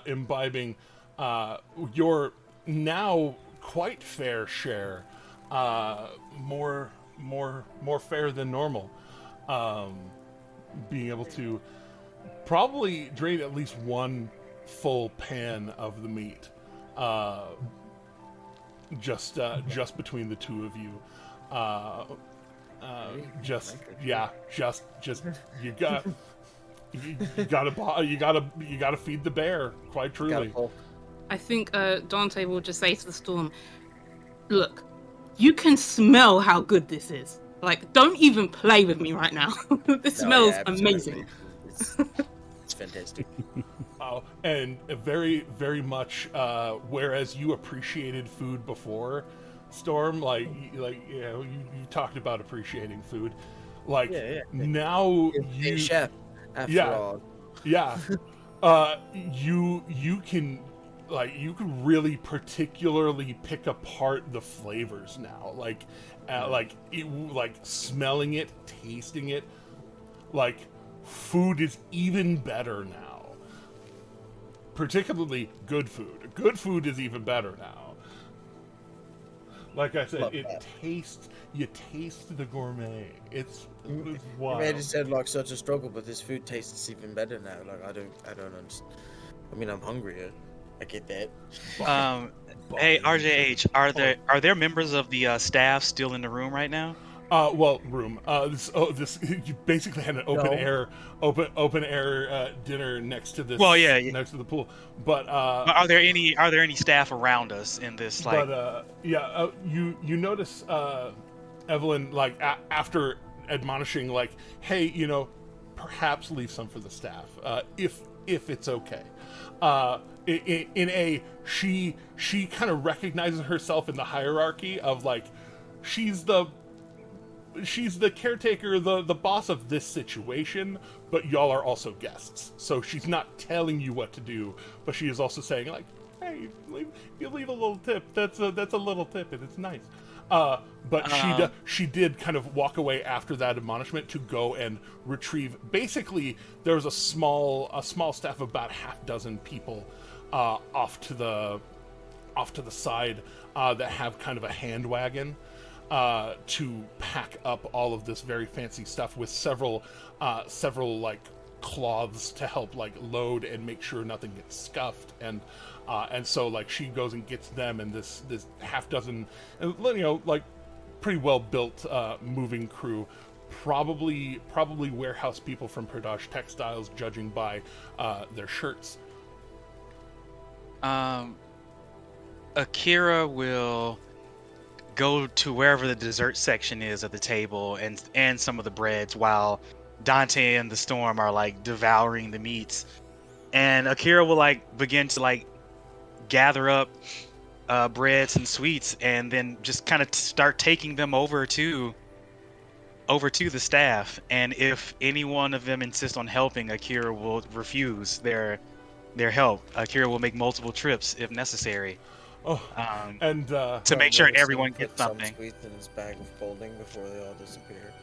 imbibing your now quite fair share, more fair than normal, being able to probably drain at least one full pan of the meat, just between the two of you. Just you gotta feed the bear, quite truly. I think Dante will just say to the storm, look, you can smell how good this is. Like, don't even play with me right now. This smells amazing. It's fantastic. Oh, and very, very much. Whereas you appreciated food before, Storm, like you know, you talked about appreciating food. Like now you, chef. After all. Yeah. You can really particularly pick apart the flavors now. Like smelling it, tasting it. Like, food is even better now. Particularly good food. Good food is even better now. Like I said, you taste the gourmet. It's wild. You made it sound like such a struggle, but this food tastes even better now. Like, I don't understand. I mean, I'm hungrier. I get that. Hey, RJH, are there members of the staff still in the room right now? This you basically had an open air dinner next to this. Well, yeah. Next to the pool. But are there any staff around us in this? Like, you notice Evelyn, like after admonishing, like, hey, you know, perhaps leave some for the staff, if it's okay. She kind of recognizes herself in the hierarchy of, like, she's the caretaker, the boss of this situation, but y'all are also guests. So she's not telling you what to do, but she is also saying, like, hey, you leave a little tip. That's a little tip, and it's nice. But she did kind of walk away after that admonishment to go and retrieve. Basically, there was a small staff of about half dozen people off to the side that have kind of a hand wagon to pack up all of this very fancy stuff with several like cloths to help like load and make sure nothing gets scuffed, and so like she goes and gets them, and this half dozen, you know, like pretty well built moving crew, probably warehouse people from Perdage Textiles, judging by their shirts. Akira will go to wherever the dessert section is of the table and some of the breads, while Dante and the Storm are like devouring the meats, and Akira will like begin to like gather up breads and sweets, and then just kind of start taking them over to the staff. And if any one of them insists on helping, Akira will refuse their help. Akira will make multiple trips if necessary. To make sure everyone gets something. Some sweets in his bag of folding before they all disappear.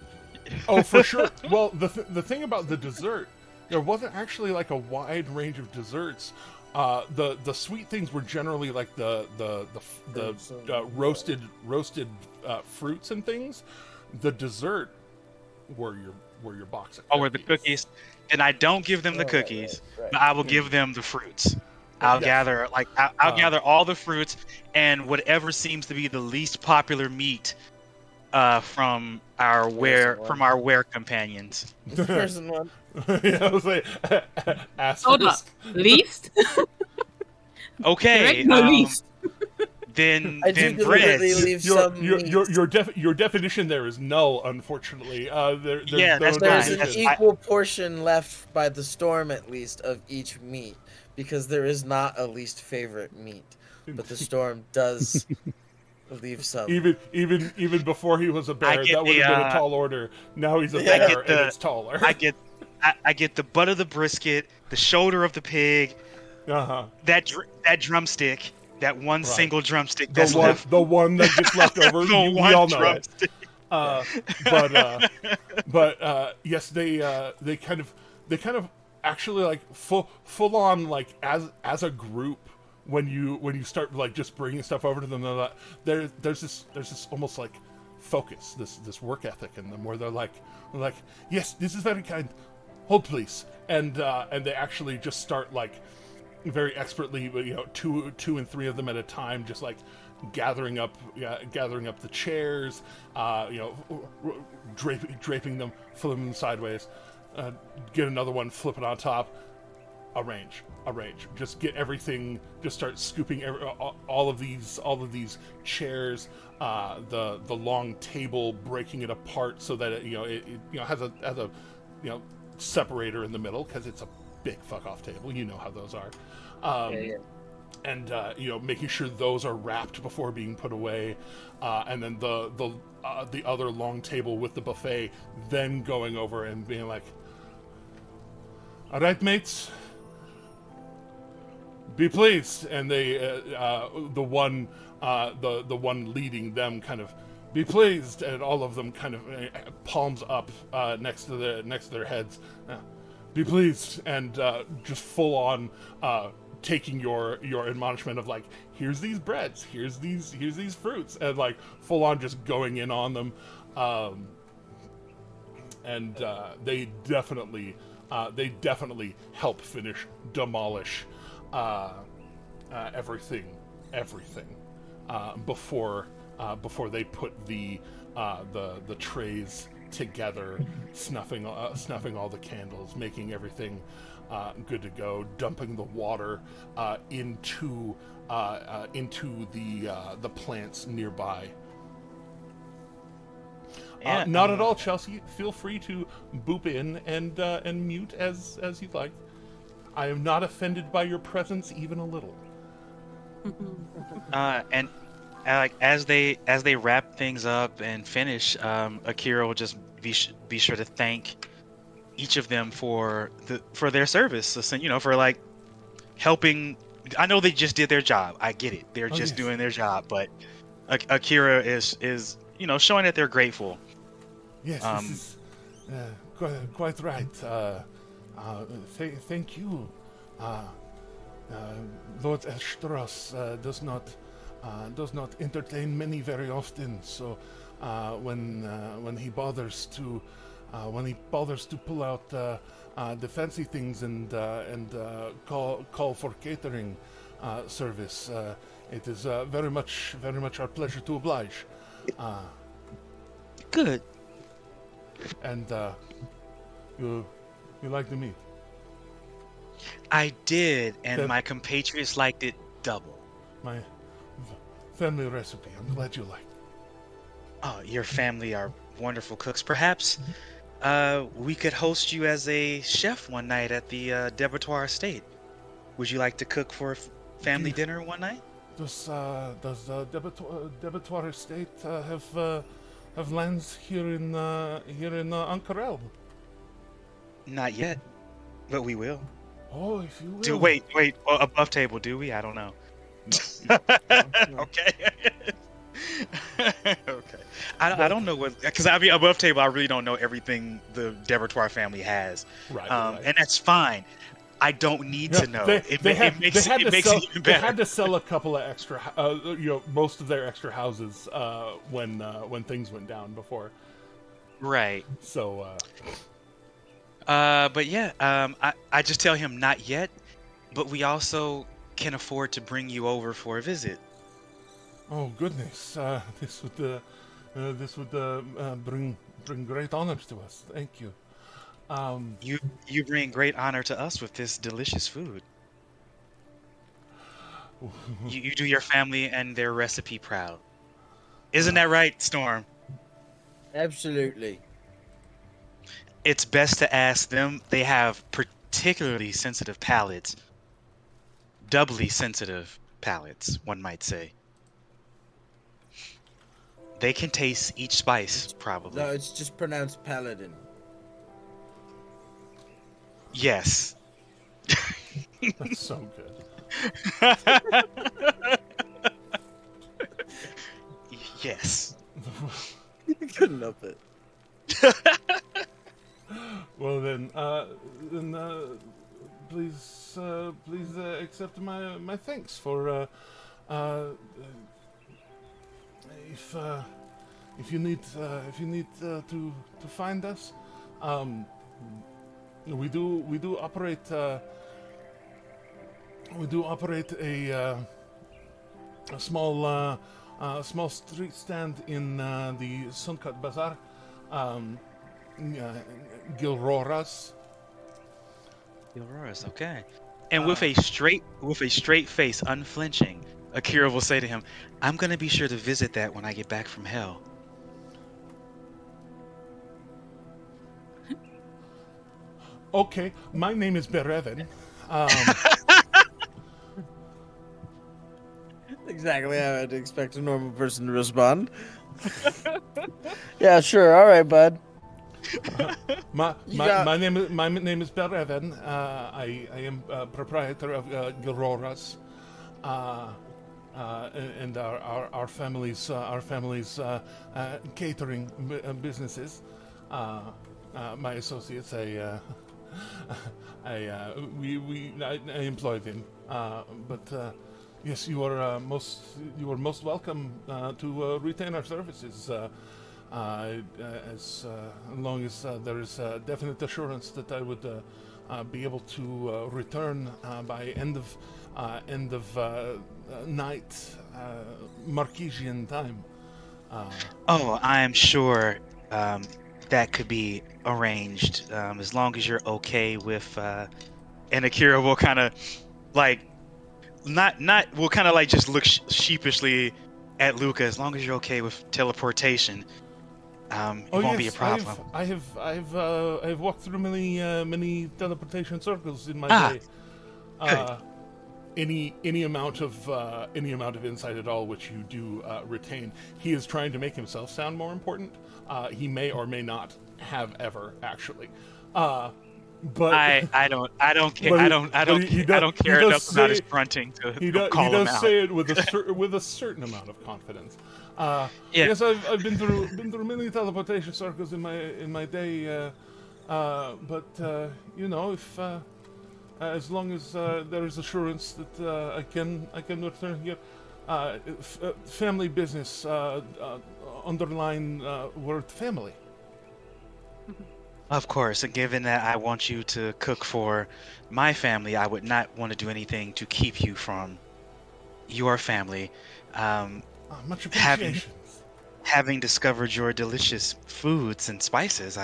Oh, for sure. Well, the thing about the dessert, there wasn't actually like a wide range of desserts. The sweet things were generally like the roasted fruits and things. The dessert were your box of cookies. Were the cookies? And I don't give them the cookies, but I will give them the fruits. I'll Yes. gather I'll gather all the fruits and whatever seems to be the least popular meat from our were companions. There's one. Yeah, I was like, Hold up. asterisk. Least? Okay, No least. then I do bread. deliberately leave some meat. Your definition there is null, unfortunately. There's Yeah, that's no fine. There's an definition. equal portion left by the storm, at least, of each meat, because there is not a least favorite meat, but the storm does leave some. Even before he was a bear, get that would the, have been a tall order. Now he's a Yeah. bear, and it's taller. I get the butt of the brisket, the shoulder of the pig, that drumstick, that one single drumstick that's left. The one that gets left over. We all know it. But yes, they kind of actually like full on like as a group. When you start like just bringing stuff over to them, there's this almost like focus, this work ethic in them, where they're like, yes, this is very kind. Hold please, and they actually just start like very expertly, two and three of them at a time, just like gathering up the chairs, draping them, flipping them sideways, get another one, flip it on top, arrange. Just get everything. Just start scooping all of these chairs, the long table, breaking it apart so that it has a separator in the middle because it's a big fuck off table. You know how those are. And making sure those are wrapped before being put away, and then the other long table with the buffet, then going over and being like, all right, mates. Be pleased, and they, the one leading them, kind of be pleased, and all of them kind of palms up next to their heads. Be pleased, and just full on taking your admonishment of like, here's these breads, here's these fruits, and like full on just going in on them, and they definitely help demolish everything before they put the trays together, snuffing all the candles, making everything good to go, dumping the water into the plants nearby. Not at all, Chelsea. Feel free to boop in and mute as you'd like. I am not offended by your presence even a little. And like as they wrap things up and finish, Akira will just be sure to thank each of them for their service, for like helping. I know they just did their job. I get it. They're just doing their job, but Akira is showing that they're grateful. Yes, this is quite right. Thank you. Lord Estros does not entertain many very often. So when he bothers to pull out the fancy things and call for catering service, it is very much our pleasure to oblige. Good. And you like the meat? I did, and my compatriots liked it double. My family recipe. I'm glad you liked. Oh, your family are wonderful cooks. Perhaps we could host you as a chef one night at the Debattoir Estate. Would you like to cook for a family dinner one night? Does Debattoir Estate have lands here in Ankarel? Not yet, but we will. Oh, if you will. Wait. Above table, do we? I don't know. No. Okay. Okay. I don't know what, because I mean, above table, I really don't know everything the Debattoir family has. Right. And that's fine. I don't need to know. It makes it even better. They had to sell a couple of extra, most of their extra houses when things went down before. Right. So. But yeah, I just tell him not yet, but we also can afford to bring you over for a visit. Oh goodness, this would bring great honors to us. Thank you. You bring great honor to us with this delicious food. You do your family and their recipe proud. Isn't that right, Storm? Absolutely. It's best to ask them. They have particularly sensitive palates. Doubly sensitive palates, one might say. They can taste each spice, probably. No, it's just pronounced paladin. Yes. That's so good. Yes. Couldn't help it. Well then, please accept my thanks for if you need to find us, we do operate a small street stand in the Suncut Bazaar, Gilrora's. Aurora's okay. And with a straight face, unflinching, Akira will say to him, "I'm gonna be sure to visit that when I get back from hell." Okay, my name is Bereven. Exactly how I'd expect a normal person to respond. Yeah, sure. All right, bud. My name is Bereven. I am proprietor of Gilrora's, and our family's catering businesses. My associates, I employ them, but yes, you are most welcome to retain our services. As long as there is definite assurance that I would be able to return by end of night Marquesian time. Oh, I am sure that could be arranged as long as you're okay with. And Akira will kind of like will kind of like just look sheepishly at Luca. As long as you're okay with teleportation, it won't be a problem. I have walked through many teleportation circles in my day. Any amount of insight at all which you do retain. He is trying to make himself sound more important. He may or may not have ever actually. But I don't care. I don't care enough about his grunting to call him out. He does say it with a certain amount of confidence. Yes, I've been through many teleportation circles in my day, but you know, if as long as there is assurance that I can return here, family business, underline word family. Of course, and given that I want you to cook for my family, I would not want to do anything to keep you from your family. Much appreciation. Having discovered your delicious foods and spices,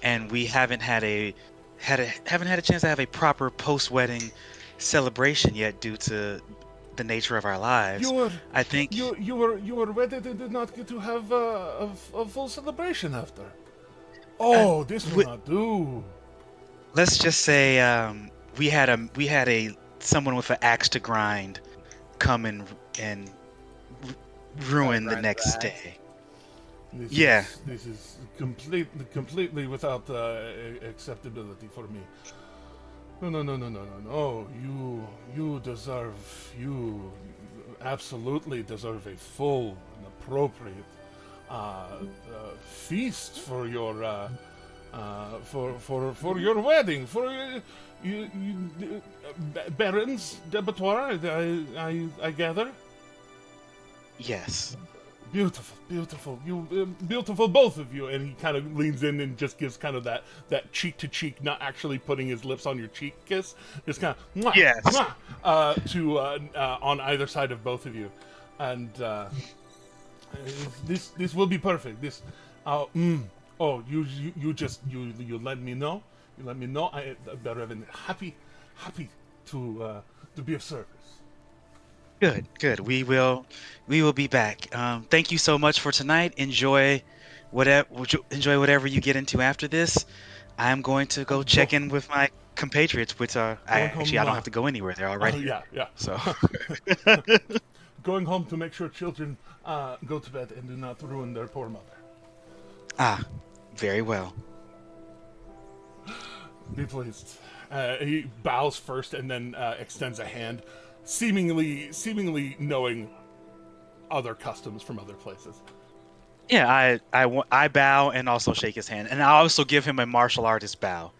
and we haven't had a chance to have a proper post-wedding celebration yet due to the nature of our lives. I think you were wedded and did not get to have a full celebration after. Oh, this will not do. Let's just say we had a someone with an axe to grind come and ruin the next day. This is completely without acceptability for me. No. You absolutely deserve a full and appropriate feast for your wedding, for you Baron's debatoire. I gather. Yes. Beautiful, beautiful, beautiful, both of you. And he kind of leans in and just gives kind of that cheek to cheek, not actually putting his lips on your cheek kiss, just kind of mwah, Yes. mwah, on either side of both of you, and this will be perfect. This, oh, you let me know. You let me know. The Reverend, happy to be of service. Good. We will be back. Thank you so much for tonight. Enjoy whatever you get into after this. I'm going to go check in with my compatriots, which I don't have to go anywhere. They're already here. Yeah. So Going home to make sure children go to bed and do not ruin their poor mother. Very well. Be pleased. He bows first and then extends a hand, seemingly knowing other customs from other places. Yeah, I bow and also shake his hand, and I also give him a martial artist bow,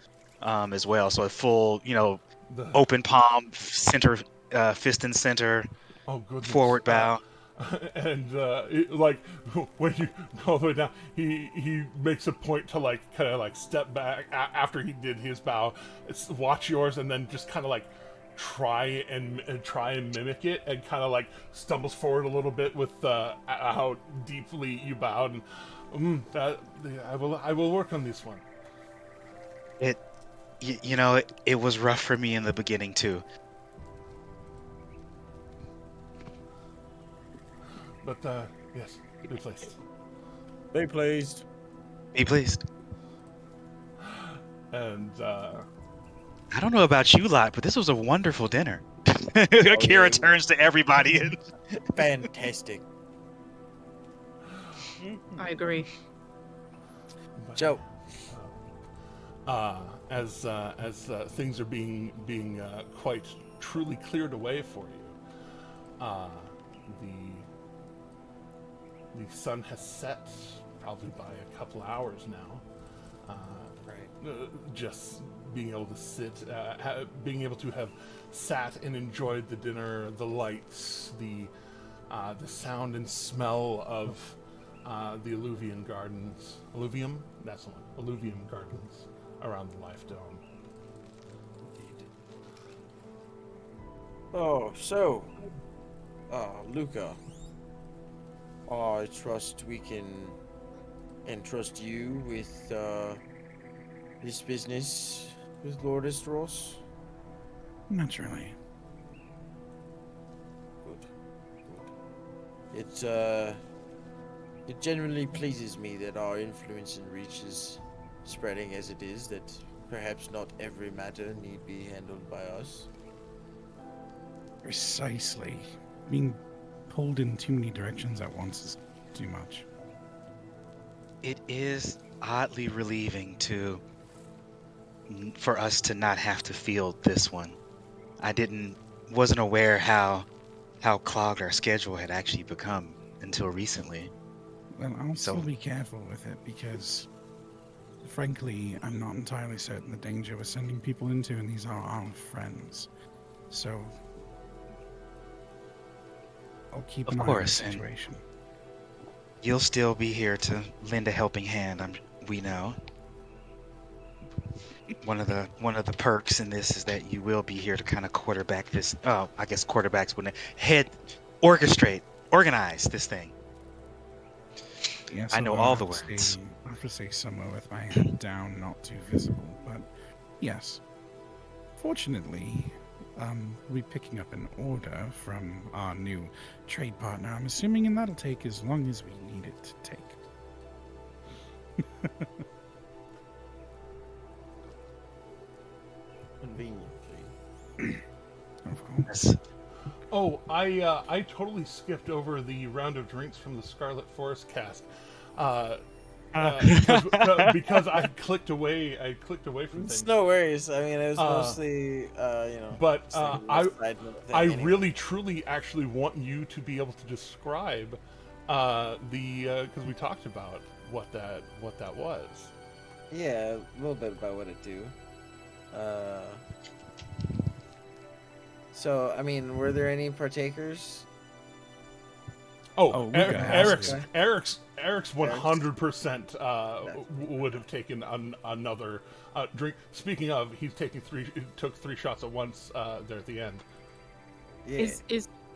as well. So a full, open palm, center, fist in center, forward bow. And when you go all the way down, he makes a point to kind of step back after he did his bow, watch yours, and then just kind of try and mimic it, and kind of stumbles forward a little bit with how deeply you bowed. And I will work on this one. It was rough for me in the beginning too. But yes, be pleased. Be pleased. Be pleased. And I don't know about you lot, but this was a wonderful dinner. Akira turns to everybody. Fantastic. I agree. Joe. As things are being quite truly cleared away for you, the sun has set, probably by a couple hours now. Just being able to sit, being able to have sat and enjoyed the dinner, the lights, the sound and smell of the alluvium gardens. Alluvium? That's the one. Alluvium gardens around the Life Dome. Oh, so, Luca, I trust we can entrust you with this business with Lord Estros? Naturally. Good. It genuinely pleases me that our influence and reach is spreading as it is, that perhaps not every matter need be handled by us. Precisely. Being pulled in too many directions at once is too much. It is oddly relieving for us to not have to field this one. I wasn't aware how clogged our schedule had actually become until recently. Well, I'll still be careful with it because, frankly, I'm not entirely certain the danger we're sending people into, and these are our friends. So, I'll keep an eye on the situation. You'll still be here to lend a helping hand. We know. One of the perks in this is that you will be here to kind of quarterback this. Oh, I guess quarterbacks wouldn't organize this thing. Yes, I know all the words. I have to say somewhere with my head down, not too visible, but yes. Fortunately, we'll be picking up an order from our new trade partner, I'm assuming, and that'll take as long as we need it to take. Conveniently. Of course. Oh, I totally skipped over the round of drinks from the Scarlet Forest cask. Because I clicked away from things. It's no worries. I mean, it was mostly, But I anyway. really, truly, actually want you to be able to describe because we talked about what that was. Yeah, a little bit about what it do. So, I mean, were there any partakers? Eric's 100% would have taken another drink. Speaking of, he took 3 shots at once there at the end. Yeah.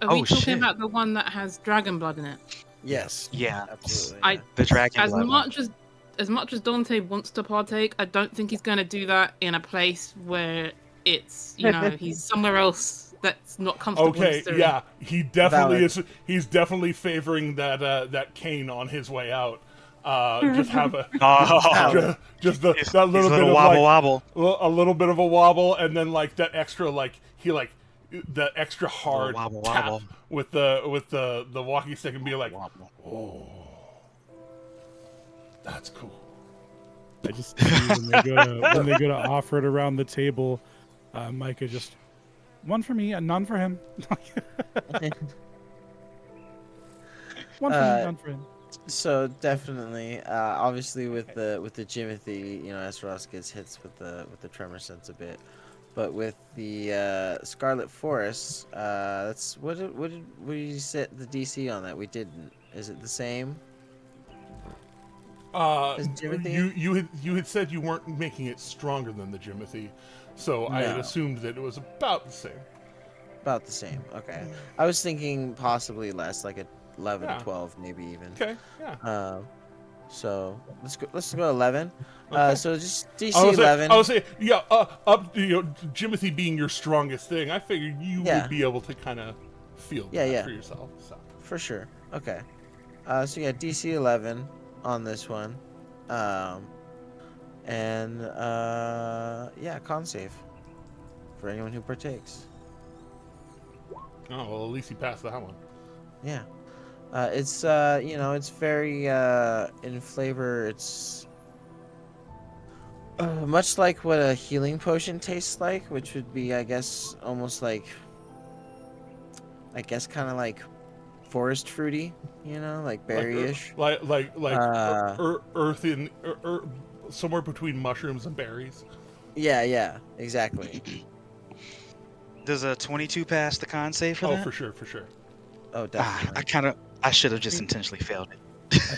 Are we talking about the one that has dragon blood in it? Yes. Yeah. Absolutely. The dragon as blood much as Dante wants to partake, I don't think he's going to do that in a place where it's, he's somewhere else that's not comfortable. Okay, yeah, he definitely is. He's definitely favoring that cane on his way out. Just have a that little bit of wobble, a little bit of a wobble, and then like that extra the extra hard tap with the walking stick and be like, oh, that's cool. I just see when they go to offer it around the table, Micah just, one for me and none for him. One for me, none for him. So definitely, obviously with the Jimothy, Esros gets hits with the tremor sense a bit, but with the Scarlet Forest, that's what did you set the DC on that? We didn't. Is it the same? You had said you weren't making it stronger than the Jimothy, so I had assumed that it was about the same. About the same. Okay. I was thinking possibly less, like a 11, 12, maybe even. Okay. Yeah. So let's go 11. Okay. So just DC 11. I would say up Jimothy being your strongest thing. I figured you would be able to kind of feel that for yourself. So. For sure. Okay. So yeah, DC 11 on this one. And con save for anyone who partakes. Oh well, at least he passed that one. Yeah. It's it's very in flavor. It's much like what a healing potion tastes like, which would be, I guess, almost like, kind of like forest fruity, like berry-ish. Like earth in somewhere between mushrooms and berries. Yeah, exactly. Does a 22 pass the con save for that? For sure. Oh, definitely. I should have just intentionally failed it.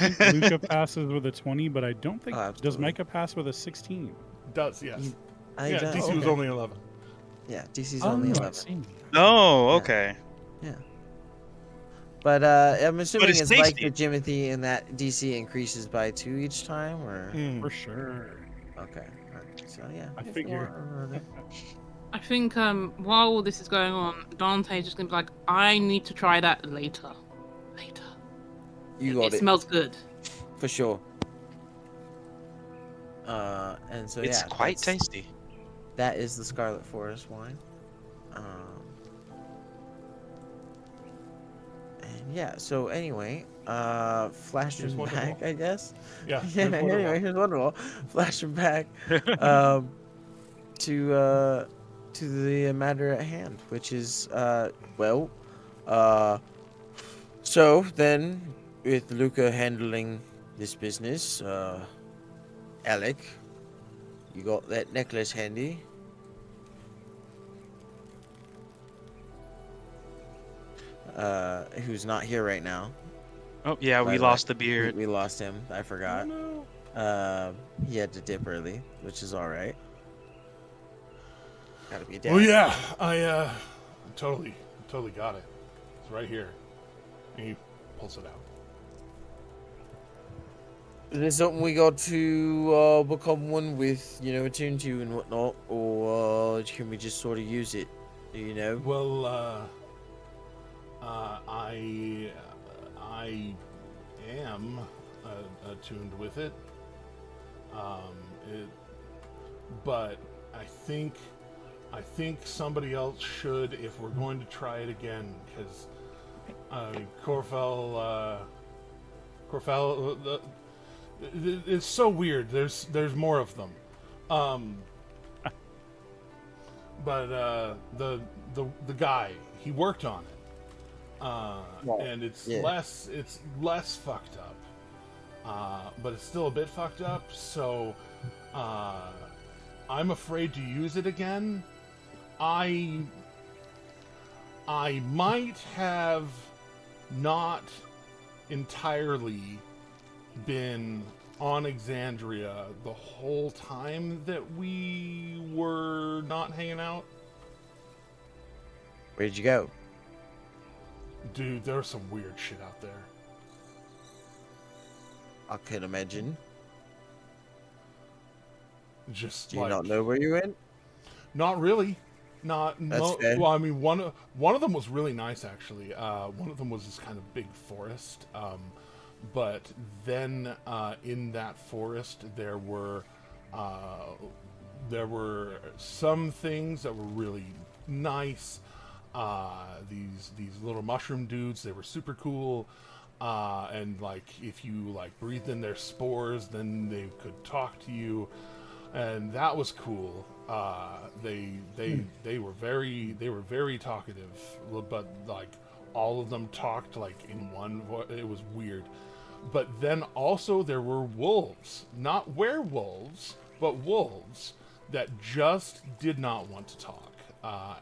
I think Luca passes with a 20, but I don't think does Micah pass with a 16? Does, yes. DC was only 11. Yeah, DC's only 11. Oh, okay. Yeah. But I'm assuming it's like tasty. the Jimothy, and that DC increases by 2 each time, or For sure. Okay. So yeah, I figure. I think while all this is going on, Dante's just gonna be like, I need to try that later. You got it. It smells good. For sure. And so it's quite tasty. That is the Scarlet Forest wine. And yeah, so anyway, flashing back, I guess. Yeah. Anyway, here's Wonderwall. Flashing back to the matter at hand, which is so then, with Luca handling this business, Alec, you got that necklace handy? Who's not here right now. Oh yeah, we lost the beard. We lost him. I forgot. Oh, no. He had to dip early, which is all right. Gotta be dead. Well, yeah, I totally got it. It's right here. And he pulls it out. Is this something we got to become one with, attune to and whatnot, or can we just sort of use it? Well, I am attuned with it. But I think somebody else should if we're going to try it again, because Corfel, it's so weird. There's more of them. But the guy, he worked on it, and it's less fucked up, but it's still a bit fucked up. So I'm afraid to use it again. I might have not entirely been on Exandria the whole time that we were not hanging out? Where'd you go? Dude, there's some weird shit out there. I can imagine. Just Do you not know where you went? Not really. That's fair. Well, I mean, one of them was really nice actually. One of them was this kind of big forest. But then in that forest there were some things that were really nice. These little mushroom dudes, they were super cool. And like if you like breathed in their spores, then they could talk to you, and that was cool. They were very talkative, but like all of them talked like in one voice. It was weird. But then also there were wolves, not werewolves, but wolves that just did not want to talk,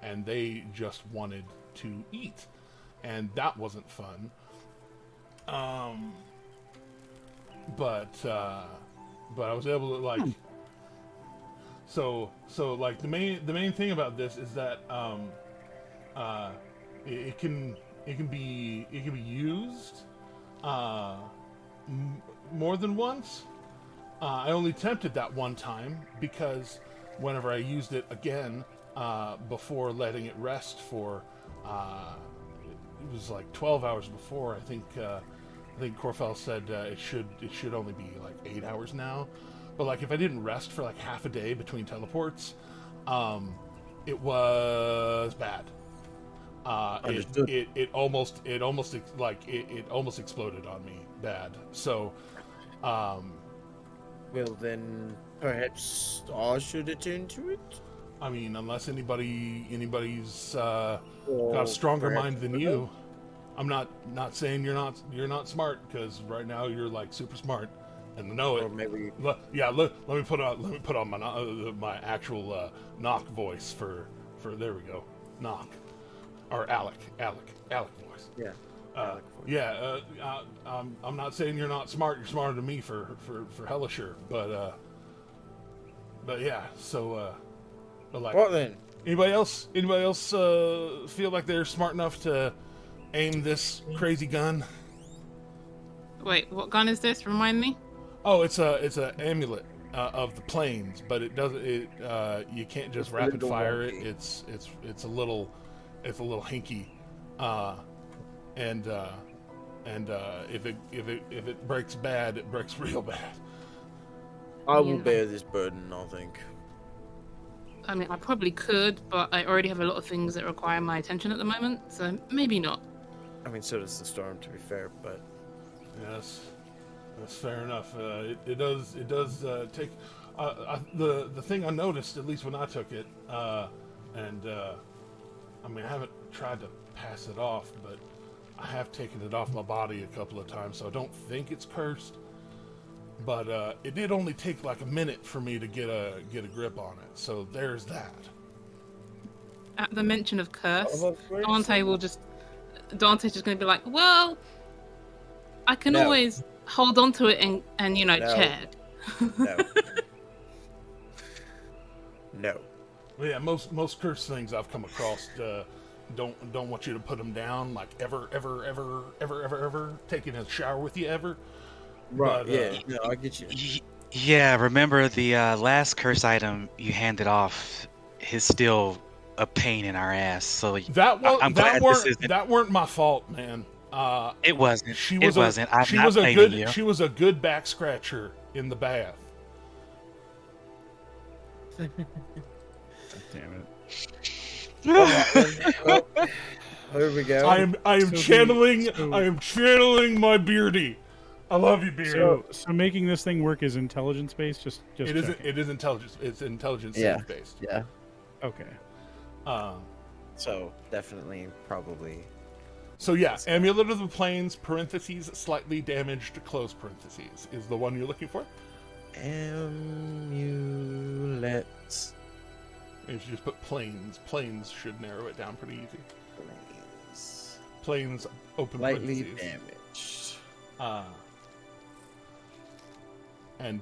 and they just wanted to eat, and that wasn't fun. But I was able to like. So like the main thing about this is that it can be used more than once. I only attempted that one time because whenever I used it again before letting it rest for it was like 12 hours before. I think Corfell said it should only be like 8 hours now. But like if I didn't rest for like half a day between teleports, it was bad. It almost exploded on me bad. So, well then perhaps I should attend to it. I mean, unless anybody's got a stronger mind than you. I'm not saying you're not smart, because right now you're like super smart and know it. Or maybe Let me put on my actual knock voice for there we go, knock, or Alec voice. Yeah. I'm not saying you're not smart. You're smarter than me for hella sure. But yeah. So but like, what then? Anybody else feel like they're smart enough to aim this crazy gun? Wait, what gun is this? Remind me. Oh, it's a amulet of the plains, but it doesn't. You can't just rapid fire it. It's a little hinky, and if it breaks bad, it breaks real bad. I will bear this burden, I think. I mean, I probably could, but I already have a lot of things that require my attention at the moment, so maybe not. I mean, so does the storm, to be fair, but yes, that's fair enough. It does take the thing I noticed, at least when I took it, and I mean, I haven't tried to pass it off, but I have taken it off my body a couple of times, so I don't think it's cursed. But it did only take like a minute for me to get a grip on it, so there's that. At the mention of curse, Dante's just going to be like, well, I can always hold on to it and chat. No. No. Well, yeah, most curse things I've come across don't want you to put them down, like ever taking a shower with you ever. Right, but, yeah, no, I get you. Yeah, remember the last curse item you handed off is still a pain in our ass. So that weren't my fault, man. It wasn't. She was a good back scratcher in the bath. Damn it. Well, here we go. I am channeling my Beardy. I love you, Beardy. So making this thing work is intelligence based. Just it isn't. It is intelligence. It's intelligence save based. Yeah. Okay. So definitely, probably. So yeah, Amulet of the Plains (parentheses slightly damaged close parentheses) is the one you're looking for. Amulets. If you just put plains should narrow it down pretty easy. Plains open slightly parentheses. Damaged. And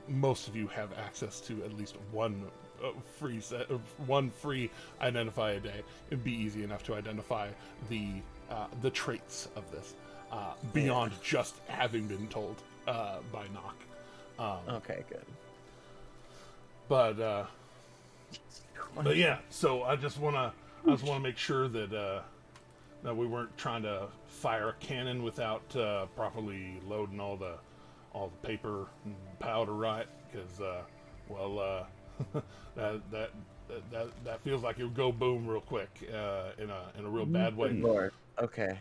most of you have access to at least one free identify a day. It'd be easy enough to identify the traits of this beyond just having been told by Nock. Okay, good. But yeah, so I just wanna make sure that that we weren't trying to fire a cannon without properly loading all the paper and powder right, because that feels like it would go boom real quick in a real bad way. Lord. Okay.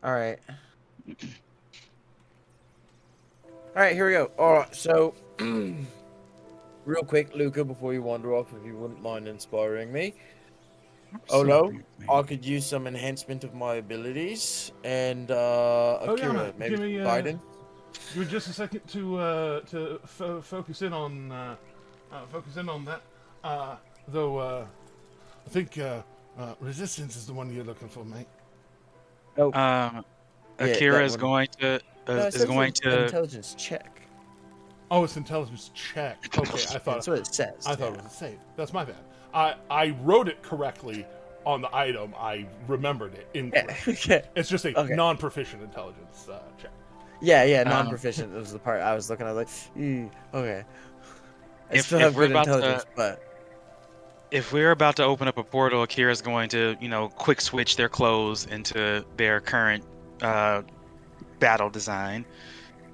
All right. All right, here we go. All right, so real quick, Luca, before you wander off, if you wouldn't mind inspiring me. Olo, I could use some enhancement of my abilities, and Akira, maybe Biden. Give me just a second to focus in on that. Though I think resistance is the one you're looking for, mate. Oh, Akira is going to intelligence check. Oh, it's intelligence check. Okay, I thought that's what it says. I thought it was a save. That's my bad. I wrote it correctly on the item. I remembered it incorrectly. Okay. It's just a non-proficient intelligence check. Yeah, non-proficient was the part I was looking at. Like, okay. I still have good intelligence, but if we're about to open up a portal, Akira's going to, quick switch their clothes into their current battle design.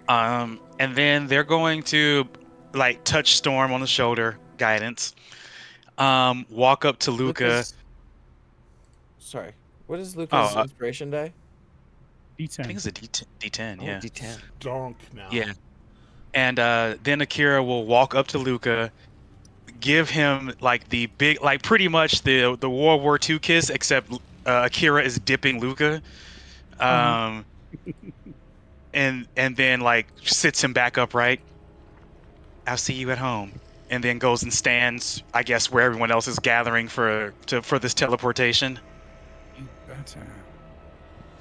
And then they're going to touch Storm on the shoulder, guidance. Walk up to Luca. Sorry, what is Luca's inspiration die? D10. I think it's a D10. Yeah. D10. Donk now. Yeah. And then Akira will walk up to Luca, give him the big, pretty much the World War II kiss, except Akira is dipping Luca. And then sits him back upright. I'll see you at home. And then goes and stands, I guess, where everyone else is gathering for this teleportation. You better.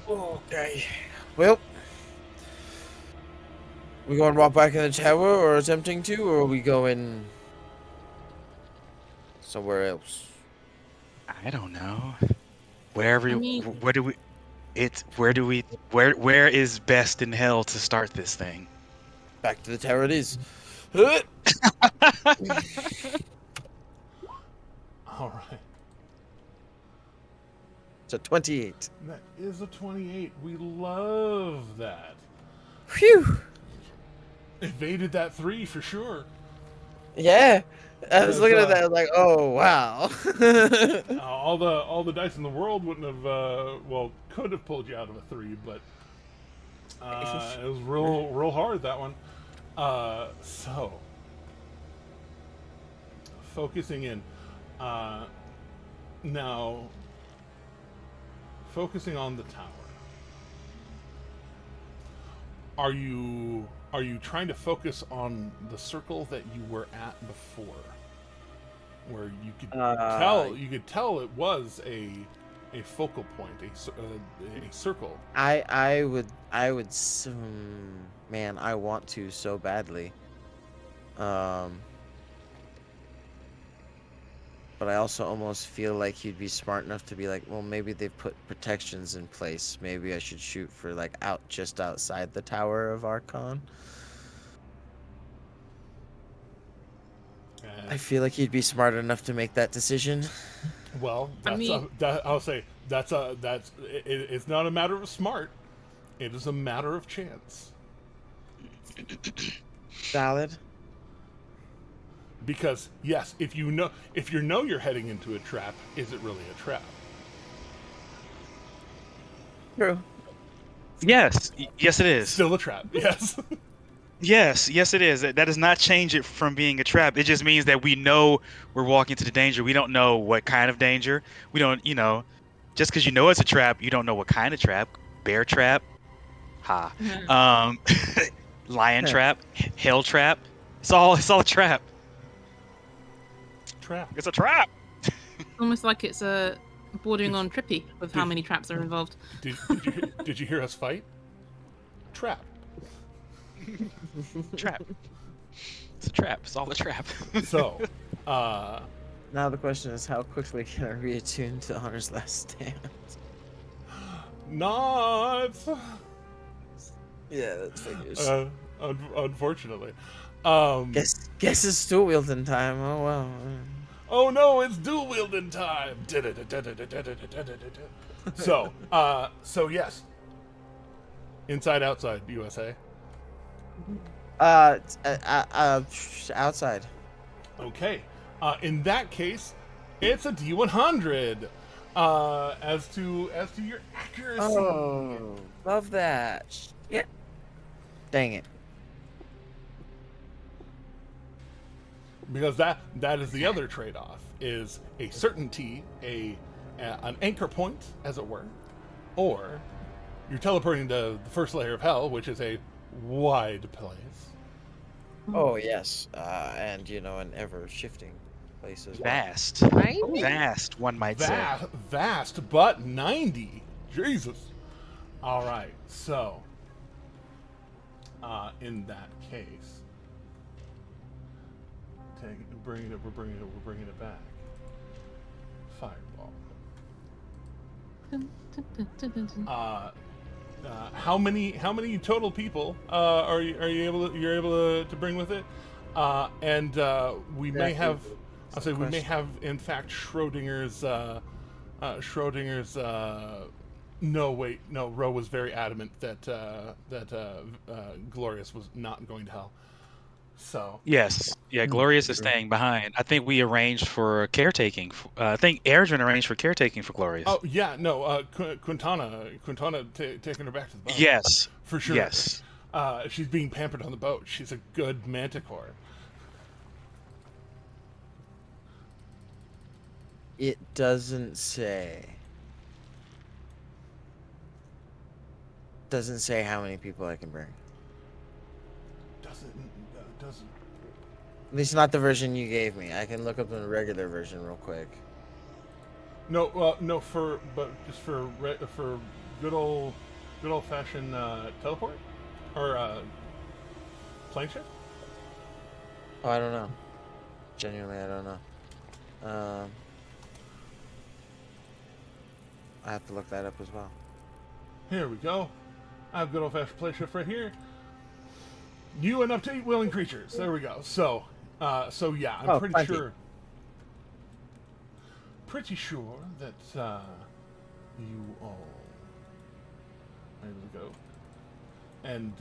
Okay. Well, we going right back in the tower, or attempting to, or are we going somewhere else? I don't know. Where is best in hell to start this thing? Back to the tower it is. All right. It's a 28. That is a 28. We love that. Phew. Evaded that 3 for sure. Yeah. I was looking at that like, oh wow. all the dice in the world wouldn't have could have pulled you out of a 3, but it was real hard, that one. So focusing in now, focusing on the tower. Are you trying to focus on the circle that you were at before, where you could tell it was a focal point, a circle? I would man, I want to so badly. But I also almost feel like he'd be smart enough to be like, well, maybe they've put protections in place. Maybe I should shoot for just outside the Tower of Archon. I feel like he'd be smart enough to make that decision. Well, I'll say it's not a matter of smart. It is a matter of chance. Valid. Because yes, if you know you're heading into a trap, is it really a trap? True. Yes it is. Still a trap. Yes. Yes it is. That does not change it from being a trap. It just means that we know we're walking into the danger. We don't know what kind of danger. We don't, just because you know it's a trap, you don't know what kind of trap. Bear trap, lion trap, hell trap. It's all a trap. It's a trap. Almost like it's bordering on trippy with how many traps are involved. Did you hear us fight? trap. Trap. It's a trap. It's all a trap. So, Now the question is, how quickly can I reattune to Honor's Last Stand? not. Yeah, that's figures. Unfortunately. Guess it's dual wielding time. Oh well. Oh no, it's dual wielding time. So yes. Inside, outside, USA. Outside. Okay. In that case, it's a D100. As to your accuracy. Oh, love that. Yeah. Dang it. Because that is the other trade-off, is a certainty, an anchor point, as it were, or you're teleporting to the first layer of hell, which is a wide place. Oh yes, and an ever-shifting place as well. Vast. Vast, one might say. Vast, but 90. Jesus. All right, so in that case, we're bringing it back. Fireball. How many total people are you able to bring with it? And we may have, I'll say, we may have in fact Schrodinger's. No, wait, no. Ro was very adamant that Glorious was not going to hell. So Yes, yeah. Glorious is staying behind. I think we arranged for caretaking. I think Erdrin arranged for caretaking for Glorious. Oh yeah, no. Quintana taking her back to the boat. Yes, for sure. Yes, she's being pampered on the boat. She's a good manticore. It doesn't say. Doesn't say how many people I can bring. Doesn't. At least not the version you gave me. I can look up the regular version real quick. No, but just for good old fashioned teleport or plane shift. Oh, I don't know. Genuinely, I don't know. I have to look that up as well. Here we go. I have good old fashioned plane shift right here. You and up to 8 willing creatures. There we go. So yeah, I'm pretty sure that you all are able to go, and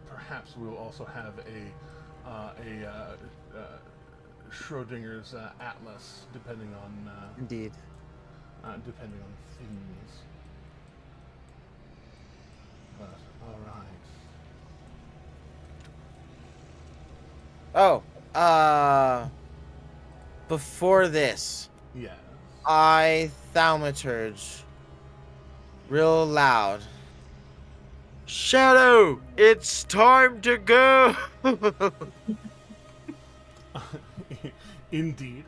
perhaps we'll also have a Schrodinger's atlas, depending on Indeed. Depending on things. But all right. Oh, before this, Yes. I thaumaturge real loud. Shadow, it's time to go. Indeed.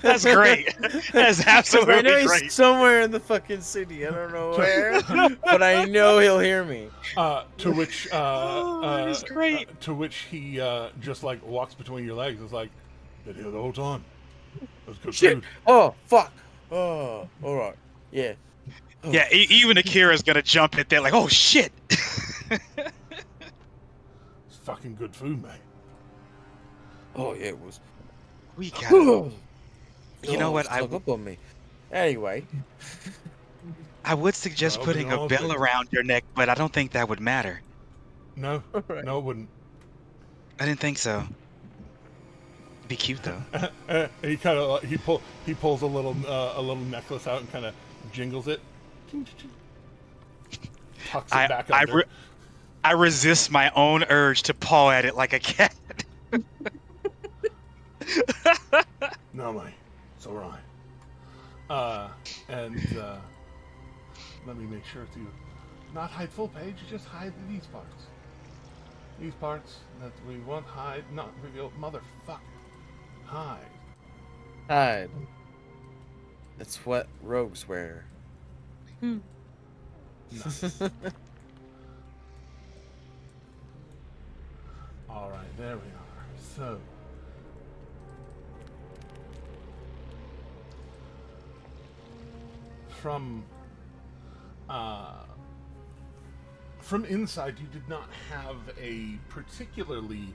That's great. That's absolutely I know great. he's somewhere in the fucking city. I don't know where, but I know he'll hear me. To which that is great. To which he just like walks between your legs. It's like, been here the whole time. That's good Shit. food. Oh fuck. Oh, all right. Yeah. Oh. Yeah, even Akira's gonna jump at that like, oh shit. It's fucking good food, mate. Oh yeah, it was. We got it. You know what? I up on me. Anyway, I would suggest putting a bell around your neck, but I don't think that would matter. No, right. No, it wouldn't. I didn't think so. It'd be cute though. He kind of he pulls a little necklace out and kind of jingles it. Tucks it back under. I resist my own urge to paw at it like a cat. No, mate, it's all right. And let me make sure to not hide full page. Just hide these parts. These parts that we want hide, not reveal. Motherfucker, hide. That's what rogues wear. Nice. All right, there we are. So, from inside, you did not have a particularly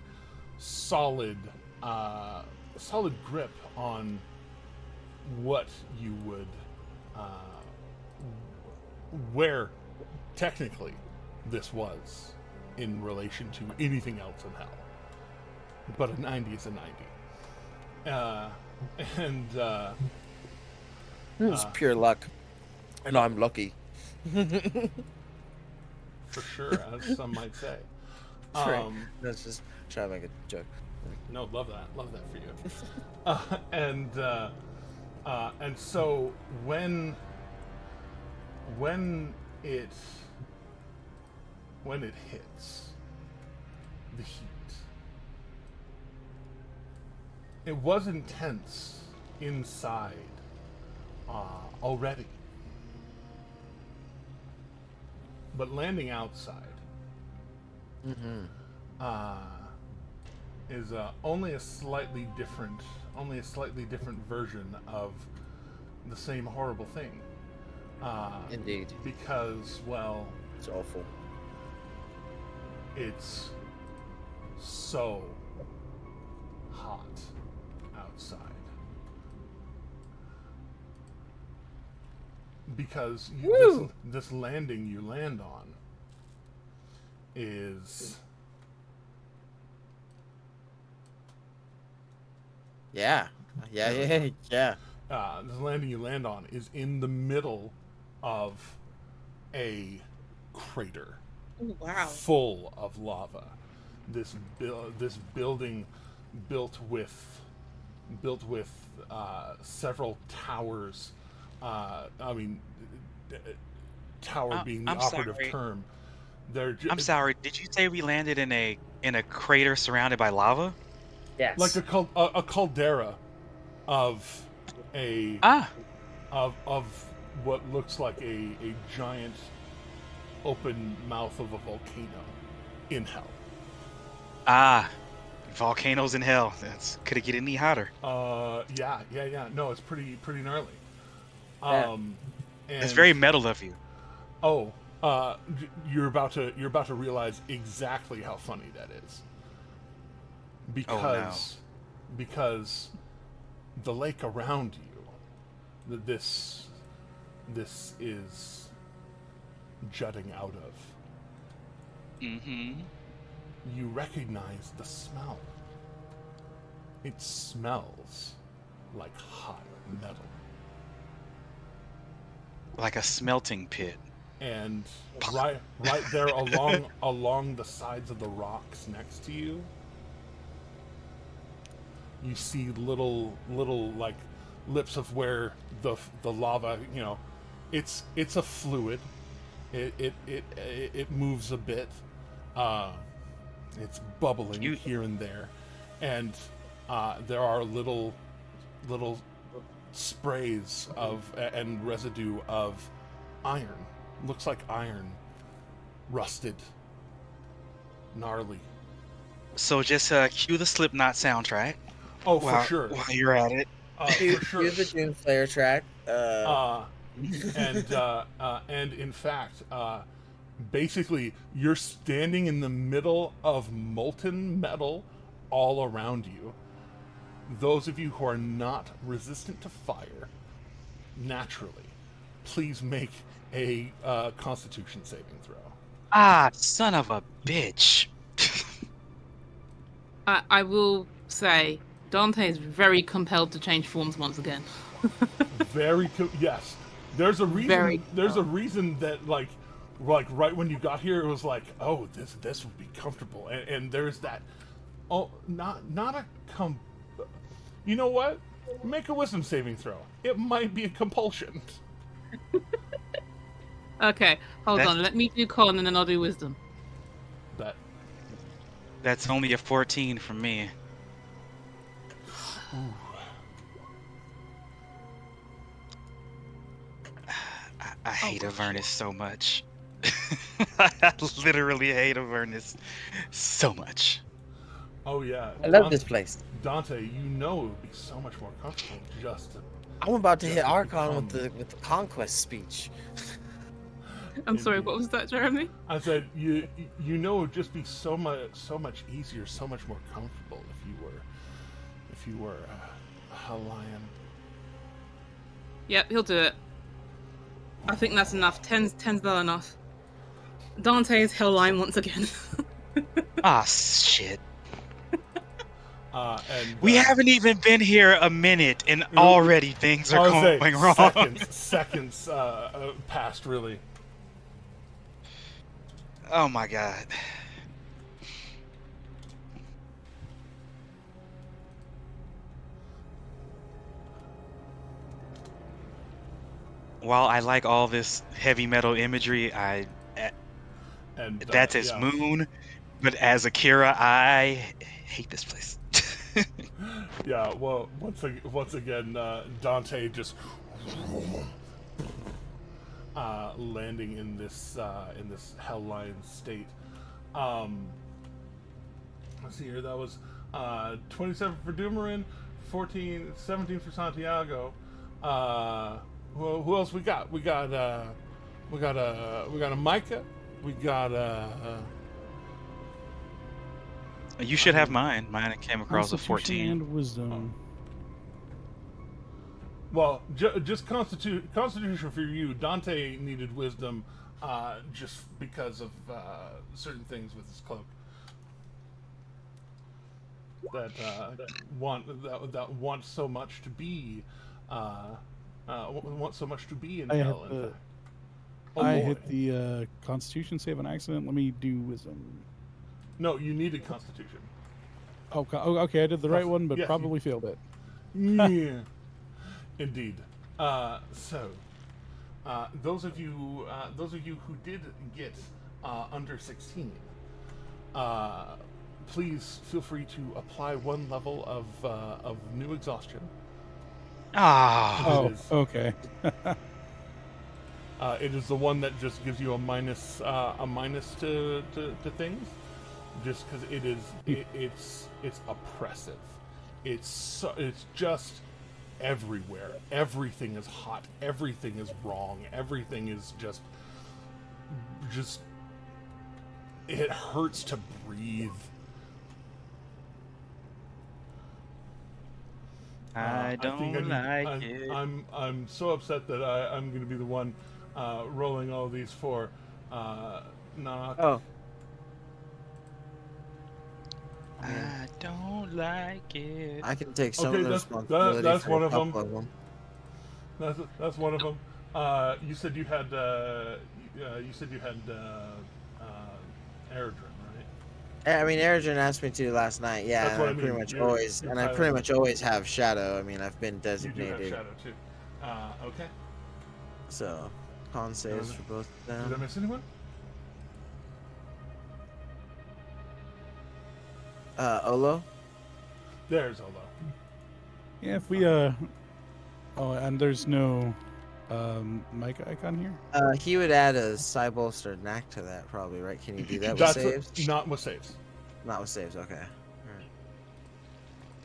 solid grip on what you would where technically this was in relation to anything else in hell. But a 90 is a 90. It's pure luck. And I'm lucky. For sure, as some might say. Let's just try to make a joke. No, love that for you. And so when it hits the heat, it was intense inside already, but landing outside is only a slightly different version of the same horrible thing. Indeed. Because, well, it's awful. It's so hot outside. Because this landing you land on is... Yeah. This landing you land on is in the middle of a crater. Ooh, wow. Full of lava. This building built with several towers. Tower being the operative term. I'm sorry. Did you say we landed in a crater surrounded by lava? Yes. Like a caldera of of what looks like a giant open mouth of a volcano in hell. Volcanoes in hell. Could it get any hotter? Yeah. No, it's pretty gnarly. And it's And very metal of you. you're about to realize exactly how funny that is. Because the lake around you, this is jutting out of. Mm-hmm. You recognize the smell. It smells like hot metal. Like a smelting pit. And right there along the sides of the rocks next to you, you see little like lips of where the lava, it's a fluid. It moves a bit. It's bubbling here and there, and there are little sprays and residue of iron. Looks like iron, rusted, gnarly. So just cue the Slipknot soundtrack. Oh, for sure. While you're at it. For sure. Here's the Doomslayer track. And in fact, basically, you're standing in the middle of molten metal all around you. Those of you who are not resistant to fire, naturally, please make a Constitution saving throw. Son of a bitch. I will say, Dante is very compelled to change forms once again. Yes. There's a reason. There's a reason that like right when you got here, it was like, oh, this would be comfortable, and there's that. Oh, not a You know what? Make a wisdom saving throw. It might be a compulsion. Okay, hold on. Let me do con and then I'll do wisdom. That's only a 14 from me. I hate Avernus so much. I literally hate Avernus so much. Oh yeah. I love this place. Dante, you know it would be so much more comfortable just to. I'm about to hit Just Archon become- with the conquest speech. I'm sorry, what was that, Jeremy? I said you know it would just be so much easier, so much more comfortable if you were a lion. Yep, he'll do it. I think that's enough. Ten's not enough. Dante is Hellline once again. Ah, shit. And We haven't even been here a minute, and already things are going wrong. Seconds passed, really. Oh my god. While I like all this heavy metal imagery, that's as yeah. Moon, but as Akira, I hate this place. Yeah, well, once again, Dante just landing in this Hellline state. Let's see here. That was 27 for Dumorin, 17 for Santiago. Who else we got? We got a Micah. We got You should have mine. Mine came across a 14. And wisdom. Well, just Constitution for you. Dante needed wisdom, just because of certain things with his cloak that want so much to be in hell. I hit the Constitution save on accident. Let me do wisdom. No, you needed Constitution. Oh, okay. I did the right one, but yes, probably failed it. Yeah, indeed. So, those of you who did get under 16, please feel free to apply one level of new exhaustion. Ah. Oh, okay. It is the one that just gives you a minus to things, just because it's oppressive. It's just everywhere. Everything is hot. Everything is wrong. Everything is just it hurts to breathe. I don't like it. I'm so upset that I'm going to be the one rolling all these for Nanak. Oh. I don't like it. I can take some Okay, of the that's- responsibility that's for one a of them. couple of them. That's one of them. You said you had Eredrin, right? I mean, Eredrin asked me to last night. Yeah, That's and what I I pretty mean. much You're always, and I pretty much always have Shadow. I mean, I've been You do have designated. Shadow too. Okay. So, con saves for both of Did I them. miss anyone? Olo. There's Olo. Yeah, if we oh, and there's no mic icon here. He would add a Psy Bolster knack to that, probably, right? Can you do that with That's saves? not with saves. Not with saves. Okay. Alright.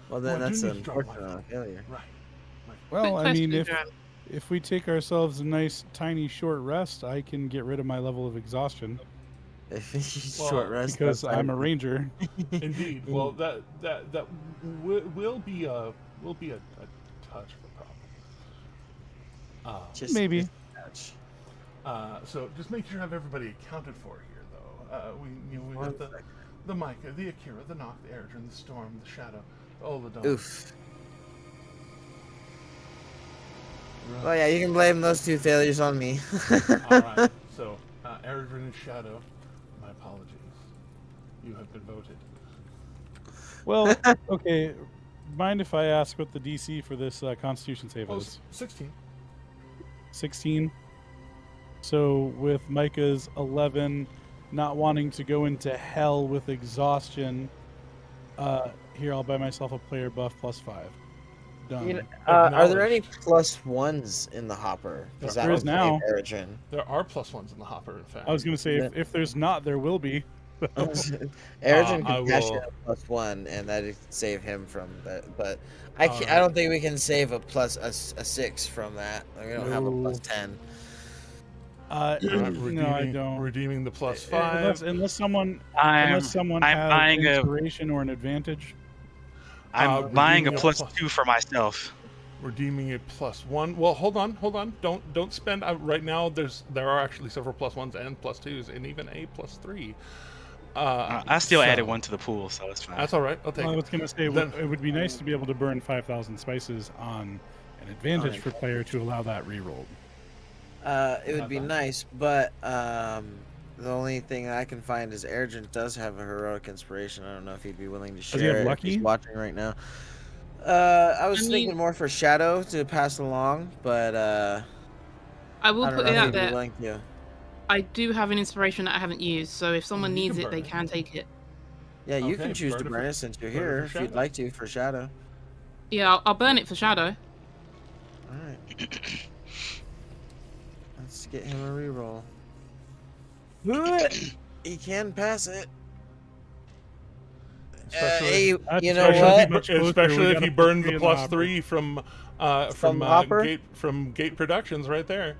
Well, then Well, I do that's need an to drop unfortunate failure. Right. Well, Quick I mean, question, if we take ourselves a nice tiny short rest, I can get rid of my level of exhaustion If he's Well, short rest, because that's I'm a fine. ranger. Indeed. Well, that will be a touch of a problem. Just Maybe. just a touch. So just make sure you have everybody accounted for here, though. We got the Micah, the Akira, the Noct, the Eredrin, the Storm, the Shadow, the Oladon. Oof. Well, yeah, you can blame those two failures on me. All right. So Eredrin and Shadow, my apologies. You have been voted. Well, okay. Mind if I ask what the DC for this Constitution save Oh, is? 16. 16. So with Micah's 11, not wanting to go into hell with exhaustion, here I'll buy myself a player buff +5. done. You know, are there any Acknowledged. +1s in the hopper? Because There that is would save now. Eridrin. There are +1s in the hopper, in fact. I was gonna say if there's not, there will be. Eridrin I can dash in will- a +1, and that would save him from that. But All I right. don't think we can save a 6 from that. Like, we don't have a No. +10. No, I don't. Redeeming the +5. Unless someone I'm has buying inspiration or an advantage. I'm buying a redeeming a +2 for myself. Redeeming a +1. Well, hold on. Don't spend. Right now, there are actually several +1s and +2s, and even a +3. I still added one to the pool, so it's fine. That's all right. I'll take I it. was gonna say it would be nice to be able to burn 5,000 spices on an advantage for player to allow that reroll. It would be nice, but the only thing I can find is Eridrin does have a heroic inspiration. I don't know if he'd be willing to share he have it if lucky? he's watching right now. I was I mean- thinking more for Shadow to pass along, but I will I don't put know it if out he'd be there. willing to. I do have an inspiration that I haven't used, so if someone You needs can it, they burn it. can take it. Yeah, you Okay, can choose burn to it burn for- it since you're burn it here for if you'd Shadow. like to for Shadow. Yeah, I'll burn it for Shadow. Alright. Let's get him a reroll. He can pass it. Especially- You know especially what? Especially if he burned the +3 +3 from Hopper? Gate Productions right there.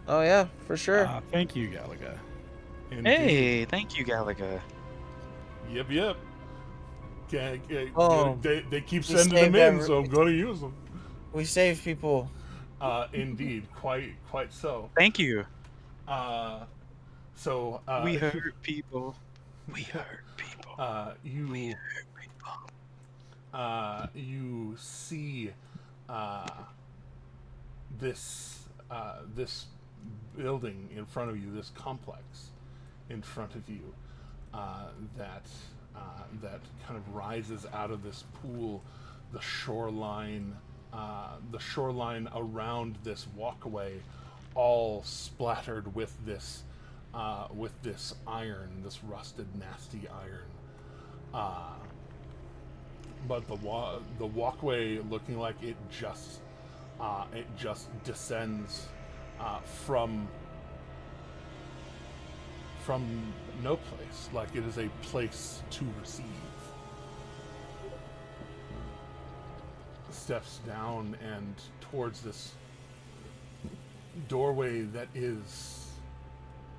Oh yeah, for sure. Thank you, Galaga. Indeed. Hey, thank you, Galaga. Yep. Oh, they keep we sending them saved in, every- so I'm going to use them. We saved people. Indeed, quite so. Thank you. So We hurt people. We hurt people. You you see this building in front of you, this complex in front of you, that kind of rises out of this pool, the shoreline around this walkway, all splattered with this iron, this rusted, nasty iron. But the walkway looking like it just descends from no place, like it is a place to receive. Steps down and towards this doorway that is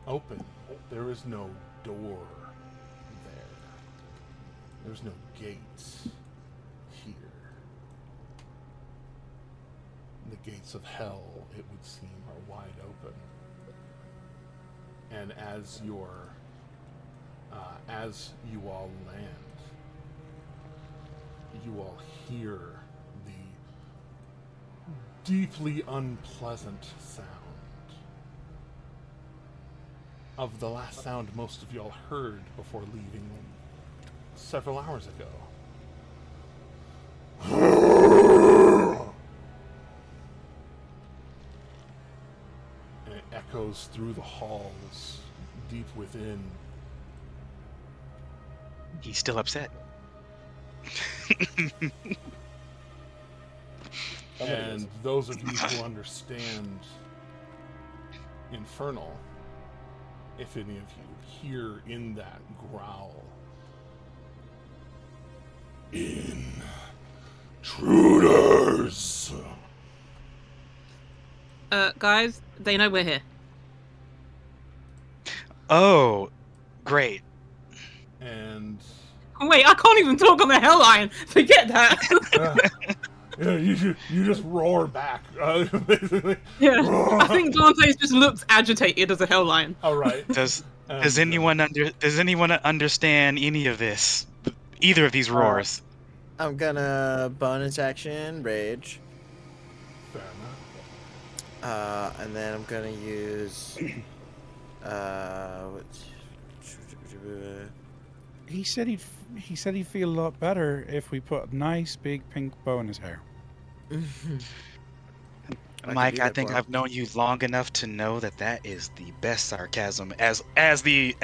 open. There is no door there. There's no gate here. The gates of hell, it would seem, are wide open. And as you all land, you all hear the deeply unpleasant sound of the last sound most of y'all heard before leaving several hours ago. And it echoes through the halls, deep within. He's still upset. And those of you who understand Infernal, if any of you hear in that growl, intruders. Guys, they know we're here. Oh, great. And Wait, I can't even talk on the Hell Lion. Forget that. yeah, you just roar back. Basically. Yeah, I think Dante's just looks agitated as a Hell Lion. All right. Does anyone understand any of this? Either of these roars? I'm gonna bonus action rage. Fair enough. And then I'm gonna use He said he'd feel a lot better if we put a nice big pink bow in his hair. Mike, I think I've known you long enough to know that is the best sarcasm. As the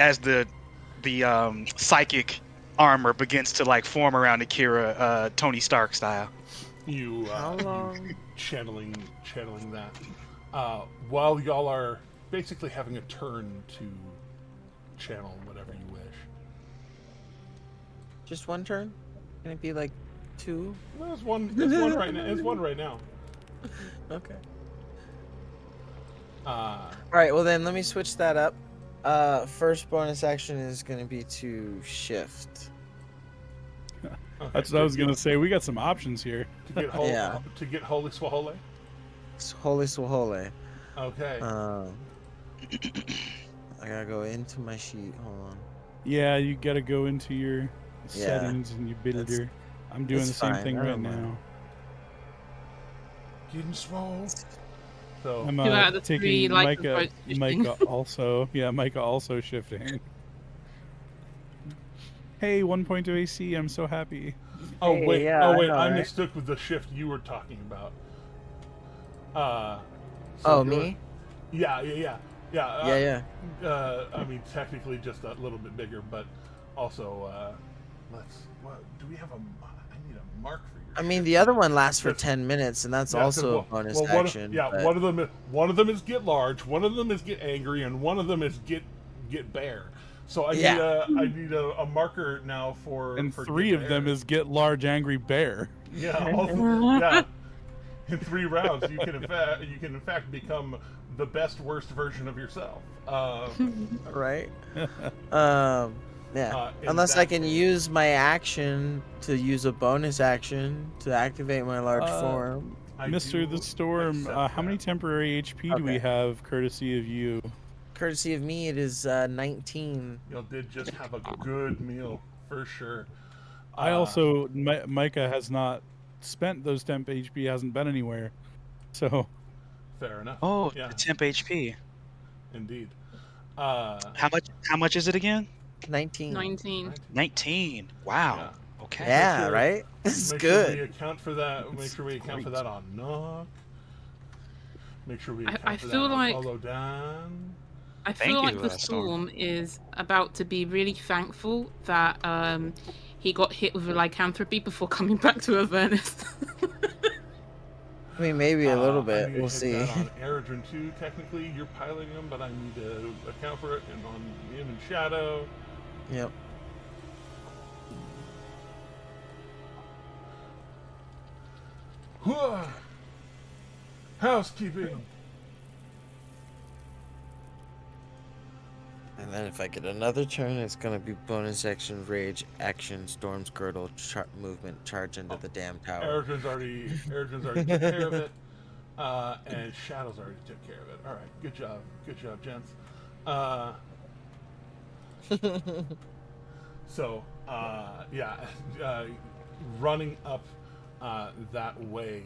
psychic armor begins to like form around Akira, Tony Stark style. You How long? channeling that while y'all are basically having a turn to channel whatever you wish. Just one turn? Can it be like 2? Well, there's one right now. It's one right now. Okay. Uh, Alright, well then let me switch that up. First bonus action is gonna be to shift. okay, That's what I was gonna say. We got some options here. to get holy, Yeah. to get holy swahole. Holy Swahole. Okay. I gotta go into my sheet. Hold on. Yeah, you gotta go into your settings and you builder. I'm doing the same thing right now. Getting swole. So I'm 2 out of the taking 3 like Micah. Micah also. Yeah, Micah also shifting. Hey, 1 point to AC. I'm so happy. Oh Hey, wait, yeah, oh I wait, know, I right? mistook with the shift you were talking about. Oh, you're- me? Yeah. Yeah. I mean, technically just a little bit bigger, but also, do we have I need a mark for your I mean, shift. the other one lasts for Because- 10 minutes, and that's Yeah, 'cause also a bonus one of- action. yeah, but- one of them is get large, one of them is get angry, and one of them is get bear. So I need a marker now for And for 3 get of them bear. is get large angry bear. Yeah, yeah. In 3 rounds, you can in fact become the best worst version of yourself. Right? Yeah. in Unless I that can case- use my action to use a bonus action to activate my large form. I Mr. do the Storm, accept how many that. temporary HP do we Okay. have, courtesy of you? Courtesy of me, it is 19. You did just have a good meal for sure. I also, Micah has not spent those temp HP, hasn't been anywhere. So, Fair enough. Oh, Yeah, the temp HP. indeed. How much is it again? 19. 19. 19. Wow. Yeah. Okay. Yeah, Make sure- right? It's Make good. sure we account for that. Make It's sure we account for great. that on knock. Make sure we account I for feel that like- on follow down. I Thank feel like you, the Storm. Storm is about to be really thankful that he got hit with a lycanthropy before coming back to Avernus. I mean, maybe a little I bit. need to We'll hit see. that on Eridrin too. Technically, you're piloting him, but I need to account for it and on him and Shadow. Yep. Housekeeping. And then if I get another turn, it's gonna be bonus action, rage, action, storm's girdle, movement, charge into the damn tower. Eridrin's already took care of it, and Shadow's already took care of it. All right, good job, gents. So running up that way,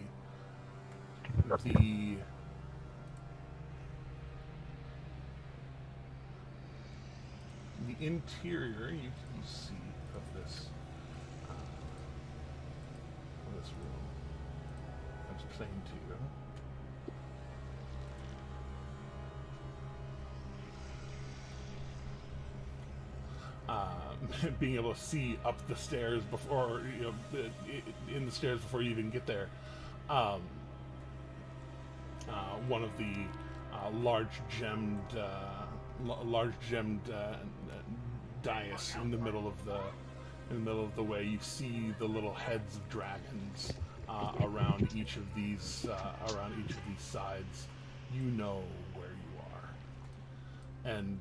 the interior you see of this room comes plain to you. Being able to see up the stairs before in the stairs before you even get there. One of the large gemmed dais in the middle of the way. You see the little heads of dragons around each of these sides. You know where you are, and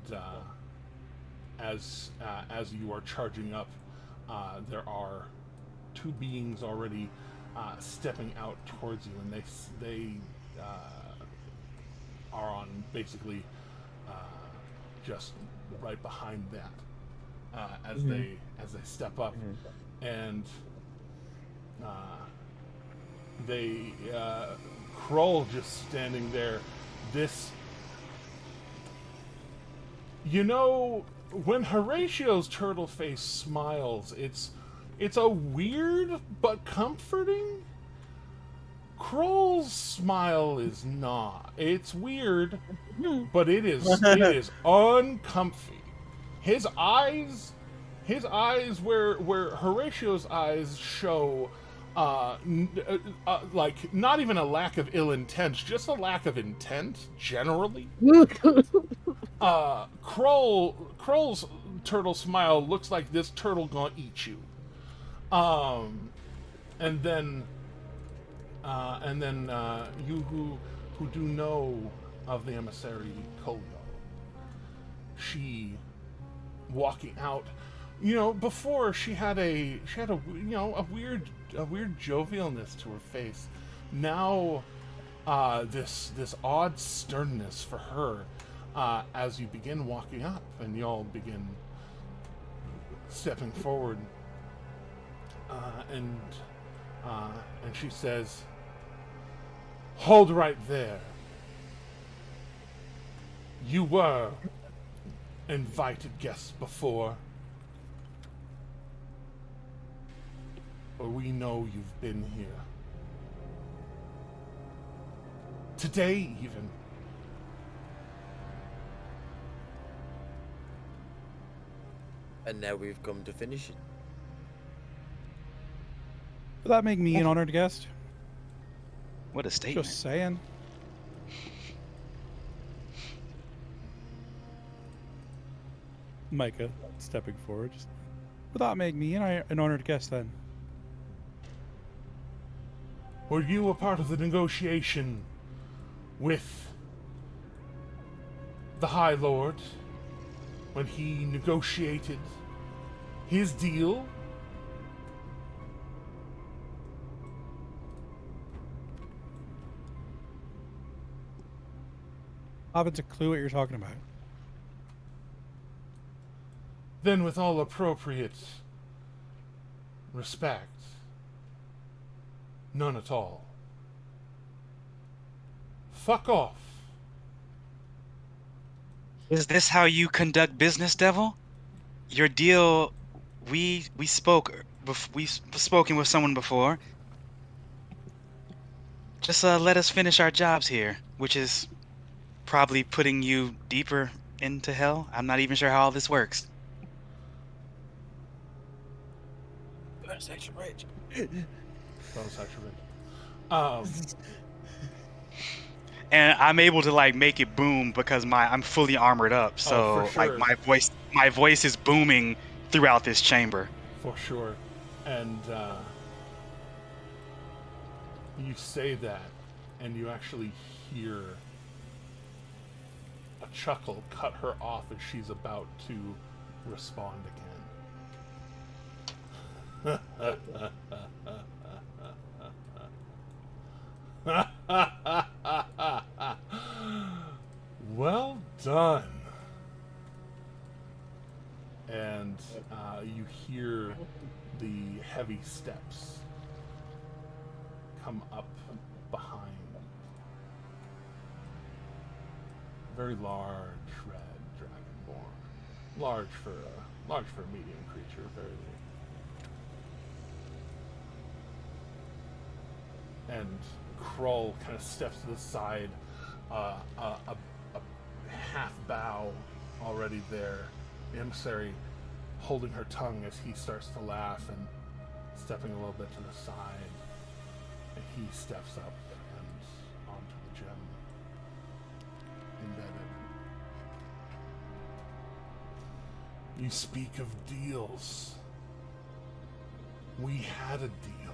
as you are charging up, there are 2 beings already stepping out towards you, and they are on basically just right behind that as they step up, and they Kroll just standing there. When Horatio's turtle face smiles, it's a weird but comforting. Kroll's smile is not. It's weird, but it is uncomfy. His eyes where Horatio's eyes show like not even a lack of ill intent, just a lack of intent generally. Kroll's turtle smile looks like this turtle gonna eat you. And then you who do know of the emissary Kolyo, she walking out. Before she had a weird jovialness to her face. Now, this odd sternness for her as you begin walking up and y'all begin stepping forward. And she says, "Hold right there. You were invited guests before. Or we know you've been here. Today, even. And now we've come to finish it. Would that make me an honored guest? What a statement. Just saying. Micah, stepping forward. Would that make me an honored guest then? Were you a part of the negotiation with the High Lord when he negotiated his deal? I haven't a clue what you're talking about. Then with all appropriate respect, none at all. Fuck off. Is this how you conduct business, Devil? Your deal, we've spoken with someone before. Just let us finish our jobs here, which is probably putting you deeper into hell. I'm not even sure how all this works. Bonus action rage. Bonus action rage. And I'm able to like make it boom because I'm fully armored up, so sure. like my voice is booming throughout this chamber. For sure. And you say that, and you actually hear a chuckle cut her off as she's about to respond again. Well done. And you hear the heavy steps come up behind. Very large red dragonborn. Large for a medium creature, very. And Krull kind of steps to the side, a half bow already there. The emissary holding her tongue as he starts to laugh and stepping a little bit to the side. And he steps up and onto the gem embedded. You speak of deals. We had a deal.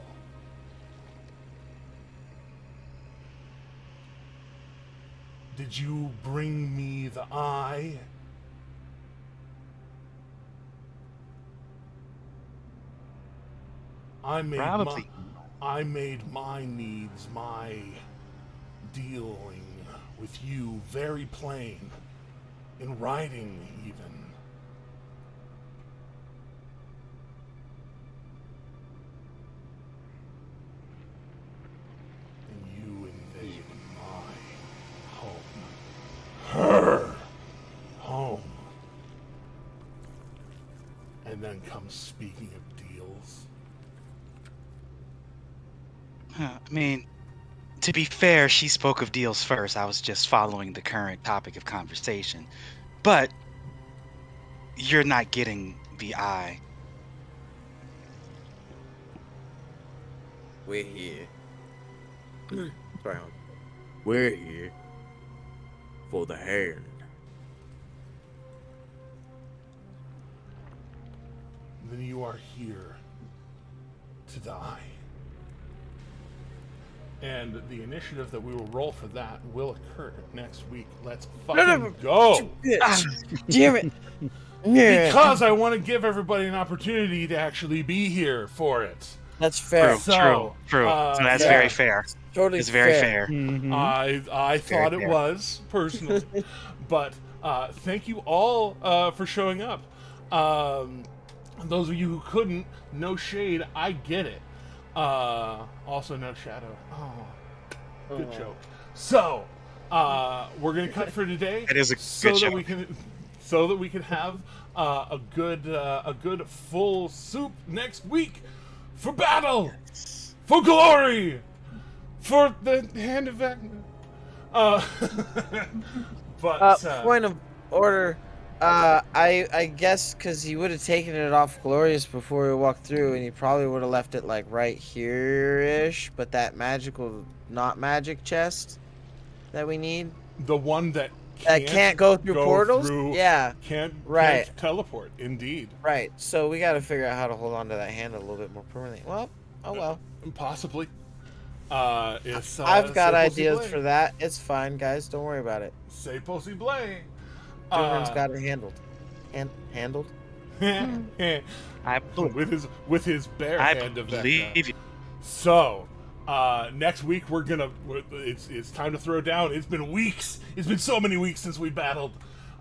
Did you bring me the eye? I made my needs, my dealing with you very plain, in writing even. And you invaded my home. Her home. And then comes speaking of deals. I mean, to be fair, she spoke of deals first. I was just following the current topic of conversation. But you're not getting the eye. we're here. Sorry, hon. We're here for the hand. Then you are here to die. And the initiative that we will roll for that will occur next week. Let's fucking go! Damn it! Yeah. Because I want to give everybody an opportunity to actually be here for it. That's fair. True. So that's very fair. Totally It's very fair. Mhm. I thought it fair. was, personally. But thank you all for showing up. Those of you who couldn't, no shade, I get it. Also, no shadow. Oh, good joke. So, we're gonna cut for today. It is a so good that joke. we can have a good full soup next week for battle, for glory, for the hand of Vecna. Point of order. I guess because he would have taken it off Glorious before we walked through, and he probably would have left it like right here-ish. But that magical, not magic chest that we need, the one that can't go through portals. Yeah, can't teleport. Indeed. Right. So we got to figure out how to hold on to that hand a little bit more permanently. Well, oh well. Possibly. I've got ideas for that. It's fine, guys. Don't worry about it. C'est possible. Jordan's got it handled. Handled? with his bare hand of that. Believe you. So, next week it's time to throw down. It's been weeks. It's been so many weeks since we battled.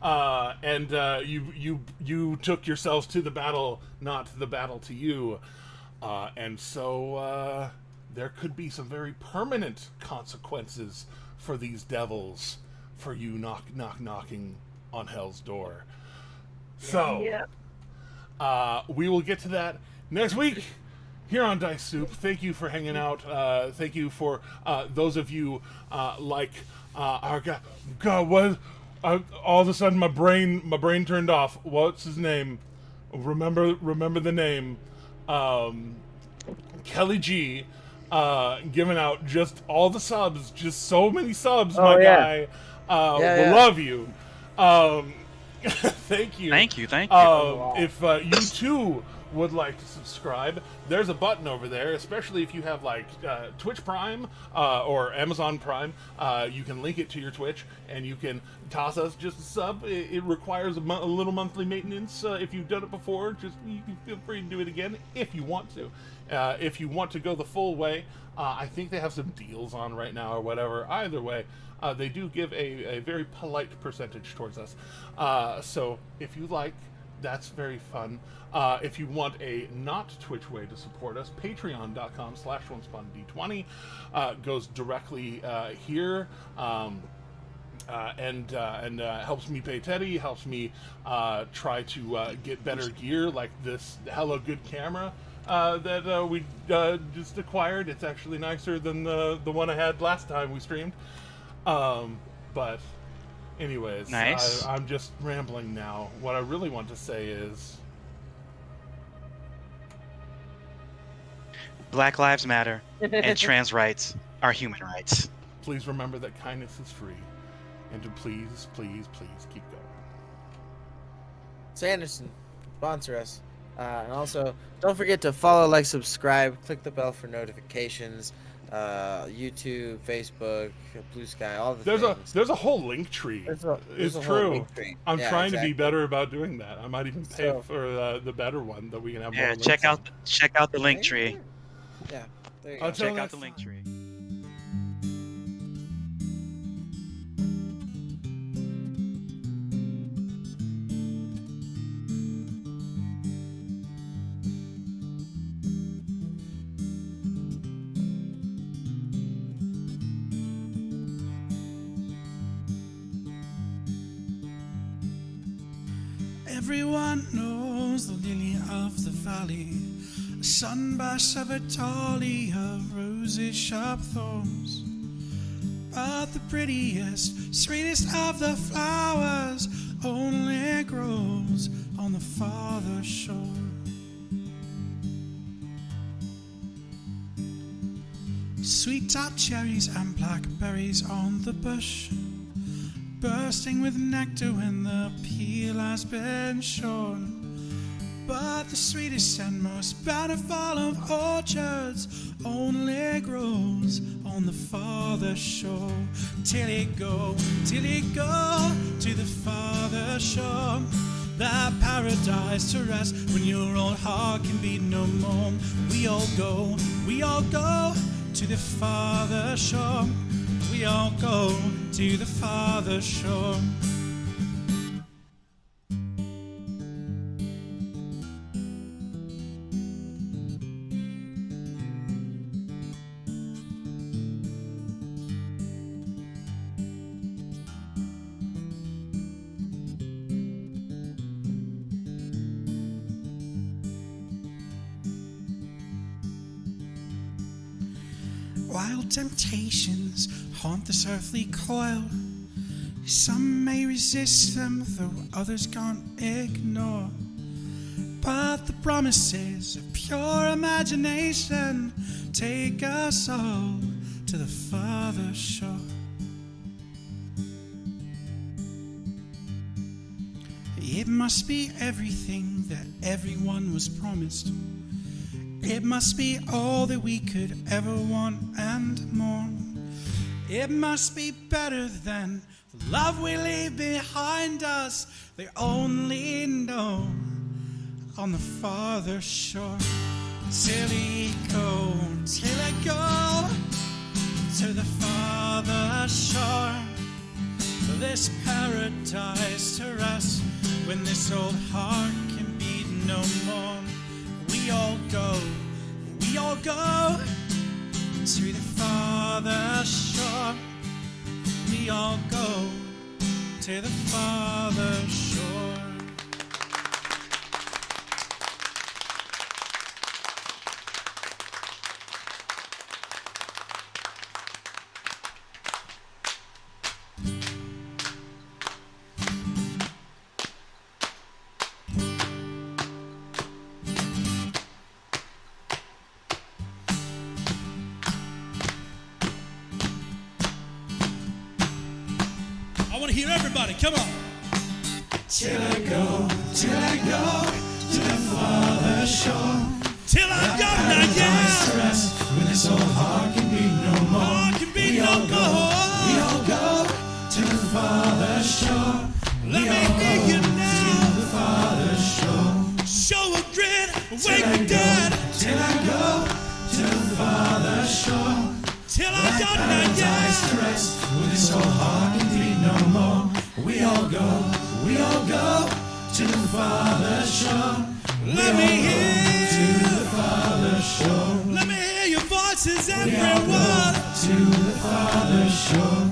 And you took yourselves to the battle, not the battle to you. And so there could be some very permanent consequences for these devils for you knocking on Hell's door. So, we will get to that next week here on Dice Soup. Thank you for hanging out. Thank you for those of you like our God. What? All of a sudden, my brain turned off. What's his name? Remember the name. Kelly G. Giving out just all the subs, just so many subs, guy. Love you. Thank you. Thank you. If you too would like to subscribe, there's a button over there, especially if you have like Twitch Prime or Amazon Prime. You can link it to your Twitch and you can toss us just a sub. It requires a little monthly maintenance. If you've done it before, you can feel free to do it again if you want to. If you want to go the full way, I think they have some deals on right now or whatever. Either way, they do give a very polite percentage towards us. So if you like, that's very fun. If you want a not Twitch way to support us, patreon.com/onespawnd20 goes directly here. And helps me pay Teddy, helps me try to get better gear, like this hella good camera that we just acquired. It's actually nicer than the one I had last time we streamed. But anyways, nice. I'm just rambling now. What I really want to say is Black Lives Matter and trans rights are human rights. Please remember that kindness is free. And to please, please, please keep going. Sanderson, sponsor us. And also, don't forget to follow, like, subscribe, click the bell for notifications. YouTube, Facebook, Blue Sky, all the things. There's a whole link tree. It's true. I'm trying to be better about doing that. I might even pay for the better one that we can have more links check on. out the link tree. Yeah, there you go. Check out the link tree. Everyone knows the lily of the valley, a sunburst of a tolly of roses, sharp thorns. But the prettiest, sweetest of the flowers only grows on the farther shore. Sweet tart cherries and blackberries on the bush, bursting with nectar when the peel has been shorn. But the sweetest and most bountiful of orchards only grows on the farther shore. Till you go to the farther shore, that paradise to rest when your old heart can beat no more. We all go to the farther shore. We all go to the farther shore. Wild temptations haunt this earthly coil. Some may resist them, though others can't ignore. But the promises of pure imagination take us all to the farther shore. It must be everything that everyone was promised. It must be all that we could ever want and more. It must be better than the love we leave behind us. They only know on the farther shore. Till I go to the farther shore. This paradise to rest when this old heart can beat no more. We all go to the farther shore. We all go to the farther shore. Hear everybody, come on. Till I go to the farther shore. Till I go now, yeah. When this old heart can be no more. We all go to the farther shore. Let me hear you now. To the farther shore. Show a grin, wake the dead. Till I go to the farther shore. Till I go now, yeah. When this old heart can be no more. We all go to the farther shore. Let me hear to the farther shore. Let me hear your voices, everyone. To the farther shore.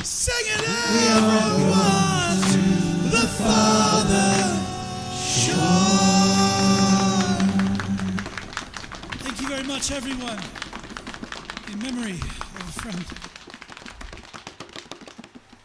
Sing it, everyone. To the farther shore. Thank you very much, everyone. In memory of a friend.